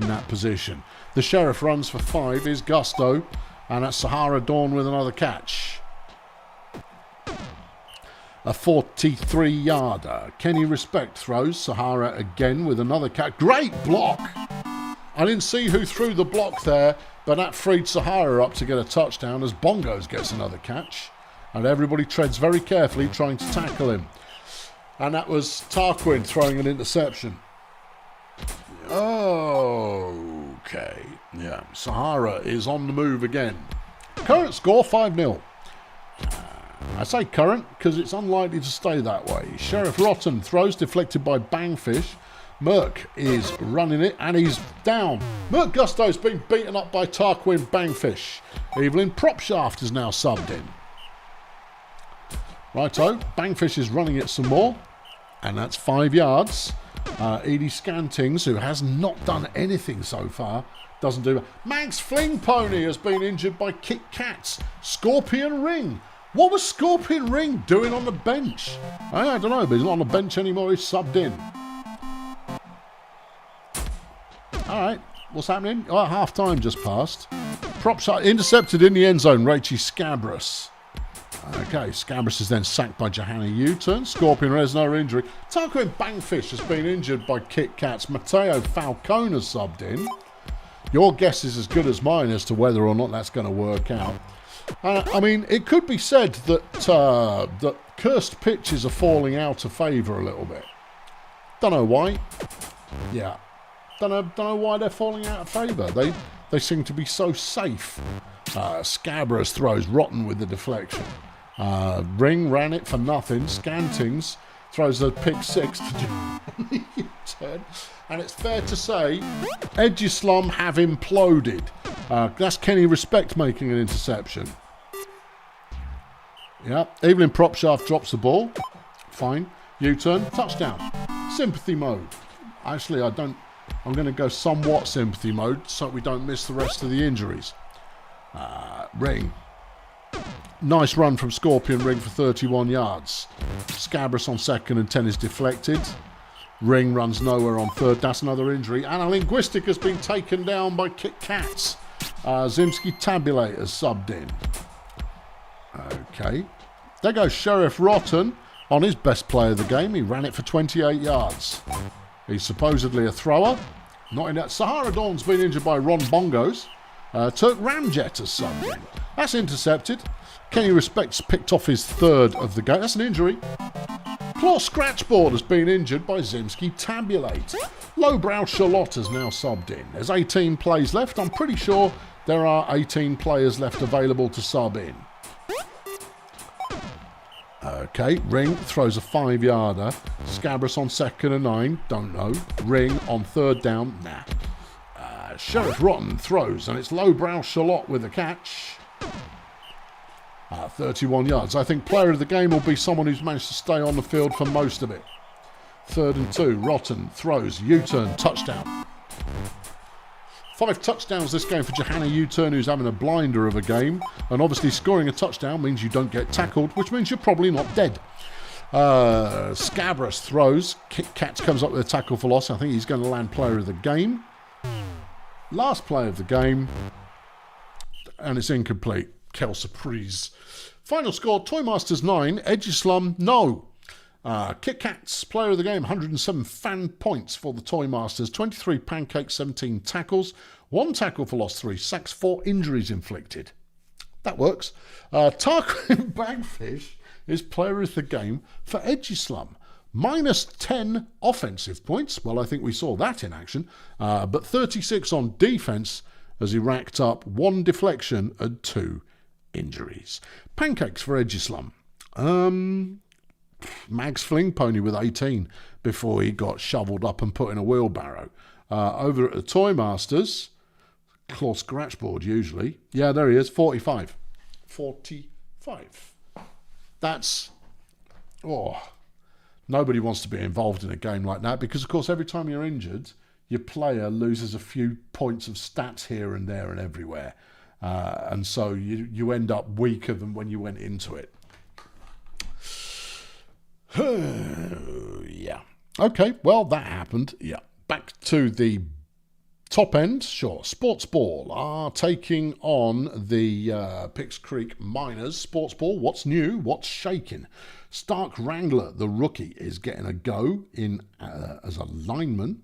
A: that position. The Sheriff runs for 5, is Gusto, and that's Sahara Dawn with another catch. A 43-yarder. Kenny Respect throws, Sahara again with another catch. Great block! I didn't see who threw the block there, but that freed Sahara up to get a touchdown as Bongos gets another catch. And everybody treads very carefully trying to tackle him. And that was Tarquin throwing an interception. Okay. Yeah, Sahara is on the move again. Current score 5-0. I say current because it's unlikely to stay that way. Sheriff Rotten throws deflected by Bangfish. Merc is running it and he's down. Merc Gusto's been beaten up by Tarquin Bangfish. Evelyn Propshaft is now subbed in. Righto, Bangfish is running it some more, and that's 5 yards. Edie Scantings, who has not done anything so far, doesn't do that. Mags Flingpony has been injured by Kit Kats. Scorpion Ring. What was Scorpion Ring doing on the bench? I don't know, but he's not on the bench anymore. He's subbed in. All right, what's happening? Oh, half time just passed. Prop shot intercepted in the end zone. Rachie Scabras. Okay, Scabras is then sacked by Johanna U-turn. Scorpion has no injury. Tarquin Bangfish has been injured by Kit Kats. Matteo Falcone has subbed in. Your guess is as good as mine as to whether or not that's going to work out. I mean, it could be said that that cursed pitches are falling out of favour a little bit. Don't know why. Yeah. Don't know why they're falling out of favour. They seem to be so safe. Scabrous throws rotten with the deflection. Ring ran it for nothing. Scantings throws a pick six to the U-turn. And it's fair to say, Edgeslum have imploded. That's Kenny Respect making an interception. Yeah, Evelyn Propshaft drops the ball. Fine. U-turn, touchdown. Sympathy mode. Actually, I'm going to go somewhat sympathy mode so we don't miss the rest of the injuries. Ring. Nice run from Scorpion Ring for 31 yards. Scabrous on second and 10 is deflected. Ring runs nowhere on third. That's another injury. Analinguistic has been taken down by Kit Kats. Zimski Tabulator subbed in. Okay. There goes Sheriff Rotten on his best play of the game. He ran it for 28 yards. He's supposedly a thrower. Not in that. Sahara Dawn's been injured by Ron Bongos. Turk Ramjet has subbed in. That's intercepted. Kenny Respects picked off his third of the game. That's an injury. Claw Scratchboard has been injured by Zimski Tabulate. Lowbrow Charlotte has now subbed in. There's 18 plays left. I'm pretty sure there are 18 players left available to sub in. Okay, Ring throws a 5-yarder. Scabrous on second and 9. Don't know. Ring on third down. Nah. Sheriff Rotten throws, and it's Lowbrow Charlotte with the catch. 31 yards. I think player of the game will be someone who's managed to stay on the field for most of it. 3rd and 2. Rotten throws. U-turn. Touchdown. 5 touchdowns this game for Johanna U-turn, who's having a blinder of a game. And obviously scoring a touchdown means you don't get tackled, which means you're probably not dead. Scabrous throws. Kit Kats comes up with a tackle for loss. I think he's going to land player of the game. Last play of the game. And it's incomplete. Kel Surprise. Final score, Toymasters 9, Edgeslum no. Kit Kats, player of the game, 107 fan points for the Toymasters, 23 pancakes, 17 tackles, 1 tackle for loss, 3 sacks, 4 injuries inflicted. That works. Tarquin Bagfish is player of the game for Edgeslum. Minus 10 offensive points. Well, I think we saw that in action. But 36 on defence as he racked up 1 deflection and 2 injuries. Pancakes for Edgeslum. Mags Fling Pony with 18 before he got shoveled up and put in a wheelbarrow. Over at the Toymasters, Claw Scratchboard usually. Yeah, there he is, 45. 45. That's... nobody wants to be involved in a game like that because, of course, every time you're injured, your player loses a few points of stats here and there and everywhere. And so you end up weaker than when you went into it. Yeah. Okay, well, that happened. Yeah. Back to the top end. Sure. Sports Ball are taking on the Picks Creek Miners. Sports Ball, what's new? What's shaking? Stark Wrangler, the rookie, is getting a go in as a lineman.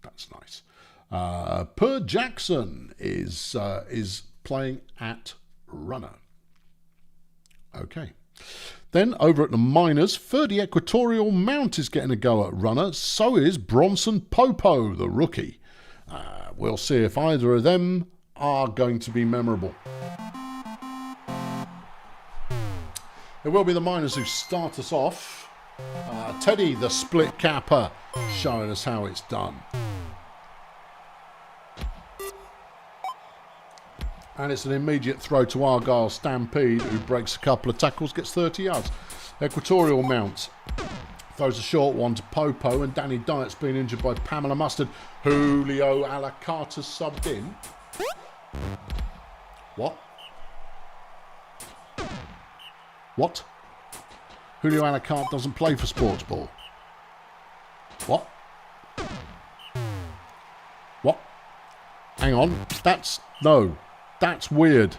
A: That's nice. Per Jackson is playing at runner. Okay. Then over at the Miners, Ferdy Equatorial Mount is getting a go at runner. So is Bronson Popo, the rookie. We'll see if either of them are going to be memorable. It will be the Miners who start us off. Teddy, the split capper, showing us how it's done. And it's an immediate throw to Argyle Stampede, who breaks a couple of tackles, gets 30 yards. Equatorial Mount throws a short one to Popo, and Danny Diet's been injured by Pamela Mustard. Julio Alacarte subbed in. What? What? Julio Alacarte doesn't play for Sports Ball. What? What? Hang on. That's weird.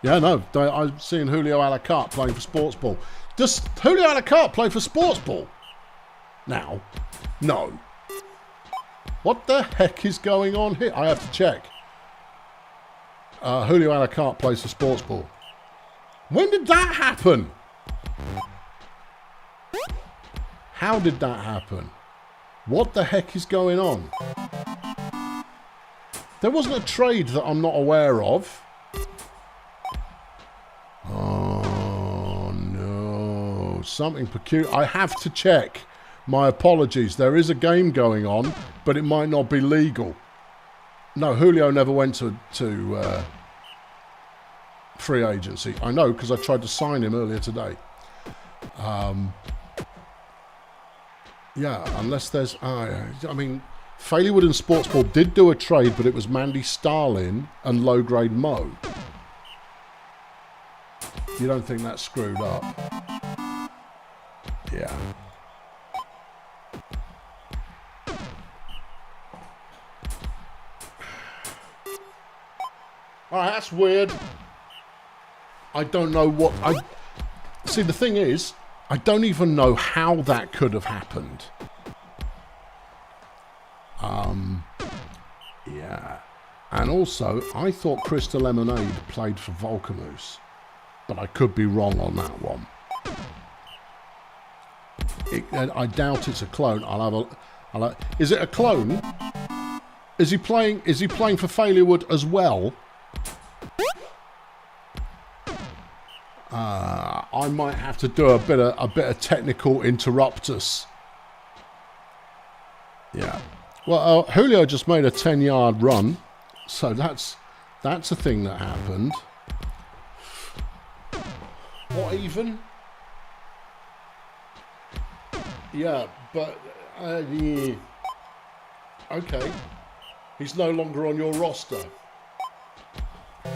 A: Yeah, no. I'm seeing Julio Alacarte playing for Sports Ball. Does Julio Alacarte play for Sports Ball? Now? No. What the heck is going on here? I have to check. Julio Alacarte plays for Sports Ball. When did that happen? How did that happen? What the heck is going on? There wasn't a trade that I'm not aware of. Oh, no. Something peculiar. I have to check. My apologies. There is a game going on, but it might not be legal. No, Julio never went to free agency. I know, because I tried to sign him earlier today. Yeah, unless there's... I mean, Failure and Sportsball did do a trade, but it was Mandy Starlin and low-grade Mo. You don't think that's screwed up? Yeah. Alright, that's weird. I don't know what... See, the thing is, I don't even know how that could have happened. Yeah. And also, I thought Crystal Lemonade played for Volcamoose. But I could be wrong on that one. I doubt it's a clone. Is it a clone? Is he playing for Failurewood as well? I might have to do a bit of technical interruptus. Yeah. Well, Julio just made a 10-yard run, so that's a thing that happened. What even? Yeah, but yeah. Okay. He's no longer on your roster.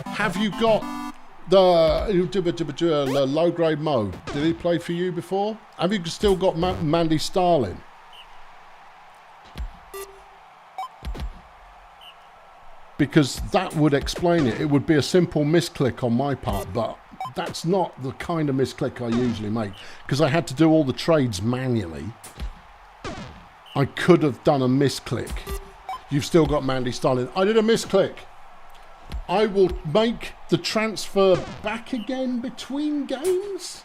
A: Have you got the low-grade Mo? Did he play for you before? Have you still got Mandy Starlin? Because that would explain it. It would be a simple misclick on my part, but that's not the kind of misclick I usually make. Because I had to do all the trades manually. I could have done a misclick. You've still got Mandy Starlin. I did a misclick. I will make the transfer back again between games.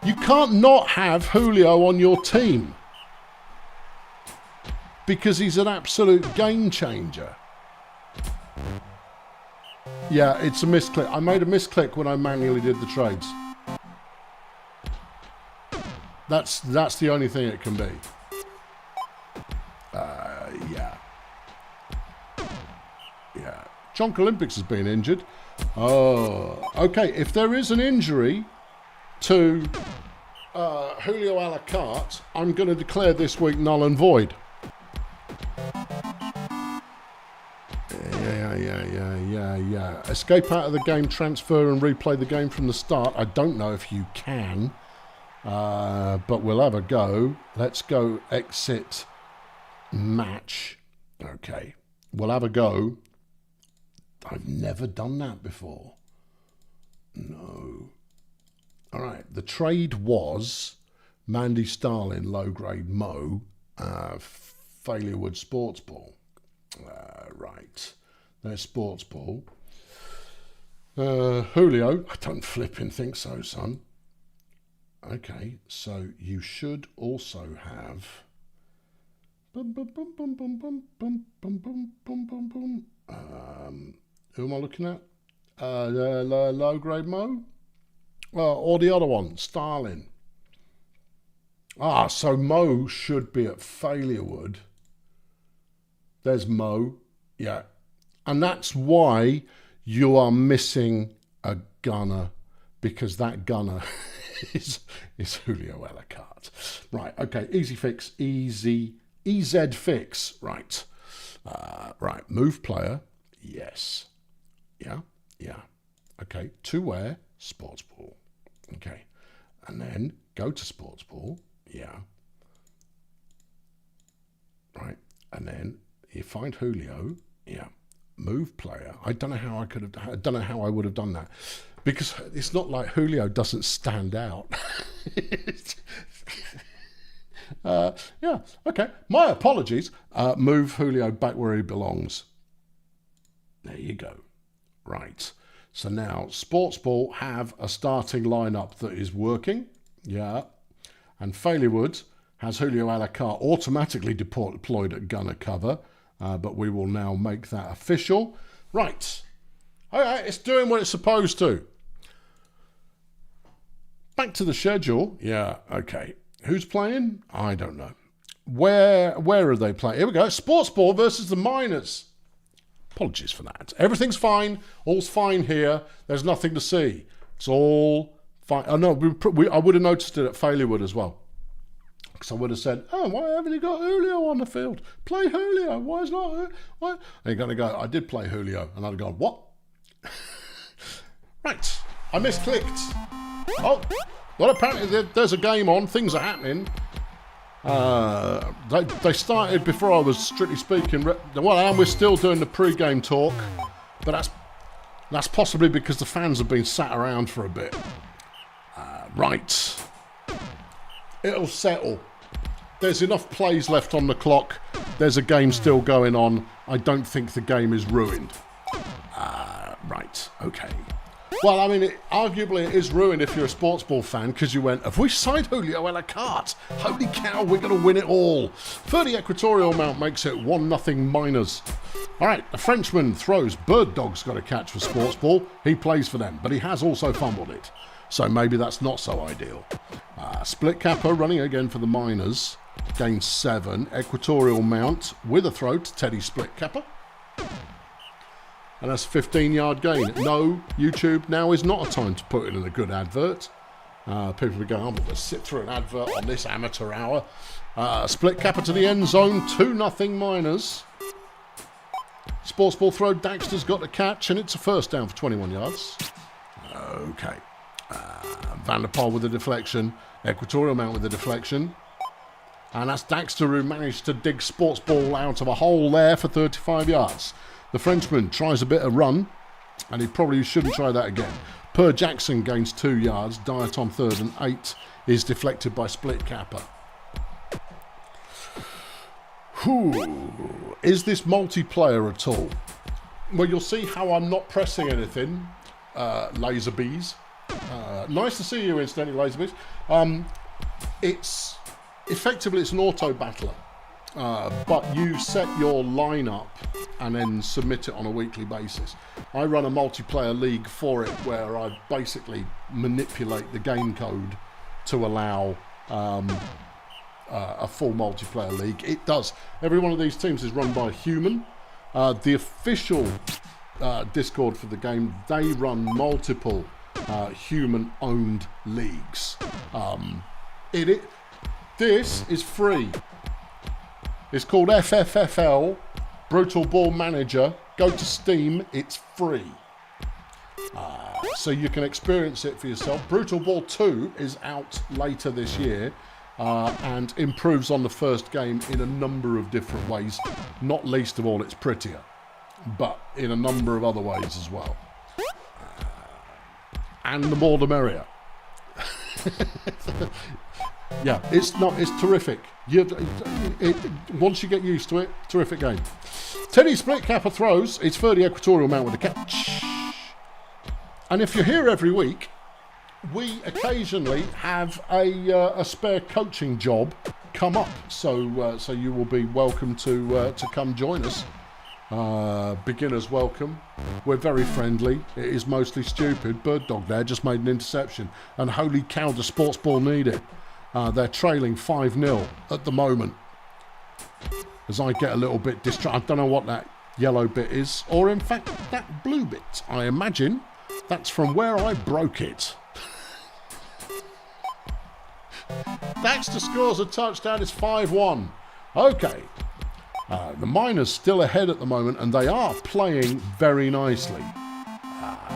A: You can't not have Julio on your team. Because he's an absolute game changer. Yeah, it's a misclick. I made a misclick when I manually did the trades. That's the only thing it can be. Yeah. Yeah. Chonk Olympics has been injured. Oh, okay. If there is an injury to Julio a la carte, I'm going to declare this week null and void. Yeah. Escape out of the game, transfer and replay the game from the start. I don't know if you can, but we'll have a go. Let's go exit match. Okay, we'll have a go. I've never done that before. No. All right, the trade was Mandy Starlin, low-grade Mo, Failurewood Sportsball. Right. There's Sportsball. Julio. I don't flipping think so, son. Okay, so you should also have... who am I looking at? Low-grade Mo? Or the other one, Starlin. So Mo should be at Failurewood. There's Mo. Yeah. And that's why you are missing a gunner, because that gunner is Julio a la carte. Right, okay, easy fix, EZ fix, right. Right, move player, yes. Yeah. Okay, to where? Sportsball. Okay, and then go to Sportsball, yeah. Right, and then you find Julio, yeah. Move player. I don't know how I would have done that, because it's not like Julio doesn't stand out. Yeah, okay. My apologies. Move Julio back where he belongs. There you go. Right. So now Sportsball have a starting lineup that is working. Yeah. And Failywood has Julio a la carte automatically deployed at gunner cover, but we will now make that official. Right. All right, it's doing what it's supposed to. Back to the schedule. Yeah, okay. Who's playing? I don't know. Where are they playing? Here we go. Sportsball versus the Miners. Apologies for that. Everything's fine. All's fine here. There's nothing to see. It's all fine. Oh, no, I would have noticed it at Failywood as well. Because I would have said, oh, why haven't you got Julio on the field? Play Julio. Why is not? Why? And you're going to go, I did play Julio. And I'd have gone, what? Right. I misclicked. Oh, well, apparently there's a game on. Things are happening. They started before I was strictly speaking. Well, and we're still doing the pre-game talk, but that's possibly because the fans have been sat around for a bit. Right, it'll settle. There's enough plays left on the clock. There's a game still going on. I don't think the game is ruined. Right, okay. Well, I mean, arguably it is ruined if you're a sports ball fan because you went, have we signed Julio a la carte? Holy cow, we're going to win it all. 30 equatorial mount makes it 1-0 Miners. All right, the Frenchman throws. Bird Dog's got a catch for sports ball. He plays for them, but he has also fumbled it. So maybe that's not so ideal. Split Kappa running again for the Miners. Gains 7. Equatorial mount with a throw to Teddy Split Kappa. And that's a 15-yard gain. No, YouTube, now is not a time to put in a good advert. People will be going, I'm going to sit through an advert on this amateur hour. Split Kappa to the end zone, 2-0 Miners. Sports ball throw, Daxter's got the catch, and it's a first down for 21 yards. Okay. Van der Poel with the deflection. Equatorial mount with the deflection. And that's Daxter who managed to dig sports ball out of a hole there for 35 yards. The Frenchman tries a bit of run, and he probably shouldn't try that again. Per Jackson gains 2 yards. Diet on third and 8 is deflected by Split Kappa. Is this multiplayer at all? Well, you'll see how I'm not pressing anything, Laser Bees. Nice to see you, incidentally, Laser Bees. It's an auto battler. But you set your lineup and then submit it on a weekly basis. I run a multiplayer league for it where I basically manipulate the game code to allow a full multiplayer league. It does. Every one of these teams is run by a human. The official Discord for the game, they run multiple human-owned leagues. This is free. It's called FFFL, Brutalball Manager. Go to Steam, it's free. So you can experience it for yourself. Brutalball 2 is out later this year and improves on the first game in a number of different ways. Not least of all, it's prettier, but in a number of other ways as well. And the more the merrier. Yeah, it's terrific. Once you get used to it, terrific game. Teddy Split Kappa throws. It's 30 equatorial mount with a catch. And if you're here every week, we occasionally have a spare coaching job come up. So you will be welcome to come join us. Beginners welcome. We're very friendly. It is mostly stupid. Bird Dog there just made an interception. And holy cow, the sports ball need it. They're trailing 5-0 at the moment. As I get a little bit distracted. I don't know what that yellow bit is. Or in fact, that blue bit. I imagine that's from where I broke it. Daxter scores a touchdown. It's 5-1. Okay. The Miners still ahead at the moment, and they are playing very nicely.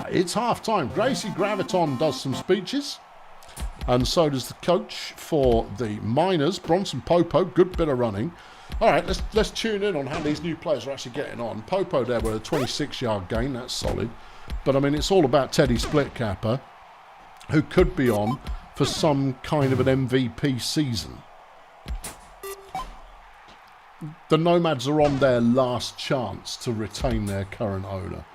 A: It's half-time. Gracie Graviton does some speeches, and so does the coach for the Miners, Bronson Popo. Good bit of running. All right, let's tune in on how these new players are actually getting on. Popo there with a 26-yard gain. That's solid. But, I mean, it's all about Teddy Split Kappa, who could be on for some kind of an MVP season. The Nomads are on their last chance to retain their current owner.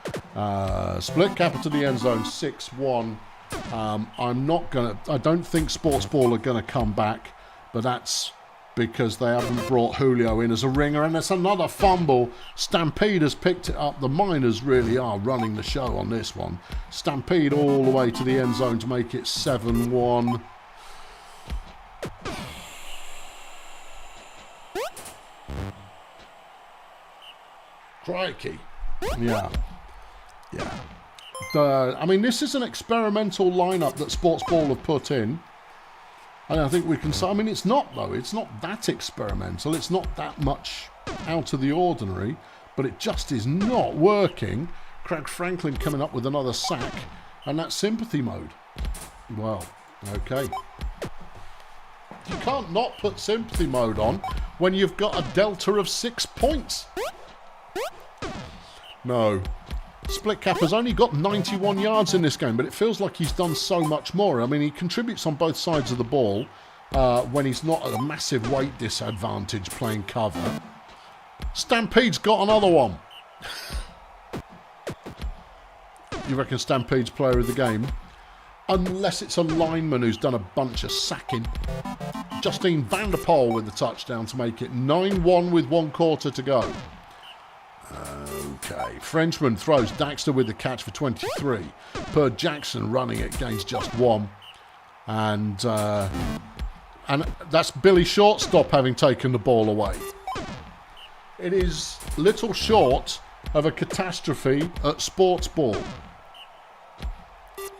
A: Split Kappa to the end zone, 6-1. I don't think Sports Ball are going to come back. but that's because they haven't brought Julio in as a ringer, and it's another fumble. Stampede has picked it up. The Miners really are running the show on this one. Stampede all the way to the end zone to make it 7-1. Crikey. Yeah. I mean, this is an experimental lineup that Sportsball have put in. And I think we can say, I mean, it's not, though. It's not that experimental. It's not that much out of the ordinary. But it just is not working. Craig Franklin coming up with another sack. And that's sympathy mode. Well, okay. You can't not put sympathy mode on when you've got a delta of 6 points. No. Split Cap has only got 91 yards in this game, but it feels like he's done so much more. I mean, he contributes on both sides of the ball when he's not at a massive weight disadvantage playing cover. Stampede's got another one. You reckon Stampede's player of the game? Unless it's a lineman who's done a bunch of sacking. Justine Vanderpoel with the touchdown to make it 9-1 with 1 quarter to go. Okay, Frenchman throws. Daxter with the catch for 23. Per Jackson running it, gains just 1. And that's Billy Shortstop having taken the ball away. It is little short of a catastrophe at Sportsball.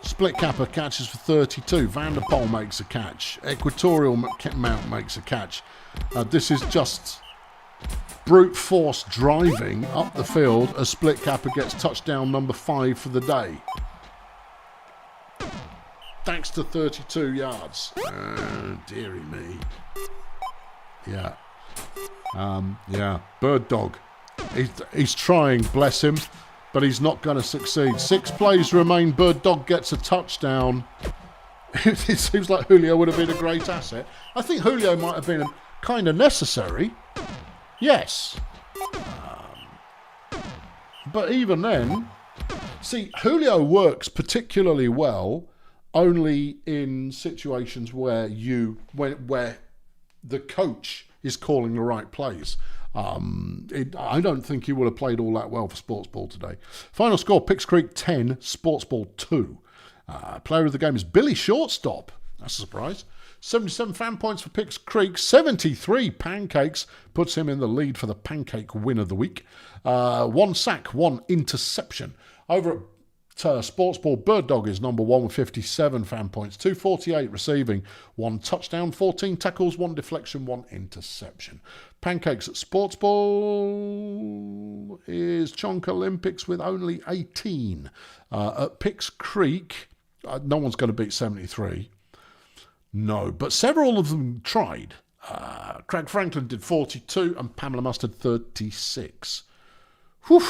A: Split Kappa catches for 32. Vanderpoel makes a catch. Equatorial Mount makes a catch. This is just brute force driving up the field as Split Kappa gets touchdown number 5 for the day. Thanks to 32 yards. Dearie me. Yeah. Bird Dog. He's trying, bless him, but he's not going to succeed. 6 plays remain. Bird Dog gets a touchdown. It seems like Julio would have been a great asset. I think Julio might have been kind of necessary. Yes. But even then, see, Julio works particularly well only in situations where where the coach is calling the right plays. I don't think he would have played all that well for Sportsball today. Final score, Picks Creek 10, Sportsball 2. Player of the game is Billy Shortstop. That's a surprise. 77 fan points for Picks Creek. 73 pancakes puts him in the lead for the pancake win of the week. 1 sack, 1 interception. Over at Sportsball, Bird Dog is number 1 with 57 fan points. 248 receiving, 1 touchdown, 14 tackles, 1 deflection, 1 interception. Pancakes at Sportsball is Chonk Olympics with only 18. At Picks Creek, no one's going to beat 73. No, but several of them tried. Craig Franklin did 42 and Pamela Mustard 36. Whew.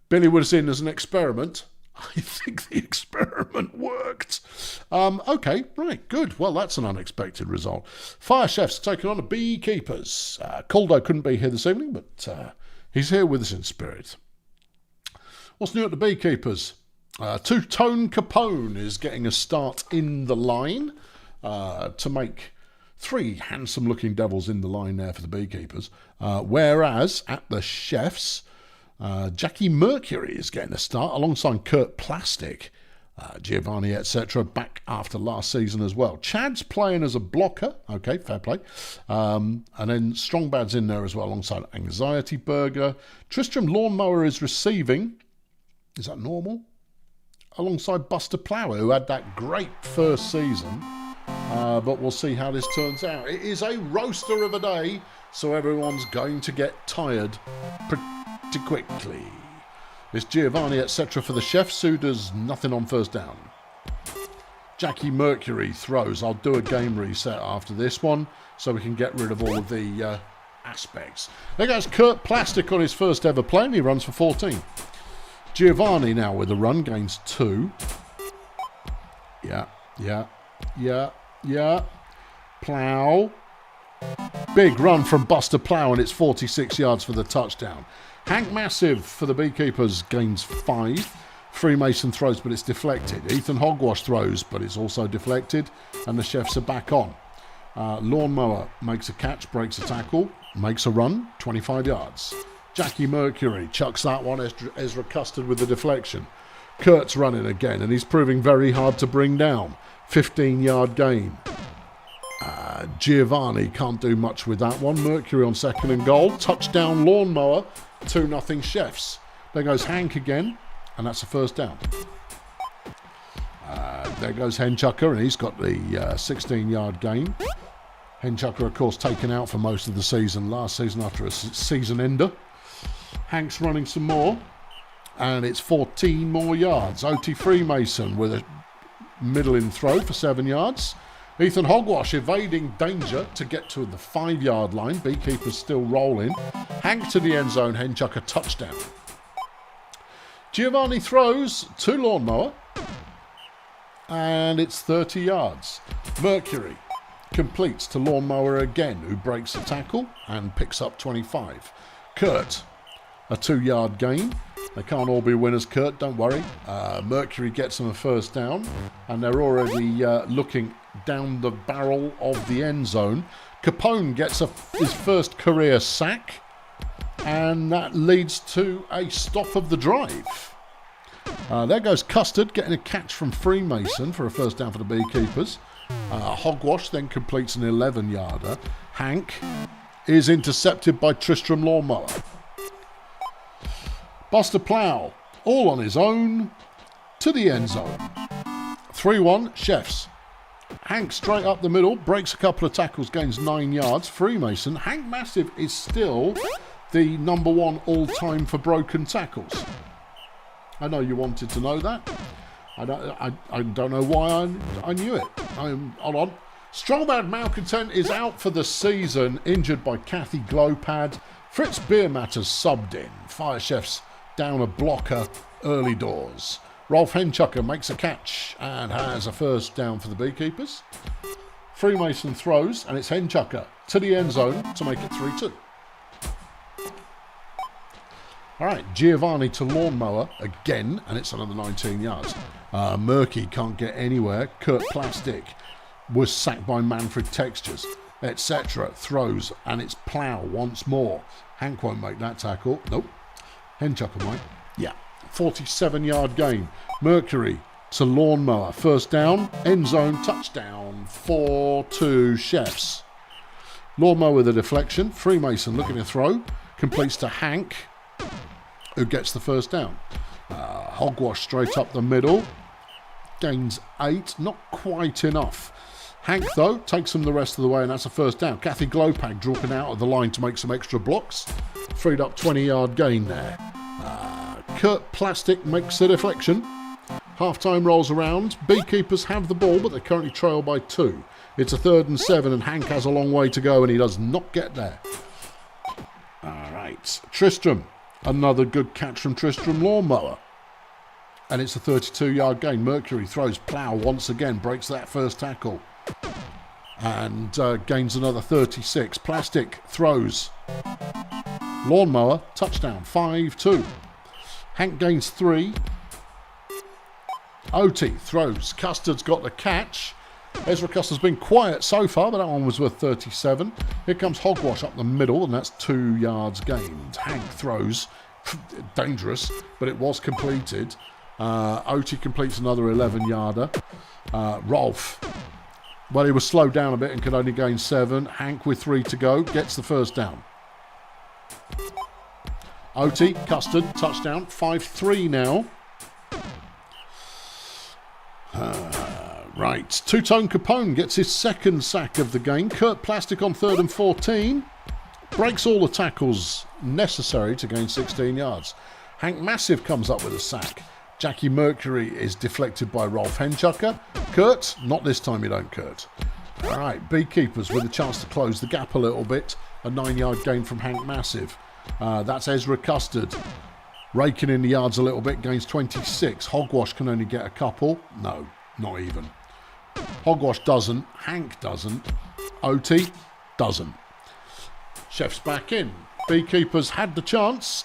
A: Billy was in as an experiment. I think the experiment worked. Okay, right, good. Well, that's an unexpected result. Fire Chefs taking on the Beekeepers. Caldo couldn't be here this evening, but he's here with us in spirit. What's new at the Beekeepers? Two-Tone Capone is getting a start in the line to make 3 handsome-looking devils in the line there for the Beekeepers. Whereas at the Chefs, Jackie Mercury is getting a start alongside Kurt Plastic, Giovanni, etc. back after last season as well. Chad's playing as a blocker. Okay, fair play. And then Strongbad's in there as well alongside Anxiety Burger. Tristram Lawnmower is receiving. Is that normal? Alongside Buster Plower, who had that great first season. But we'll see how this turns out. It is a roaster of a day, so everyone's going to get tired pretty quickly. It's Giovanni, etc. for the Chefs, who does nothing on first down. Jackie Mercury throws. I'll do a game reset after this one, so we can get rid of all of the aspects. There goes Kurt Plastic on his first ever play, and he runs for 14. Giovanni now with a run, gains 2. Yeah. Plow. Big run from Buster Plow, and it's 46 yards for the touchdown. Hank Massive for the Beekeepers gains 5. Freemason throws, but it's deflected. Ethan Hogwash throws, but it's also deflected, and the Chefs are back on. Lawnmower makes a catch, breaks a tackle, makes a run, 25 yards. Jackie Mercury chucks that one, Ezra Custard with the deflection. Kurt's running again, and he's proving very hard to bring down. 15-yard gain. Giovanni can't do much with that one. Mercury on second and goal. Touchdown Lawnmower, 2-0 Chefs. There goes Hank again, and that's a first down. There goes Henchucker, and he's got the 16-yard gain. Henchucker, of course, taken out for most of the season last season after a season ender. Hank's running some more, and it's 14 more yards. O.T. Freemason with a middling throw for 7 yards. Ethan Hogwash evading danger to get to the 5-yard line. Beekeeper's still rolling. Hank to the end zone. Henchucker touchdown. Giovanni throws to Lawnmower, and it's 30 yards. Mercury completes to Lawnmower again, who breaks the tackle and picks up 25. Kurt, a 2-yard gain. They can't all be winners, Kurt, don't worry. Mercury gets them a first down, and they're already looking down the barrel of the end zone. Capone gets his first career sack, and that leads to a stop of the drive. There goes Custard getting a catch from Freemason for a first down for the Beekeepers. Hogwash then completes an 11-yarder. Hank is intercepted by Tristram Lawnmower. Buster Plough, all on his own, to the end zone. 3-1, Chefs. Hank straight up the middle, breaks a couple of tackles, gains 9 yards. Freemason, Hank Massive is still the number 1 all-time for broken tackles. I know you wanted to know that. I don't know why I knew it. Hold on. Strongman Malcontent is out for the season, injured by Kathy Glowpad. Fritz Beermatters subbed in. Fire Chefs down a blocker early doors. Rolf Henchucker makes a catch and has a first down for the Beekeepers. Freemason throws, and it's Henchucker to the end zone to make it 3-2. All right, Giovanni to Lawnmower again, and it's another 19 yards. Murky can't get anywhere. Kurt Plastic was sacked by Manfred Textures, etc. Throws, and it's Plough once more. Hank won't make that tackle. Nope. Henchucker might. Yeah. 47-yard gain. Mercury to Lawnmower. First down. End zone. Touchdown. 4-2 Chefs. Lawnmower with a deflection. Freemason looking to throw. Completes to Hank, who gets the first down. Hogwash straight up the middle. Gains 8. Not quite enough. Hank, though, takes them the rest of the way, and that's a first down. Kathy Glowpag dropping out of the line to make some extra blocks. Freed up 20-yard gain there. Kurt Plastic makes the deflection. Half-time rolls around. Beekeepers have the ball, but they currently trail by 2. It's a 3rd and 7, and Hank has a long way to go, and he does not get there. All right. Tristram. Another good catch from Tristram Lawnmower. And it's a 32-yard gain. Mercury throws. Plough once again breaks that first tackle. And gains another 36. Plastic throws. Lawnmower, touchdown, 5-2. Hank gains 3. Oti throws. Custard's got the catch. Ezra Custard's been quiet so far, but that one was worth 37. Here comes Hogwash up the middle, and that's 2 yards gained. Hank throws. Dangerous, but it was completed. Oti completes another 11-yarder. Rolf, well, he was slowed down a bit and could only gain 7. Hank with 3 to go gets the first down. Oti, Custard, touchdown, 5-3 now. Right, Two-Tone Capone gets his second sack of the game. Kurt Plastic on 3rd and 14. Breaks all the tackles necessary to gain 16 yards. Hank Massive comes up with a sack. Jackie Mercury is deflected by Rolf Henchucker. Kurt, not this time you don't, Kurt. All right, Beekeepers with a chance to close the gap a little bit. A 9-yard gain from Hank Massive. That's Ezra Custard. Raking in the yards a little bit, gains 26. Hogwash can only get a couple. No, not even. Hogwash doesn't. Hank doesn't. OT doesn't. Chef's back in. Beekeepers had the chance,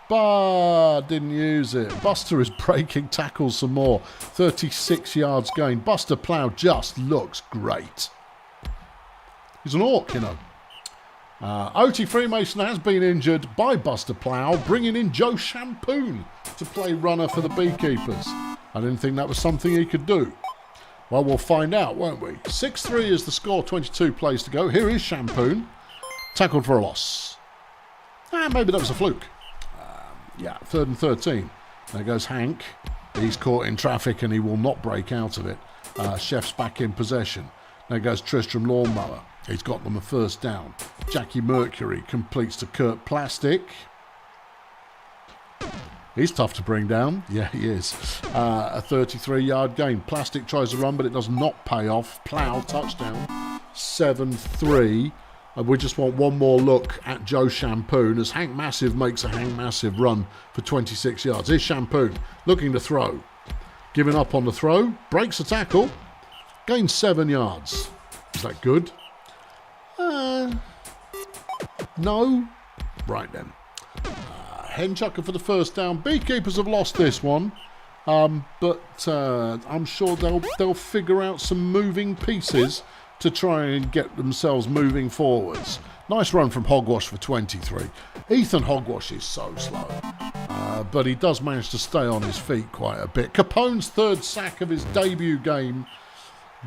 A: but didn't use it. Buster is breaking tackles some more. 36 yards gain. Buster Plough just looks great. He's an orc, you know. OT Freemason has been injured by Buster Plough, bringing in Joe Shampoon to play runner for the Beekeepers. I didn't think that was something he could do. Well, we'll find out, won't we? 6-3 is the score, 22 plays to go. Here is Shampoon. Tackled for a loss. Maybe that was a fluke. Yeah, 3rd and 13. There goes Hank. He's caught in traffic and he will not break out of it. Chef's back in possession. There goes Tristram Lawnmower. He's got them a first down. Jackie Mercury completes to Kurt Plastic. He's tough to bring down. Yeah, he is. A 33-yard gain. Plastic tries to run, but it does not pay off. Plough, touchdown. 7-3. We just want one more look at Joe Shampoon as Hank Massive makes a Hank Massive run for 26 yards. Here's Shampoon looking to throw. Giving up on the throw. Breaks the tackle. Gains 7 yards. Is that good? No. Right then. Henchucker for the first down. Beekeepers have lost this one. But I'm sure they'll figure out some moving pieces to try and get themselves moving forwards. Nice run from Hogwash for 23. Ethan Hogwash is so slow. But he does manage to stay on his feet quite a bit. Capone's 3rd sack of his debut game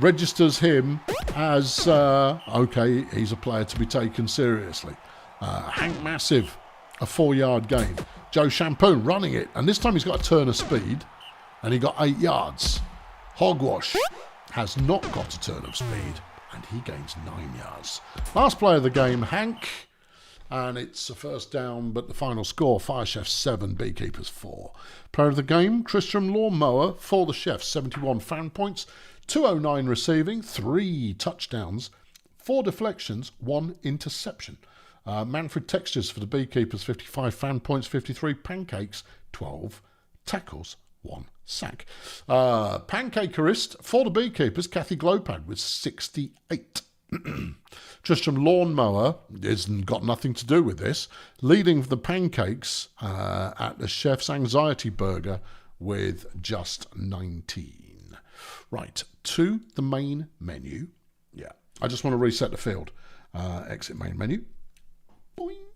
A: registers him as, okay, he's a player to be taken seriously. Hank Massive, a 4-yard gain. Joe Shampoon running it, and this time he's got a turn of speed, and he got 8 yards. Hogwash has not got a turn of speed, and he gains 9 yards. Last play of the game, Hank, and it's a first down, but the final score, Fire Chefs 7, Beekeepers 4. Player of the game, Tristram Lawnmower for the Chefs, 71 fan points, 209 receiving, 3 touchdowns, 4 deflections, 1 interception. Manfred Textures for the Beekeepers, 55 fan points, 53 pancakes, 12 tackles, 1 sack. Pancakerist for the Beekeepers, Kathy Glopad with 68. Tristram Lawnmower hasn't got nothing to do with this, leading the pancakes at the Chef's Anxiety Burger with just 19. Right, to the main menu. Yeah, I just want to reset the field. Exit main menu. Boing.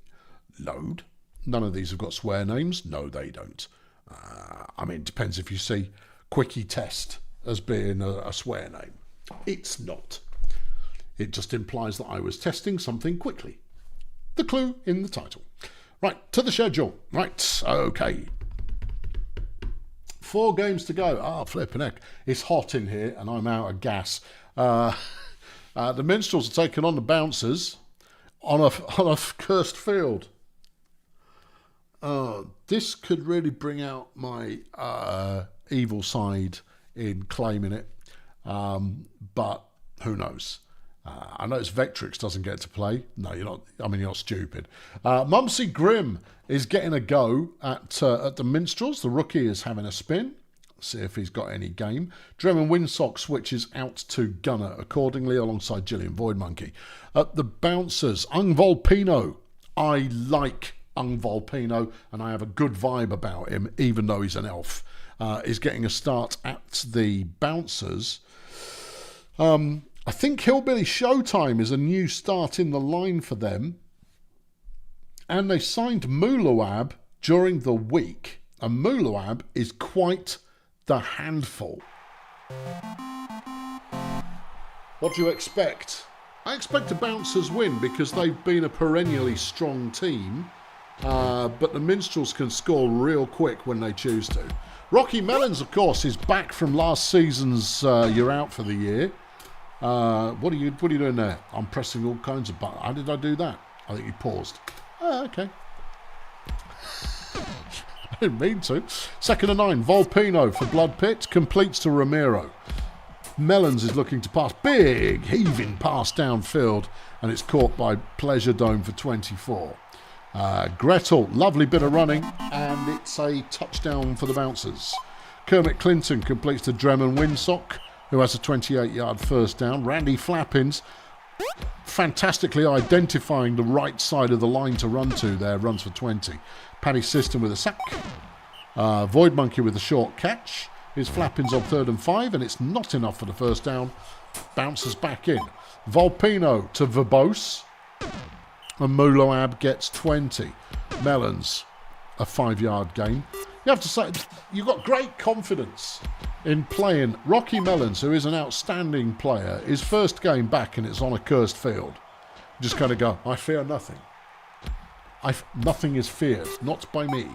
A: Load. None of these have got swear names. No, they don't. I mean, it depends if you see Quickie Test as being a swear name. It's not. It just implies that I was testing something quickly. The clue in the title. Right, to the schedule. Right, okay. 4 games to go. Flippin' heck. It's hot in here and I'm out of gas. The Minstrels are taking on the Bouncers on a cursed field. This could really bring out my evil side in claiming it. But who knows? I notice Vectrix doesn't get to play. No, you're not. I mean, you're not stupid. Mumsy Grimm is getting a go at the Minstrels. The rookie is having a spin. See if he's got any game. Dremon Windsock switches out to Gunner accordingly alongside Gillian Voidmonkey. At the Bouncers, Ung Volpino. I like Ung Volpino and I have a good vibe about him, even though he's an elf. Is getting a start at the Bouncers. I think Hillbilly Showtime is a new start in the line for them. And they signed Mulawab during the week. And Mulawab is quite the handful. What do you expect? I expect the Bouncers win because they've been a perennially strong team. But the Minstrels can score real quick when they choose to. Rocky Melons, of course, is back from last season's You're Out for the Year. What are you doing there? I'm pressing all kinds of buttons. How did I do that? I think you paused. Okay. I didn't mean to. 2nd and 9. Volpino for Blood Pit. Completes to Ramiro. Melons is looking to pass. Big heaving pass downfield. And it's caught by Pleasure Dome for 24. Gretel, lovely bit of running. And it's a touchdown for the Bouncers. Kermit Clinton completes to Dremon Windsock, who has a 28-yard first down. Randy Flappins, fantastically identifying the right side of the line to run to there, runs for 20. Paddy System with a sack. Void Monkey with a short catch. Here's Flappins on 3rd and 5, and it's not enough for the first down. Bounces back in. Volpino to verbose. And Muloab gets 20. Melons, a 5-yard gain. You have to say, you've got great confidence in playing Rocky Melons, who is an outstanding player. His first game back and it's on a cursed field. You just kind of go, I fear nothing. Nothing is feared, not by me.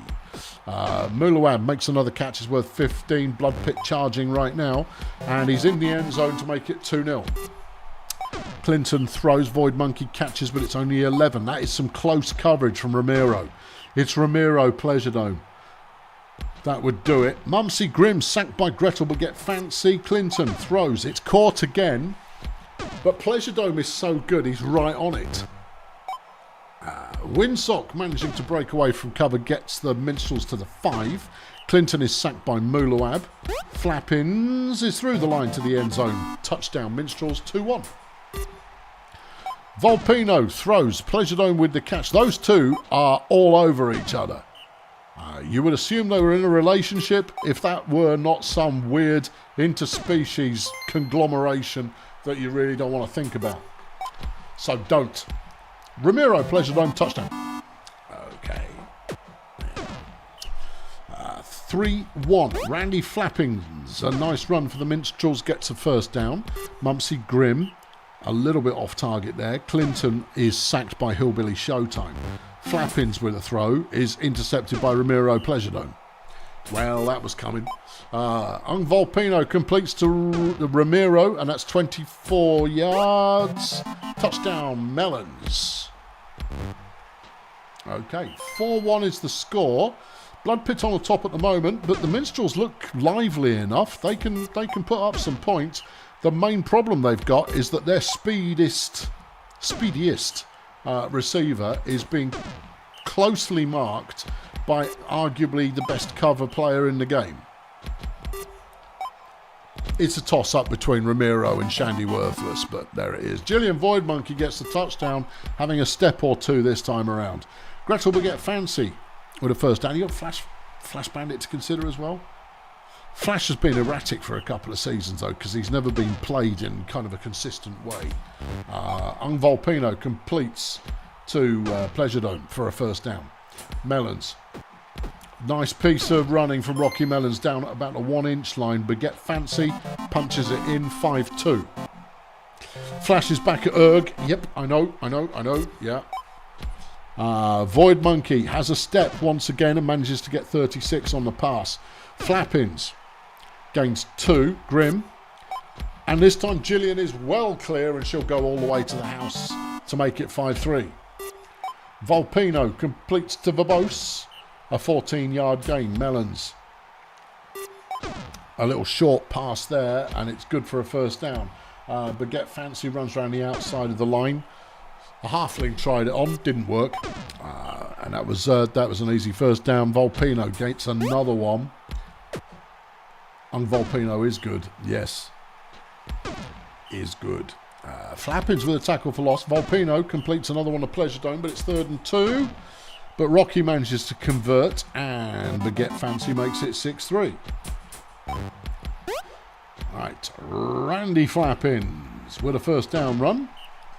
A: Muloab makes another catch, is worth 15. Blood Pit charging right now. And he's in the end zone to make it 2-0. Clinton throws, Void Monkey catches, but it's only 11. That is some close coverage from Ramiro. It's Ramiro, Pleasure Dome. That would do it. Mumsy Grimm sacked by Gretel will get fancy. Clinton throws. It's caught again. But Pleasure Dome is so good, he's right on it. Windsock managing to break away from cover gets the Minstrels to the 5. Clinton is sacked by Muloab. Flappins is through the line to the end zone. Touchdown Minstrels 2-1. Volpino throws. Pleasure Dome with the catch. Those two are all over each other. You would assume they were in a relationship if that were not some weird interspecies conglomeration that you really don't want to think about. So don't. Ramiro, Pleasure Dome, touchdown. Okay. 3-1. Randy Flappings. A nice run for the Minstrels. Gets a first down. Mumsy Grimm. A little bit off target there. Clinton is sacked by Hillbilly Showtime. Flappins with a throw is intercepted by Ramiro Pleasure Dome. Well, that was coming. Volpino completes to Ramiro, and that's 24 yards. Touchdown, Melons. Okay, 4-1 is the score. Blood Pit on the top at the moment, but the Minstrels look lively enough. They can put up some points. The main problem they've got is that their speediest receiver is being closely marked by arguably the best cover player in the game. It's a toss-up between Ramiro and Shandy Worthless, but there it is. Jillian Void Monkey gets the touchdown, having a step or two this time around. Gretel will get fancy with a first down. You got Flash Bandit to consider as well? Flash has been erratic for a couple of seasons, though, because he's never been played in kind of a consistent way. Volpino completes to Pleasure Dome for a first down. Melons. Nice piece of running from Rocky Melons down at about the 1-inch line. Baguette Fancy punches it in 5-2. Flash is back at Urg. Yep, I know. Yeah. Void Monkey has a step once again and manages to get 36 on the pass. Flappins gains 2. Grimm. And this time Gillian is well clear and she'll go all the way to the house to make it 5-3. Volpino completes to Verbose. A 14-yard gain. Melons. A little short pass there and it's good for a first down. Baguette Fancy runs around the outside of the line. A halfling tried it on, didn't work. And that was an easy first down. Volpino gets another one. Volpino is good, yes. Is good. Flappins with a tackle for loss. Volpino completes another one to Pleasure Dome, but it's 3rd and 2. But Rocky manages to convert, and Baguette Fancy makes it 6-3. Right, Randy Flappins with a first down run.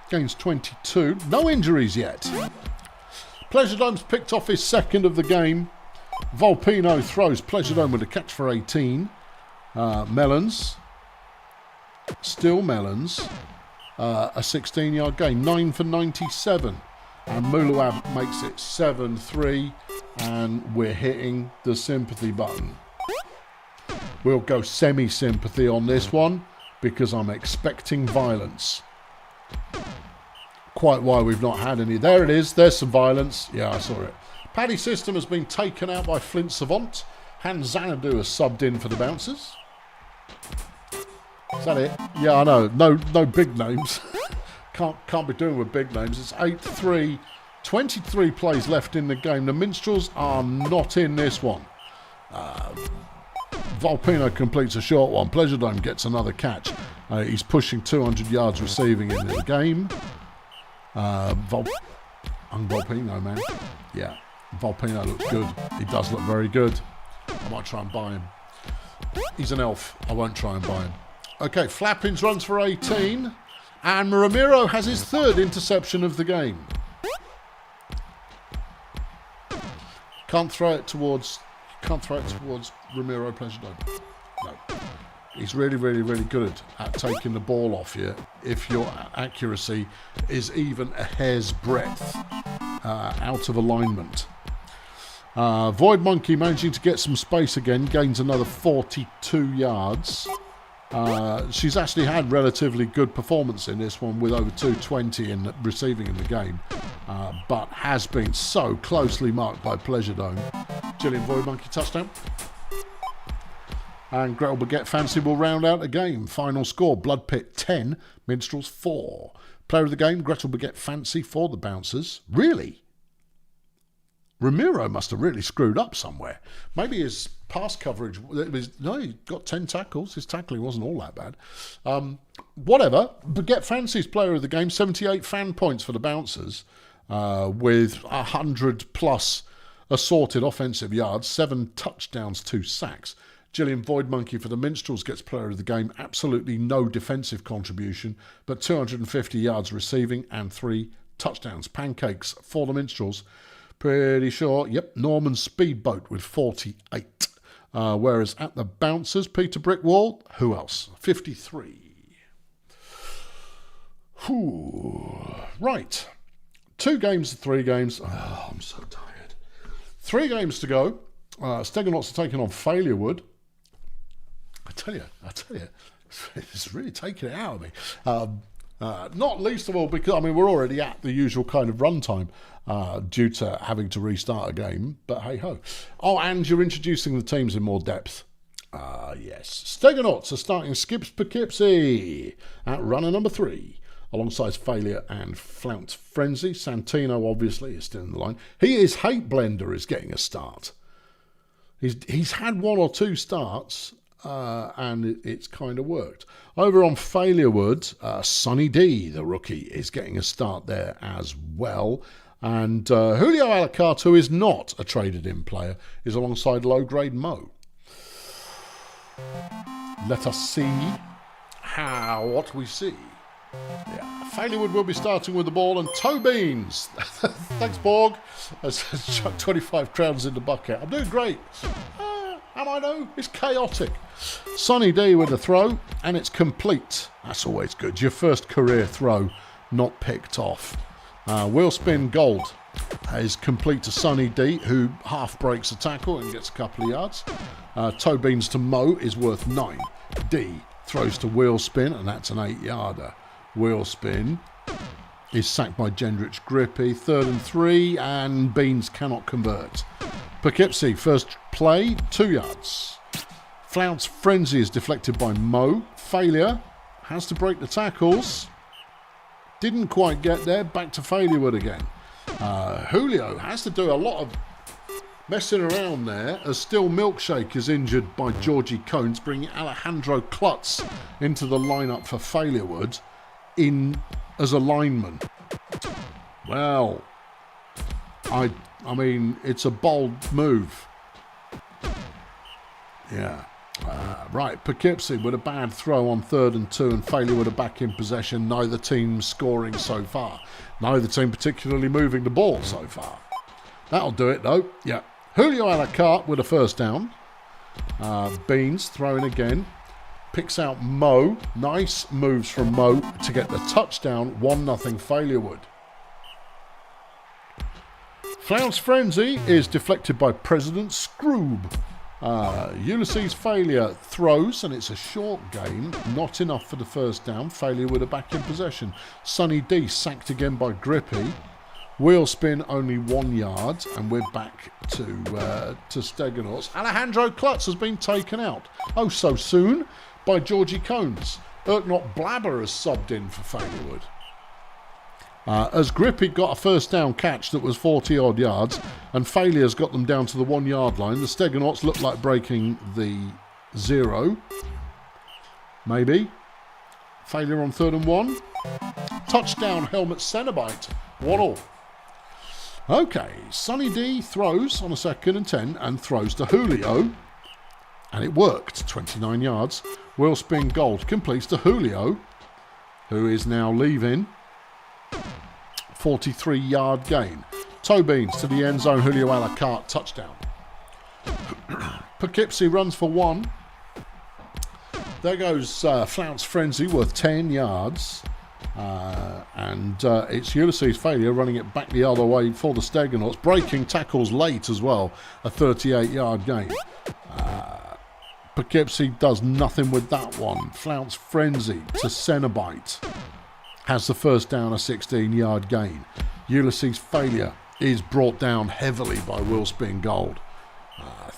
A: Gains 22. No injuries yet. Pleasure Dome's picked off his second of the game. Volpino throws. Pleasure Dome with a catch for 18. Melons. Still Melons. A 16-yard gain. 9 for 97. And Muloab makes it 7-3. And we're hitting the sympathy button. We'll go semi-sympathy on this one because I'm expecting violence. Quite why we've not had any. There it is. There's some violence. Yeah, I saw it. Paddy System has been taken out by Flint Savant. Hans Xanadu has subbed in for the Bouncers. Is that it? Yeah, I know. No big names. Can't be doing with big names. It's 8-3. 23 plays left in the game. The Minstrels are not in this one. Volpino completes a short one. Pleasure Dome gets another catch. He's pushing 200 yards receiving in the game. Volpino, man. Yeah, Volpino looks good. He does look very good. I might try and buy him. He's an elf. I won't try and buy him. Okay, Flappins runs for 18. And Ramiro has his third interception of the game. Can't throw it towards Ramiro Pleasure. No. He's really, really, really good at taking the ball off you if your accuracy is even a hair's breadth out of alignment. Void Monkey managing to get some space again, gains another 42 yards. She's actually had relatively good performance in this one with over 220 in receiving in the game, but has been so closely marked by Pleasure Dome. Gillian Void Monkey touchdown. And Gretel Baguette Fancy will round out the game. Final score, Blood Pit 10, Minstrels 4. Player of the game, Gretel Baguette Fancy for the Bouncers. Really? Ramiro must have really screwed up somewhere. Maybe his pass coverage... he got 10 tackles. His tackling wasn't all that bad. Whatever. Baguette Fancy's player of the game, 78 fan points for the Bouncers, with 100-plus assorted offensive yards, 7 touchdowns, 2 sacks. Gillian Void Monkey for the Minstrels gets player of the game. Absolutely no defensive contribution, but 250 yards receiving and 3 touchdowns. Pancakes for the Minstrels. Pretty sure, yep, Norman Speedboat with 48. Whereas at the Bouncers, Peter Brickwall, who else? 53. Whew. Right. 2 games to 3 games. Oh, I'm so tired. 3 games to go. Steganotts are taking on Failurewood. I tell you, it's really taking it out of me. Not least of all because, we're already at the usual kind of runtime due to having to restart a game, but hey-ho. Oh, and you're introducing the teams in more depth. Yes. Steganotts are starting Skips Poughkeepsie at runner number 3, alongside Failure and Flounce Frenzy. Santino, obviously, is still in the line. He is Hate Blender is getting a start. He's had 1 or 2 starts, and it's kind of worked. Over on Failurewood, Sonny D, the rookie, is getting a start there as well. And Julio Alicarte, who is not a traded-in player, is alongside low-grade Mo. Let us see what we see. Yeah, Failurewood will be starting with the ball, and Toe Beans. Thanks, Borg. Has chucked 25 crowns in the bucket. I'm doing great. Am I though? It's chaotic. Sonny D with a throw, and it's complete. That's always good. Your first career throw not picked off. Wheel spin gold is complete to Sonny D, who half breaks a tackle and gets a couple of yards. Toe Beans to Mo is worth 9. D throws to wheel spin, and that's an 8-yarder. Wheel spin is sacked by Gendrich Grippy. 3rd and 3, and Beans cannot convert. Poughkeepsie, first play, 2 yards. Flounce Frenzy is deflected by Mo. Failure has to break the tackles. Didn't quite get there. Back to Failurewood again. Julio has to do a lot of messing around there as Still Milkshake is injured by Georgie Cones, bringing Alejandro Klutz into the lineup for Failurewood in as a lineman. Well, I mean, it's a bold move. Yeah. Right, Poughkeepsie with a bad throw on 3rd and 2, and Failurewood are back in possession. Neither team scoring so far. Neither team particularly moving the ball so far. That'll do it, though. Yeah. Julio Alicarte with a first down. Beans throwing again. Picks out Mo. Nice moves from Mo to get the touchdown. 1-0 Failurewood. Flounce Frenzy is deflected by President Scroob. Ulysses Failure throws, and it's a short game. Not enough for the first down. Failurewood are back in possession. Sonny D sacked again by Grippy. Wheel spin only 1 yard, and we're back to Steganotts. Alejandro Klutz has been taken out. Oh, so soon by Georgie Cones. Urrgmelonflex Blabber has subbed in for Failurewood. As Grippy got a first down catch that was 40-odd yards, and Failure's got them down to the 1-yard line. The Steganotts look like breaking the 0. Maybe. Failure on 3rd and 1. Touchdown, Helmet Cenobite. 1-all. Okay, Sonny D throws on a 2nd and 10 and throws to Julio. And it worked. 29 yards. Wheel spin gold completes to Julio. who is now leaving. 43-yard gain. Toe beans to the end zone. Julio a la carte, touchdown. Poughkeepsie runs for 1. There goes Flounce Frenzy worth 10 yards. And it's Ulysses Failure running it back the other way for the Steganauts. Breaking tackles late as well. A 38-yard gain. Poughkeepsie does nothing with that one. Flounce Frenzy to Cenobite. Has the first down, a 16-yard gain. Ulysses Failure is brought down heavily by Will Spin Gold.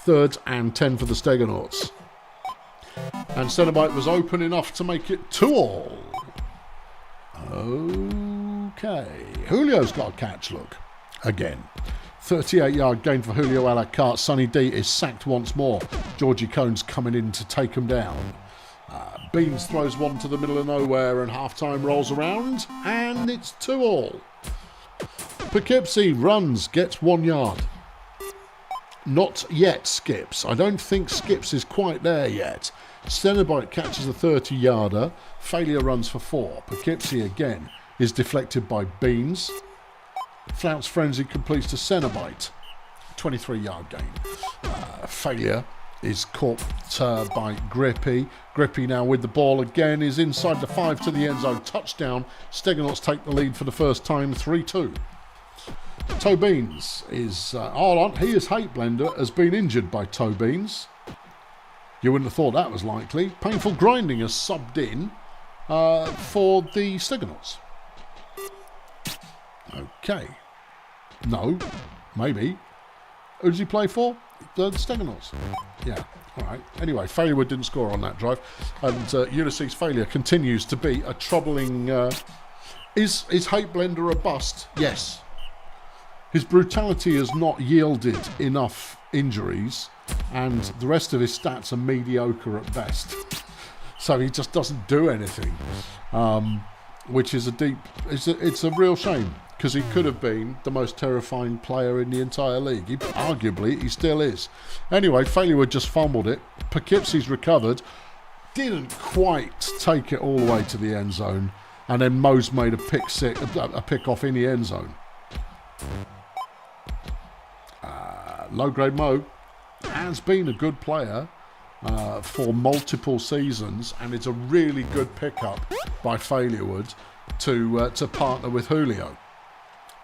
A: 3rd and 10 for the Steganauts. And Cenobite was open enough to make it 2-all. Okay. Julio's got a catch, look. Again. 38-yard gain for Julio a la carte. Sonny D is sacked once more. Georgie Cohn's coming in to take him down. Beans throws one to the middle of nowhere and halftime rolls around. And it's 2-all. Poughkeepsie runs, gets 1 yard. Not yet Skips. I don't think Skips is quite there yet. Cenobite catches a 30-yarder. Failure runs for 4. Poughkeepsie again is deflected by Beans. Flounce Frenzy completes to Cenobite. 23-yard gain. Failure is caught by Grippy. Grippy now with the ball again is inside the 5 to the end zone. Touchdown. Steganauts take the lead for the first time, 3-2. Toe Beans is... hold on, he is Hate Blender, has been injured by Toe Beans. You wouldn't have thought that was likely. Painful Grinding has subbed in for the Steganauts. Okay. No. Maybe. Who does he play for? The Steganauts. Yeah. All right. Anyway, Failurewood didn't score on that drive. And Ulysses Failure continues to be a troubling... Is Hate Blender a bust? Yes. His brutality has not yielded enough injuries, and the rest of his stats are mediocre at best. So he just doesn't do anything, which is it's a real shame, because he could have been the most terrifying player in the entire league. Arguably, he still is. Anyway, Failurewood just fumbled it. Poughkeepsie's recovered, didn't quite take it all the way to the end zone, and then Mo's made a pick off in the end zone. Low-grade Mo has been a good player for multiple seasons, and it's a really good pickup by Failurewood to partner with Julio.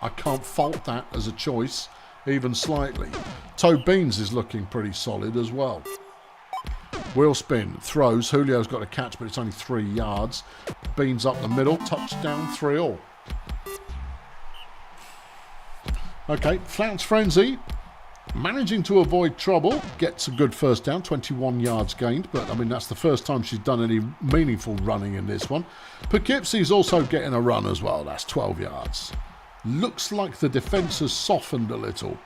A: I can't fault that as a choice, even slightly. Toe Beans is looking pretty solid as well. Wheel spin, throws. Julio's got a catch, but it's only 3 yards. Beans up the middle, touchdown, 3-all. Okay, Flounce Frenzy, managing to avoid trouble, gets a good first down, 21 yards gained, but I mean that's the first time she's done any meaningful running in this one. Poughkeepsie's also getting a run as well, that's 12 yards. Looks like the defence has softened a little.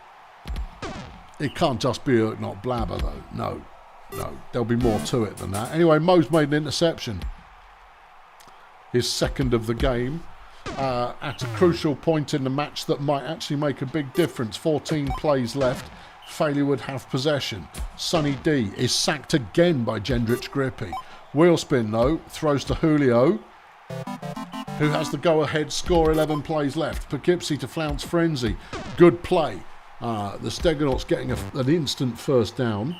A: It can't just be not blabber though, no, there'll be more to it than that. Anyway, Mo's made an interception. His second of the game. At a crucial point in the match that might actually make a big difference. 14 plays left. Failurewood have possession. Sonny D is sacked again by Gendrich Grippy. Wheel spin though, throws to Julio, who has the go-ahead score. 11 plays left. Poughkeepsie to Flounce Frenzy. Good play. The Steganauts getting an instant first down.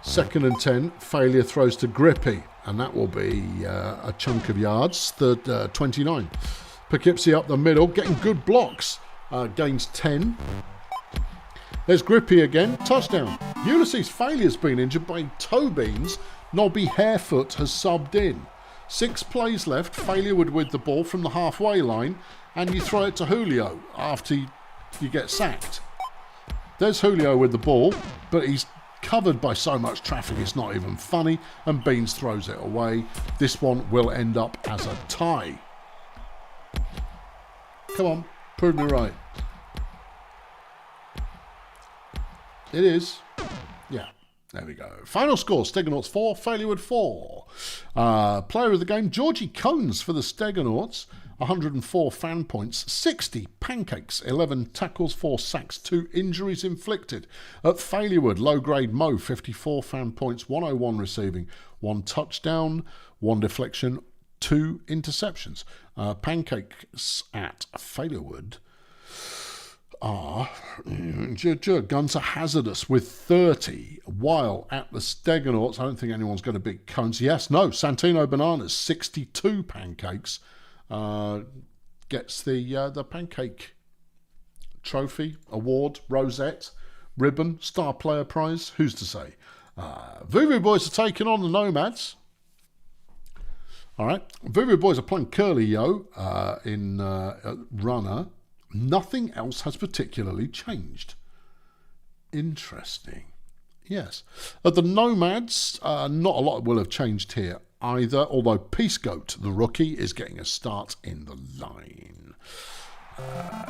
A: 2nd and 10. Failure throws to Grippy, and that will be a chunk of yards. 29. Poughkeepsie up the middle, getting good blocks. Gains 10. There's Grippy again. Touchdown. Ulysses Failure's been injured by Toe Beans. Nobby Harefoot has subbed in. 6 plays left. Failurewood with the ball from the halfway line, and you throw it to Julio after you get sacked. There's Julio with the ball, but he's covered by so much traffic it's not even funny, and Beans throws it away. This one will end up as a tie. Come on, prove me right. It is. Yeah, there we go. Final score, Steganauts 4, Failurewood 4. Player of the game, Georgie Cones for the Steganauts. 104 fan points, 60 pancakes, 11 tackles, 4 sacks, 2 injuries inflicted. At Failurewood, low-grade Mo, 54 fan points, 101 receiving, 1 touchdown, 1 deflection, 2 interceptions. Pancakes at Failerwood are Guns are hazardous with 30, while at the Steganauts, I don't think anyone's going to beat Cones. Yes, no, Santino Bananas, 62 pancakes, gets the pancake trophy, award, rosette, ribbon, star player prize. Who's to say? Voodoo Boys are taking on the Nomads. All right, Voodoo Boys are playing Curly Yo in runner. Nothing else has particularly changed. Interesting. Yes. At the Nomads, not a lot will have changed here either, although Peace Goat, the rookie, is getting a start in the line.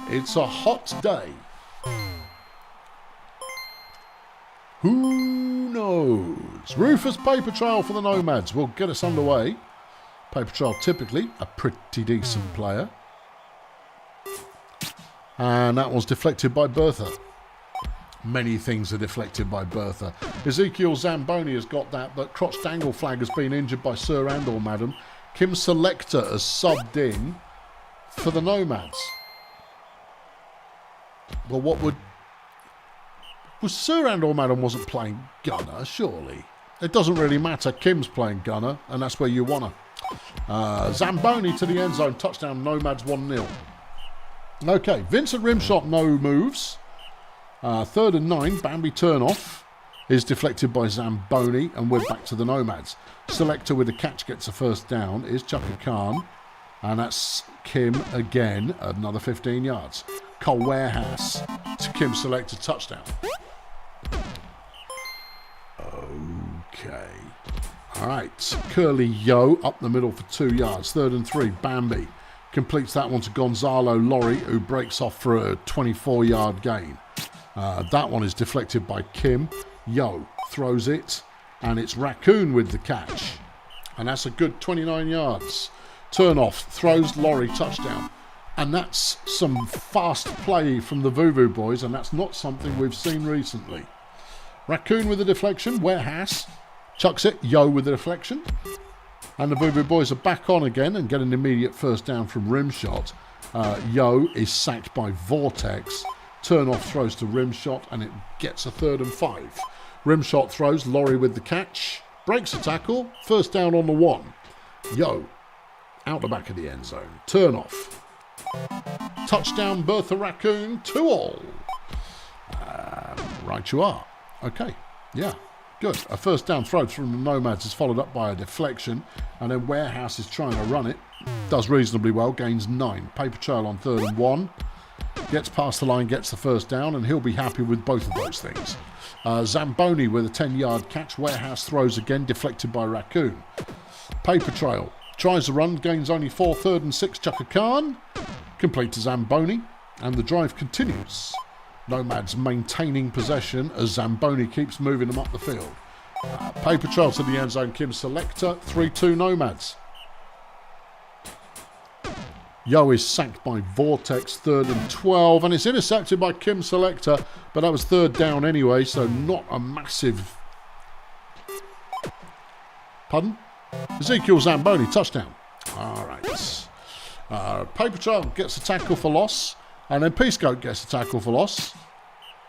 A: It's a hot day. Who knows? Rufus Paper Trail for the Nomads will get us underway. Paper Trail typically a pretty decent player. And that was deflected by Bertha. Many things are deflected by Bertha. Ezekiel Zamboni has got that, but Crotch Dangle Flag has been injured by Sir and or Madam. Kim Selector has subbed in for the Nomads. Well, what would... Was Sir and or Madam wasn't playing Gunner, surely? It doesn't really matter. Kim's playing Gunner, and that's where you want her. Zamboni to the end zone. Touchdown, Nomads 1-0. Okay, Vincent Rimshot, no moves. 3rd and 9, Bambi turnoff is deflected by Zamboni, and we're back to the Nomads. Selector with the catch gets a first down is Chaka Khan, and that's Kim again, another 15 yards. Cole Warehouse to Kim Selector, touchdown. Okay. All right, Curly Yo up the middle for 2 yards. 3rd and 3, Bambi completes that one to Gonzalo Laurie, who breaks off for a 24-yard gain. That one is deflected by Kim. Yo throws it, and it's Raccoon with the catch. And that's a good 29 yards. Turnoff throws Laurie, touchdown. And that's some fast play from the Voodoo Boys, and that's not something we've seen recently. Raccoon with the deflection. Warehouse chucks it. Yo with the deflection. And the Voodoo Boys are back on again and get an immediate first down from Rimshot. Yo is sacked by Vortex. Turnoff throws to Rimshot, and it gets a 3rd and 5. Rimshot throws. Laurie with the catch. Breaks a tackle. First down on the 1. Yo out the back of the end zone. Turnoff. Touchdown, Bertha Raccoon, 2-all. Right you are. Okay, yeah, good. A first down throw from the Nomads is followed up by a deflection, and then Warehouse is trying to run it. Does reasonably well, gains 9. Paper Trail on 3rd and 1. Gets past the line, gets the first down, and he'll be happy with both of those things. Zamboni with a 10-yard catch. Warehouse throws again, deflected by Raccoon. Paper Trail tries to run, gains only 4. 3rd and 6, Chaka Khan. Complete to Zamboni, and the drive continues. Nomads maintaining possession as Zamboni keeps moving them up the field. Paper Trail to the end zone, Kim Selector, 3-2 Nomads. Yo is sacked by Vortex, 3rd and 12, and it's intercepted by Kim Selector, but that was 3rd down anyway, so not a massive... Pardon? Ezekiel Zamboni, touchdown. All right. Paper Trail gets a tackle for loss, and then Peace Goat gets a tackle for loss,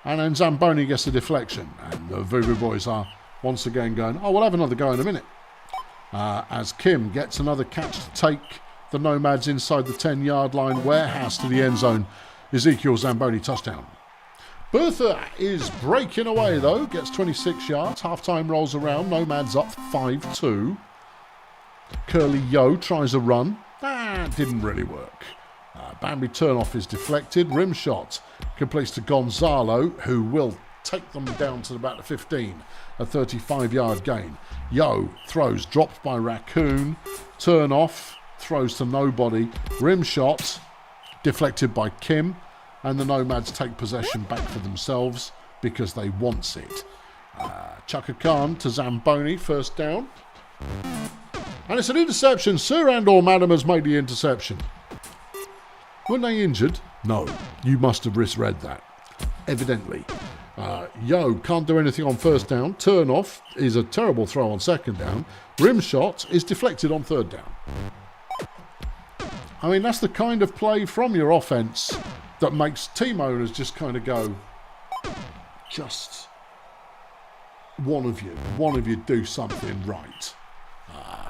A: and then Zamboni gets a deflection. And the Voodoo Boys are once again going, oh, we'll have another go in a minute. As Kim gets another catch to take the Nomads inside the 10-yard line. Warehouse to the end zone. Ezekiel Zamboni, touchdown. Bertha is breaking away, though. Gets 26 yards. Halftime rolls around. Nomads up 5-2. Curly Yo tries a run. Didn't really work. Bambi turnoff is deflected. Rimshot completes to Gonzalo, who will take them down to about the 15. A 35-yard gain. Yo throws, dropped by Raccoon. Turnoff throws to nobody. Rimshot deflected by Kim, and the Nomads take possession back for themselves because they want it. Chaka Khan to Zamboni, first down. And it's an interception. Sir and or Madam has made the interception. Weren't they injured? No. You must have misread that. Evidently. Yo can't do anything on first down. Turnoff is a terrible throw on second down. Rimshot is deflected on 3rd down. I mean, that's the kind of play from your offense that makes team owners just kind of go, just one of you do something right.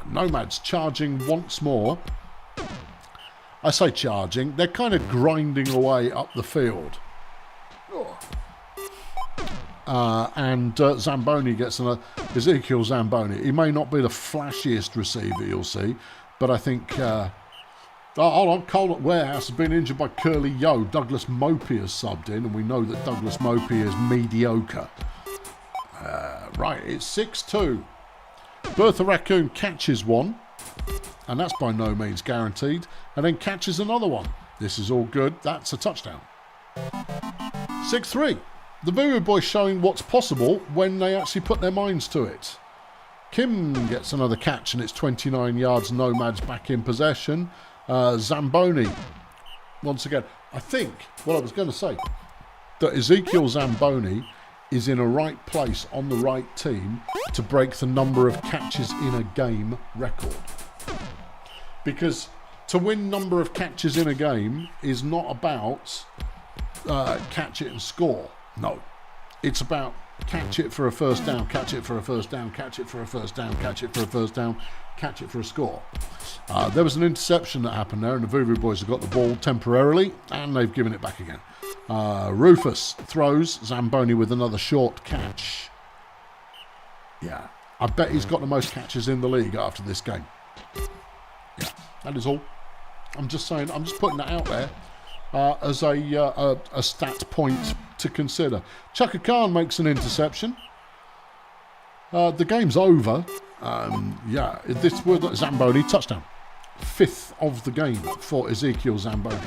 A: Nomads charging once more. I say charging, they're kind of grinding away up the field. And Zamboni gets Ezekiel Zamboni. He may not be the flashiest receiver you'll see, but I think... hold on, Cole at Warehouse has been injured by Curly Yo. Douglas Mopey has subbed in, and we know that Douglas Mopey is mediocre. Right, it's 6-2. Bertha Raccoon catches one, and that's by no means guaranteed, and then catches another one. This is all good. That's a touchdown. 6-3. The Voodoo Boys showing what's possible when they actually put their minds to it. Kim gets another catch, and it's 29 yards. Nomads back in possession. Zamboni, once again. I think, what I was going to say, that Ezekiel Zamboni is in a right place on the right team to break the number of catches in a game record. Because to win number of catches in a game is not about catch it and score. No. It's about catch it for a first down, catch it for a first down, catch it for a first down, catch it for a first down, catch it for a score. There was an interception that happened there, and the Voodoo Boys have got the ball temporarily, and they've given it back again. Rufus throws, Zamboni with another short catch. Yeah, I bet he's got the most catches in the league after this game. Yeah, that is all. I'm just saying, I'm just putting that out there as a stat point to consider. Chaka Khan makes an interception. The game's over. This was Zamboni touchdown. 5th of the game for Ezekiel Zamboni.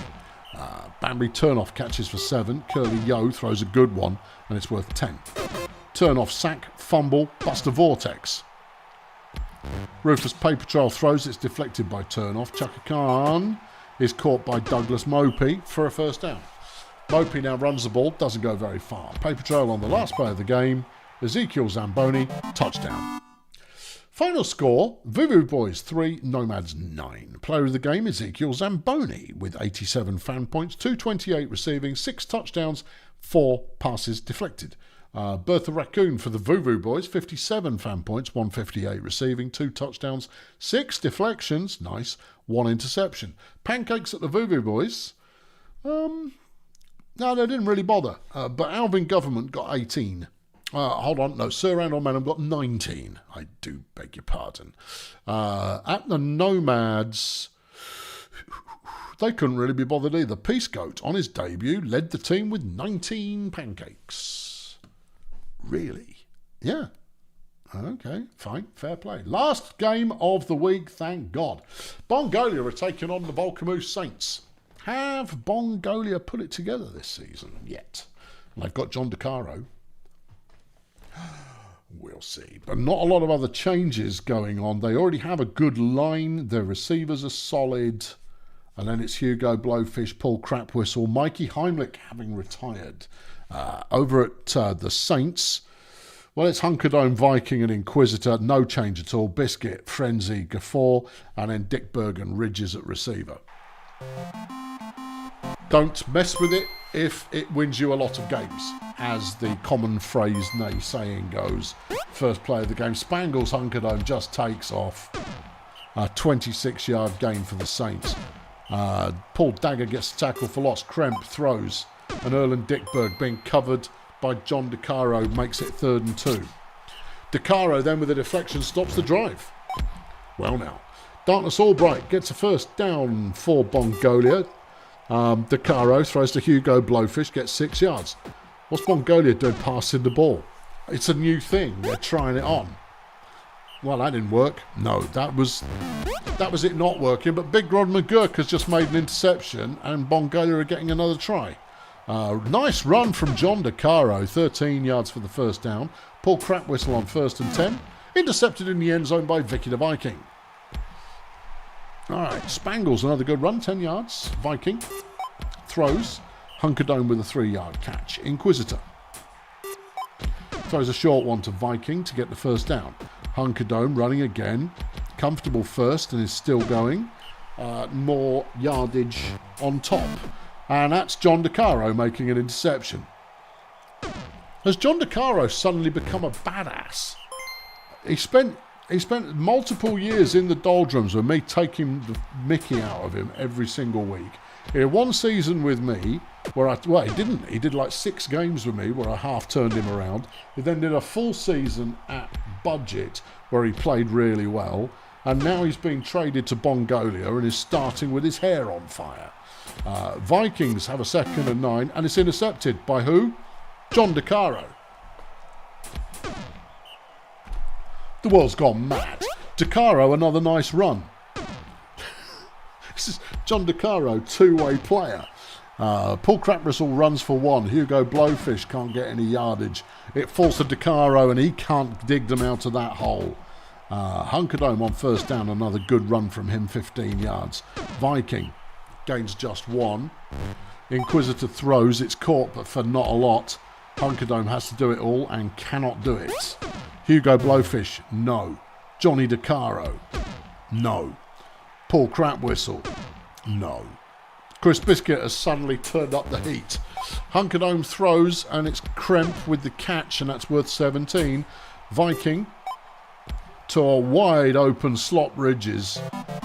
A: Bambi Turnoff catches for 7. Curly Yo throws a good one, and it's worth 10. Turnoff sack, fumble, bust a vortex. Rufus Paper Trail throws, it's deflected by Turnoff. Chaka Khan is caught by Douglas Mopey for a first down. Mopey now runs the ball, doesn't go very far. Paper Trail on the last play of the game. Ezekiel Zamboni, touchdown. Final score, Voodoo Boys 3, Nomads 9. Player of the game, Ezekiel Zamboni, with 87 fan points, 228 receiving, 6 touchdowns, 4 passes deflected. Bertha Raccoon for the Voodoo Boys, 57 fan points, 158 receiving, 2 touchdowns, 6 deflections, nice, 1 interception. Pancakes at the Voodoo Boys, no, they didn't really bother, but Alvin Government got 18. Hold on, no, Sir Randall Manham got 19. I do beg your pardon. At the Nomads, they couldn't really be bothered either. Peace Goat, on his debut, led the team with 19 pancakes. Really? Yeah. Okay, fine, fair play. Last game of the week, thank God. Bongolia are taking on the Volcamoose Saints. Have Bongolia put it together this season yet? And they've got John DeCaro. We'll see. But not a lot of other changes going on. They already have a good line. Their receivers are solid. And then it's Hugo Blowfish, Paul Crapwhistle, Mikey Heimlich having retired. Over at the Saints, well, it's Hunkerdome, Viking and Inquisitor. No change at all. Biscuit, Frenzy, Gaffer, and then Dick Bergen, Ridges at receiver. Don't mess with it if it wins you a lot of games. As the common phrase, nay, saying goes. First play of the game, Spangles Hunkerdome just takes off. A 26-yard gain for the Saints. Paul Dagger gets the tackle for loss. Kremp throws. And Erland Dickberg being covered by John DeCaro makes it 3rd and 2. DeCaro then with a deflection stops the drive. Well now, Darkness Albright gets a first down for Bongolia. DeCaro throws to Hugo Blowfish, gets 6 yards. What's Bongolia doing passing the ball? It's a new thing. They're trying it on. Well, that didn't work. No, that was it not working. But Big Rod McGurk has just made an interception, and Bongolia are getting another try. Nice run from John DeCaro, 13 yards for the first down. Paul Crapwhistle on 1st and 10. Intercepted in the end zone by Vicky the Viking. All right, Spangles, another good run, 10 yards. Viking throws. Hunkerdome with a 3-yard catch. Inquisitor throws a short one to Viking to get the 1st down. Hunkerdome running again. Comfortable first and is still going. more yardage on top. And that's John DeCaro making an interception. Has John DeCaro suddenly become a badass? He spent multiple years in the doldrums with me taking the mickey out of him every single week. He had one season with me where he didn't. He did like 6 games with me where I half turned him around. He then did a full season at budget where he played really well. And now he's been traded to Mongolia and is starting with his hair on fire. Vikings have a 2nd and 9 and it's intercepted by who? John DeCaro. The world's gone mad. DeCaro, another nice run. This is John DeCaro, 2-way player. Paul Crapbristle runs for 1. Hugo Blowfish can't get any yardage. It falls to DeCaro and he can't dig them out of that hole. Hunkerdome on 1st down, another good run from him, 15 yards. Viking gains just 1. Inquisitor throws, it's caught but for not a lot. Hunkerdome has to do it all and cannot do it. Hugo Blowfish, no. Johnny DeCaro, no. Paul Crapwhistle, no. Chris Biscuit has suddenly turned up the heat. Hunkerdome throws and it's Kremp with the catch and that's worth 17. Viking to a wide open slot Ridges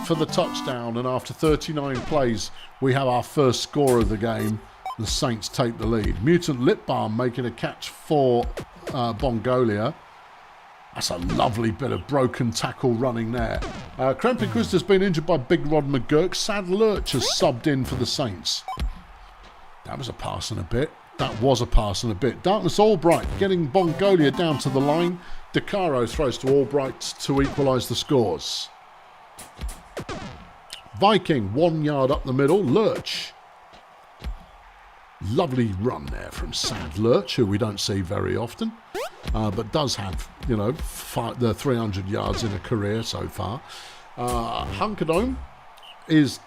A: for the touchdown, and after 39 plays we have our first score of the game. The Saints take the lead. Mutant Lip Balm making a catch for Mongolia. That's a lovely bit of broken tackle running there. Kremp Inquisitor's been injured by Big Rod McGurk. Sad Lurch has subbed in for the Saints. That was a pass and a bit. That was a pass and a bit. Darkness Albright getting Mongolia down to the line. DeCaro throws to Albright to equalise the scores. Viking, 1 yard up the middle. Lurch. Lovely run there from Sad Lurch, who we don't see very often, but does have, the 300 yards in a career so far. Hunkerdome is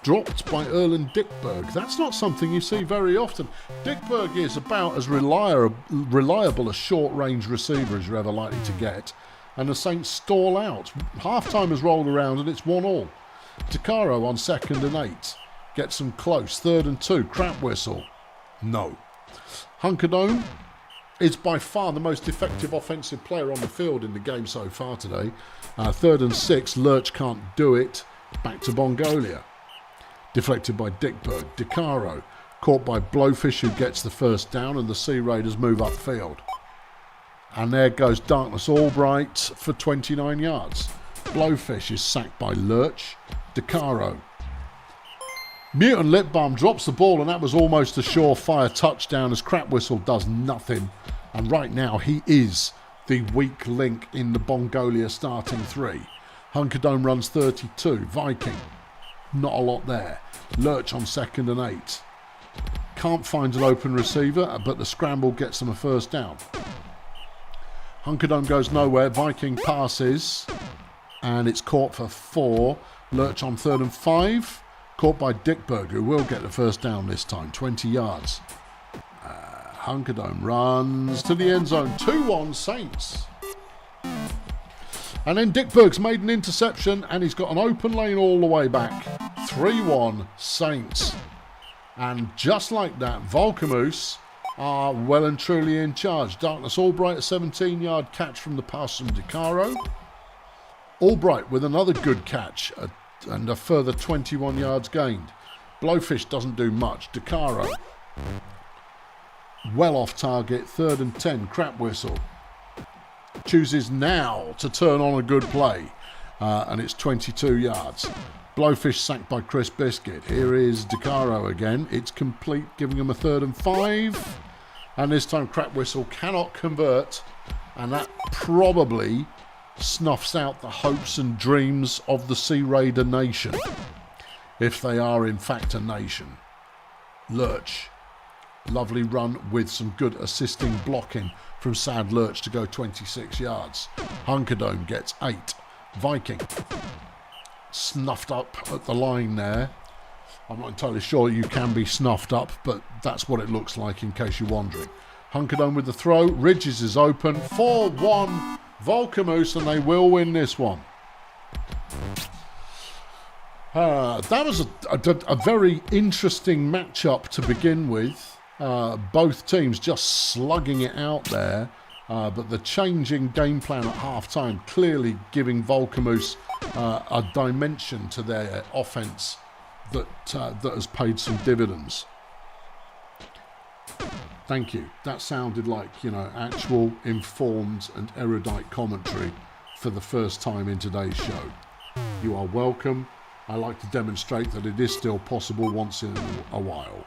A: dropped by Erlen Dickberg. That's not something you see very often. Dickberg is about as reliable a short-range receiver as you're ever likely to get, and the Saints stall out. Half-time has rolled around and it's 1-1. DeCaro on 2nd and 8. Gets them close. 3rd and 2. Crapwhistle. No. Hunkerdome is by far the most effective offensive player on the field in the game so far today. 3rd and 6. Lurch can't do it. Back to Mongolia. Deflected by Dickberg. DeCaro caught by Blowfish, who gets the 1st down, and the Sea Raiders move upfield. And there goes Darkness Albright for 29 yards. Blowfish is sacked by Lurch. DeCaro. Mutant Lip Balm drops the ball, and that was almost a surefire touchdown as Crapwhistle does nothing. And right now he is the weak link in the Mongolia starting 3. Hunkerdome runs 32. Viking, not a lot there. Lurch on 2nd and 8. Can't find an open receiver, but the scramble gets them a 1st down. Hunkerdome goes nowhere. Viking passes, and it's caught for 4. Lurch on 3rd and 5. Caught by Dickberg, who will get the 1st down this time, 20 yards. Hunkerdome runs to the end zone, 2-1 Saints. And then Dickberg's made an interception and he's got an open lane all the way back. 3-1 Saints. And just like that, Volcamoose are well and truly in charge. Darkness Albright, a 17-yard catch from the pass from DeCaro. Albright with another good catch, and a further 21 yards gained. Blowfish doesn't do much. DeCaro, well off target. 3rd and 10. Crapwhistle chooses now to turn on a good play, and it's 22 yards. Blowfish sacked by Chris Biscuit. Here is DeCaro again. It's complete, giving him a 3rd and 5. And this time Crapwhistle cannot convert, and that probably snuffs out the hopes and dreams of the Sea Raider nation, if they are in fact a nation. Lurch, lovely run with some good assisting blocking from Sad Lurch to go 26 yards. Hunkerdome gets 8. Viking snuffed up at the line there. I'm not entirely sure you can be snuffed up, but that's what it looks like in case you're wondering. Hunkerdome with the throw. Ridges is open. 4-1 Volcamoose, and they will win this one. That was a very interesting matchup to begin with. Both teams just slugging it out there. But the changing game plan at half-time clearly giving Volkamoose a dimension to their offense that has paid some dividends. Thank you. That sounded like, actual informed and erudite commentary for the first time in today's show. You are welcome. I like to demonstrate that it is still possible once in a while.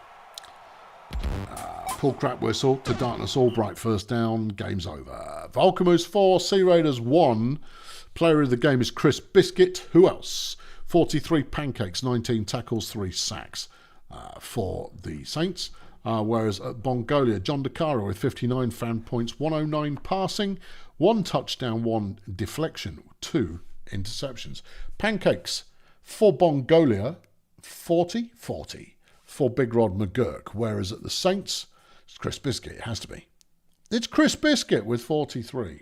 A: Pull crap whistle to Darkness Albright, first down, game's over. Volkamoose 4, Sea Raiders 1. Player of the game is Chris Biscuit. Who else? 43 pancakes, 19 tackles, 3 sacks for the Saints. Whereas at Bongolia, John DeCaro with 59 fan points, 109 passing, 1 touchdown, 1 deflection, 2 interceptions. Pancakes for Bongolia, 40 for Big Rod McGurk. Whereas at the Saints, it's Chris Biscuit, it has to be. It's Chris Biscuit with 43.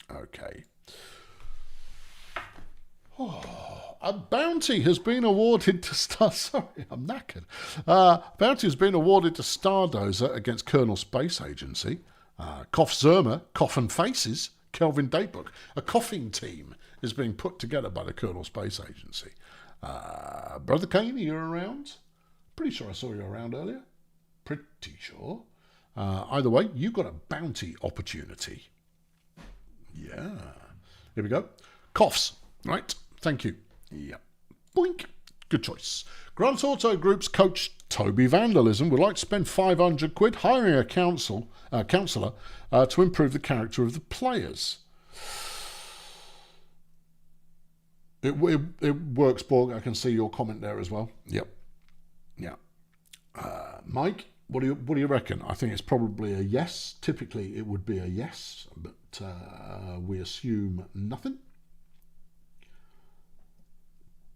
A: Okay. A bounty has been awarded to Sorry, I'm knackered. Bounty has been awarded to Stardozer against Colonel Space Agency. Cough Zerma, Coffin Faces, Kelvin Datebook. A coughing team is being put together by the Colonel Space Agency. Brother Kane, are you around? Pretty sure I saw you around earlier. Pretty sure. Either way, you got a bounty opportunity. Yeah. Here we go. Coughs. Right. Thank you. Yep. Boink. Good choice. Grant Auto Group's coach Toby Vandalism would like to spend £500 hiring a counsellor to improve the character of the players. It works, Borg. I can see your comment there as well. Yep. Yeah. Mike, what do you reckon? I think it's probably a yes. Typically, it would be a yes, but we assume nothing.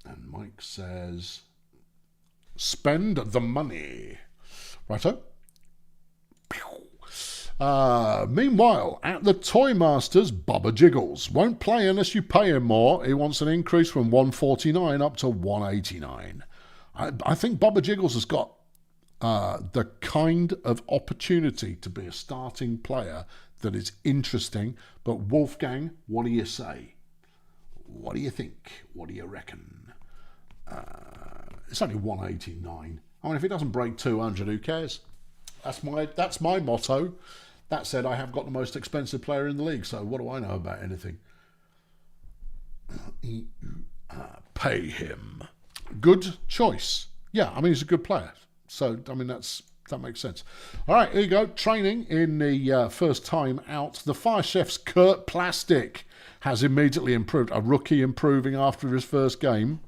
A: And Mike says, spend the money. Righto. Meanwhile, at the Toy Masters, Bubba Jiggles won't play unless you pay him more. He wants an increase from 149 up to 189. I think Bubba Jiggles has got the kind of opportunity to be a starting player that is interesting. But Wolfgang, what do you say? What do you think? What do you reckon? It's only 189. I mean, if it doesn't break 200, who cares? That's my motto. That said, I have got the most expensive player in the league, so what do I know about anything? Pay him. Good choice. Yeah, I mean, he's a good player. So, I mean, that makes sense. All right, here you go. Training in the first time out. The Fire Chef's Kurt Plastic has immediately improved. A rookie improving after his first game.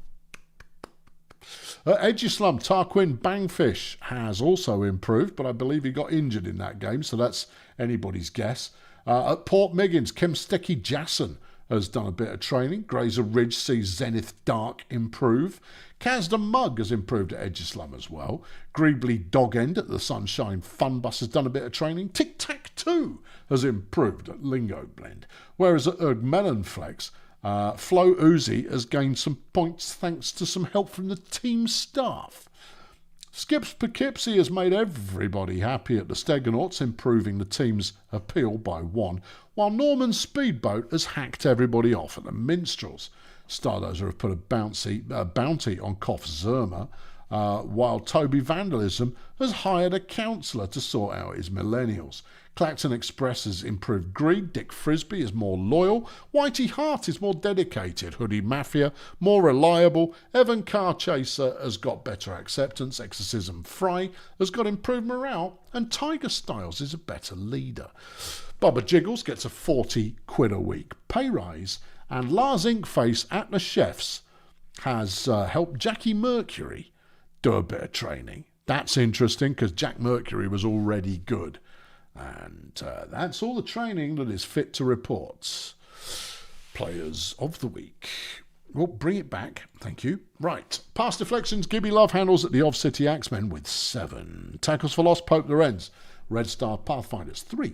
A: Edgeslum Tarquin Bangfish has also improved, but I believe he got injured in that game, so that's anybody's guess. At Port Miggins, Kemsteki Jasson has done a bit of training. Grazer Ridge sees Zenith Dark improve. Kazda Mug has improved at Edgeslum as well. Greebly Dog End at the Sunshine Fun Bus has done a bit of training. Tic Tac 2 has improved at Lingo Blend. Whereas at Urrgmelonflex, Flo Uzi has gained some points thanks to some help from the team staff. Skips Poughkeepsie has made everybody happy at the Steganauts, improving the team's appeal by 1, while Norman Speedboat has hacked everybody off at the Minstrels. Stardozer have put a bounty on Koff Zerma, while Toby Vandalism has hired a counsellor to sort out his millennials. Clacton Express has improved greed. Dick Frisbee is more loyal. Whitey Hart is more dedicated. Hoodie Mafia, more reliable. Evan Car Chaser has got better acceptance. Exorcism Fry has got improved morale. And Tiger Styles is a better leader. Bubba Jiggles gets a £40 a week pay rise. And Lars Inkface at the Chefs has helped Jackie Mercury do a bit of training. That's interesting because Jack Mercury was already good. And that's all the training that is fit to report. Players of the week. Well, bring it back. Thank you. Right. Pass deflections. Gibby Love handles at the Ov City Axemen with 7. Tackles for loss. Poke Lorenz. Red Star Pathfinders 3.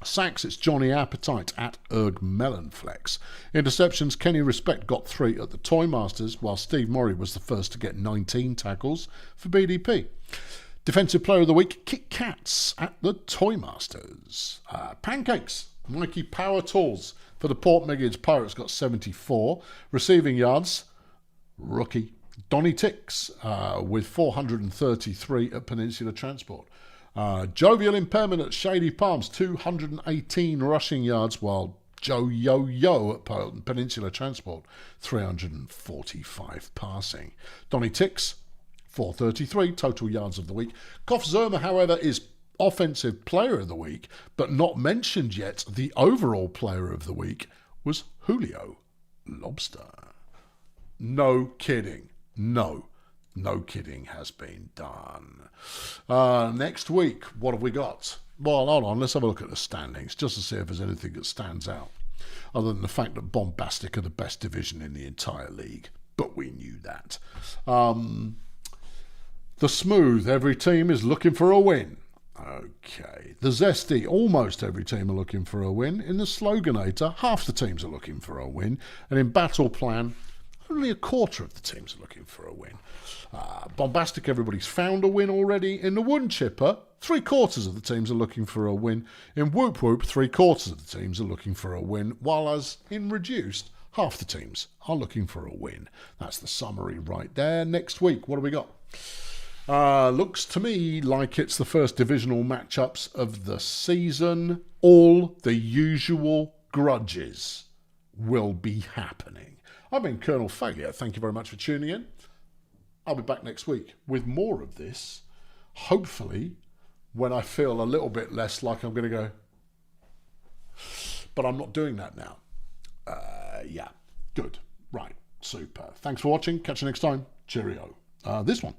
A: Sacks, it's Johnny Appetite at Urrgmelonflex. Interceptions, Kenny Respect got 3 at the Toy Masters, while Steve Morrie was the first to get 19 tackles for BDP. Defensive Player of the Week, Kit Kats at the Toy Masters. Pancakes, Mikey Power Tools for the Port Meggage Pirates got 74. Receiving yards, rookie Donny Tix with 433 at Peninsula Transport. Jovial Impairment at Shady Palms, 218 rushing yards, while Joe Yo-Yo at Peninsula Transport, 345 passing. Donny Tix, 433 total yards of the week. Koff Zerma, however, is Offensive Player of the Week, but not mentioned yet. The overall Player of the Week was Julio Lobster. No kidding. No kidding has been done. Next week, what have we got? Well, hold on, let's have a look at the standings just to see if there's anything that stands out, other than the fact that Bombastic are the best division in the entire league. But we knew that. The Smooth, every team is looking for a win. Okay. The Zesty, almost every team are looking for a win. In the Sloganator, half the teams are looking for a win. And in Battle Plan, only a quarter of the teams are looking for a win. Bombastic, everybody's found a win already. In the Wood Chipper, 3/4 of the teams are looking for a win. In Whoop Whoop, 3/4 of the teams are looking for a win. While as in Reduced, half the teams are looking for a win. That's the summary right there. Next week, what do we got? Looks to me like it's the first divisional matchups of the season. All the usual grudges will be happening. I've been Colonel Failure. Thank you very much for tuning in. I'll be back next week with more of this. Hopefully, when I feel a little bit less like I'm going to go. But I'm not doing that now. Yeah, good. Right, super. Thanks for watching. Catch you next time. Cheerio. This one.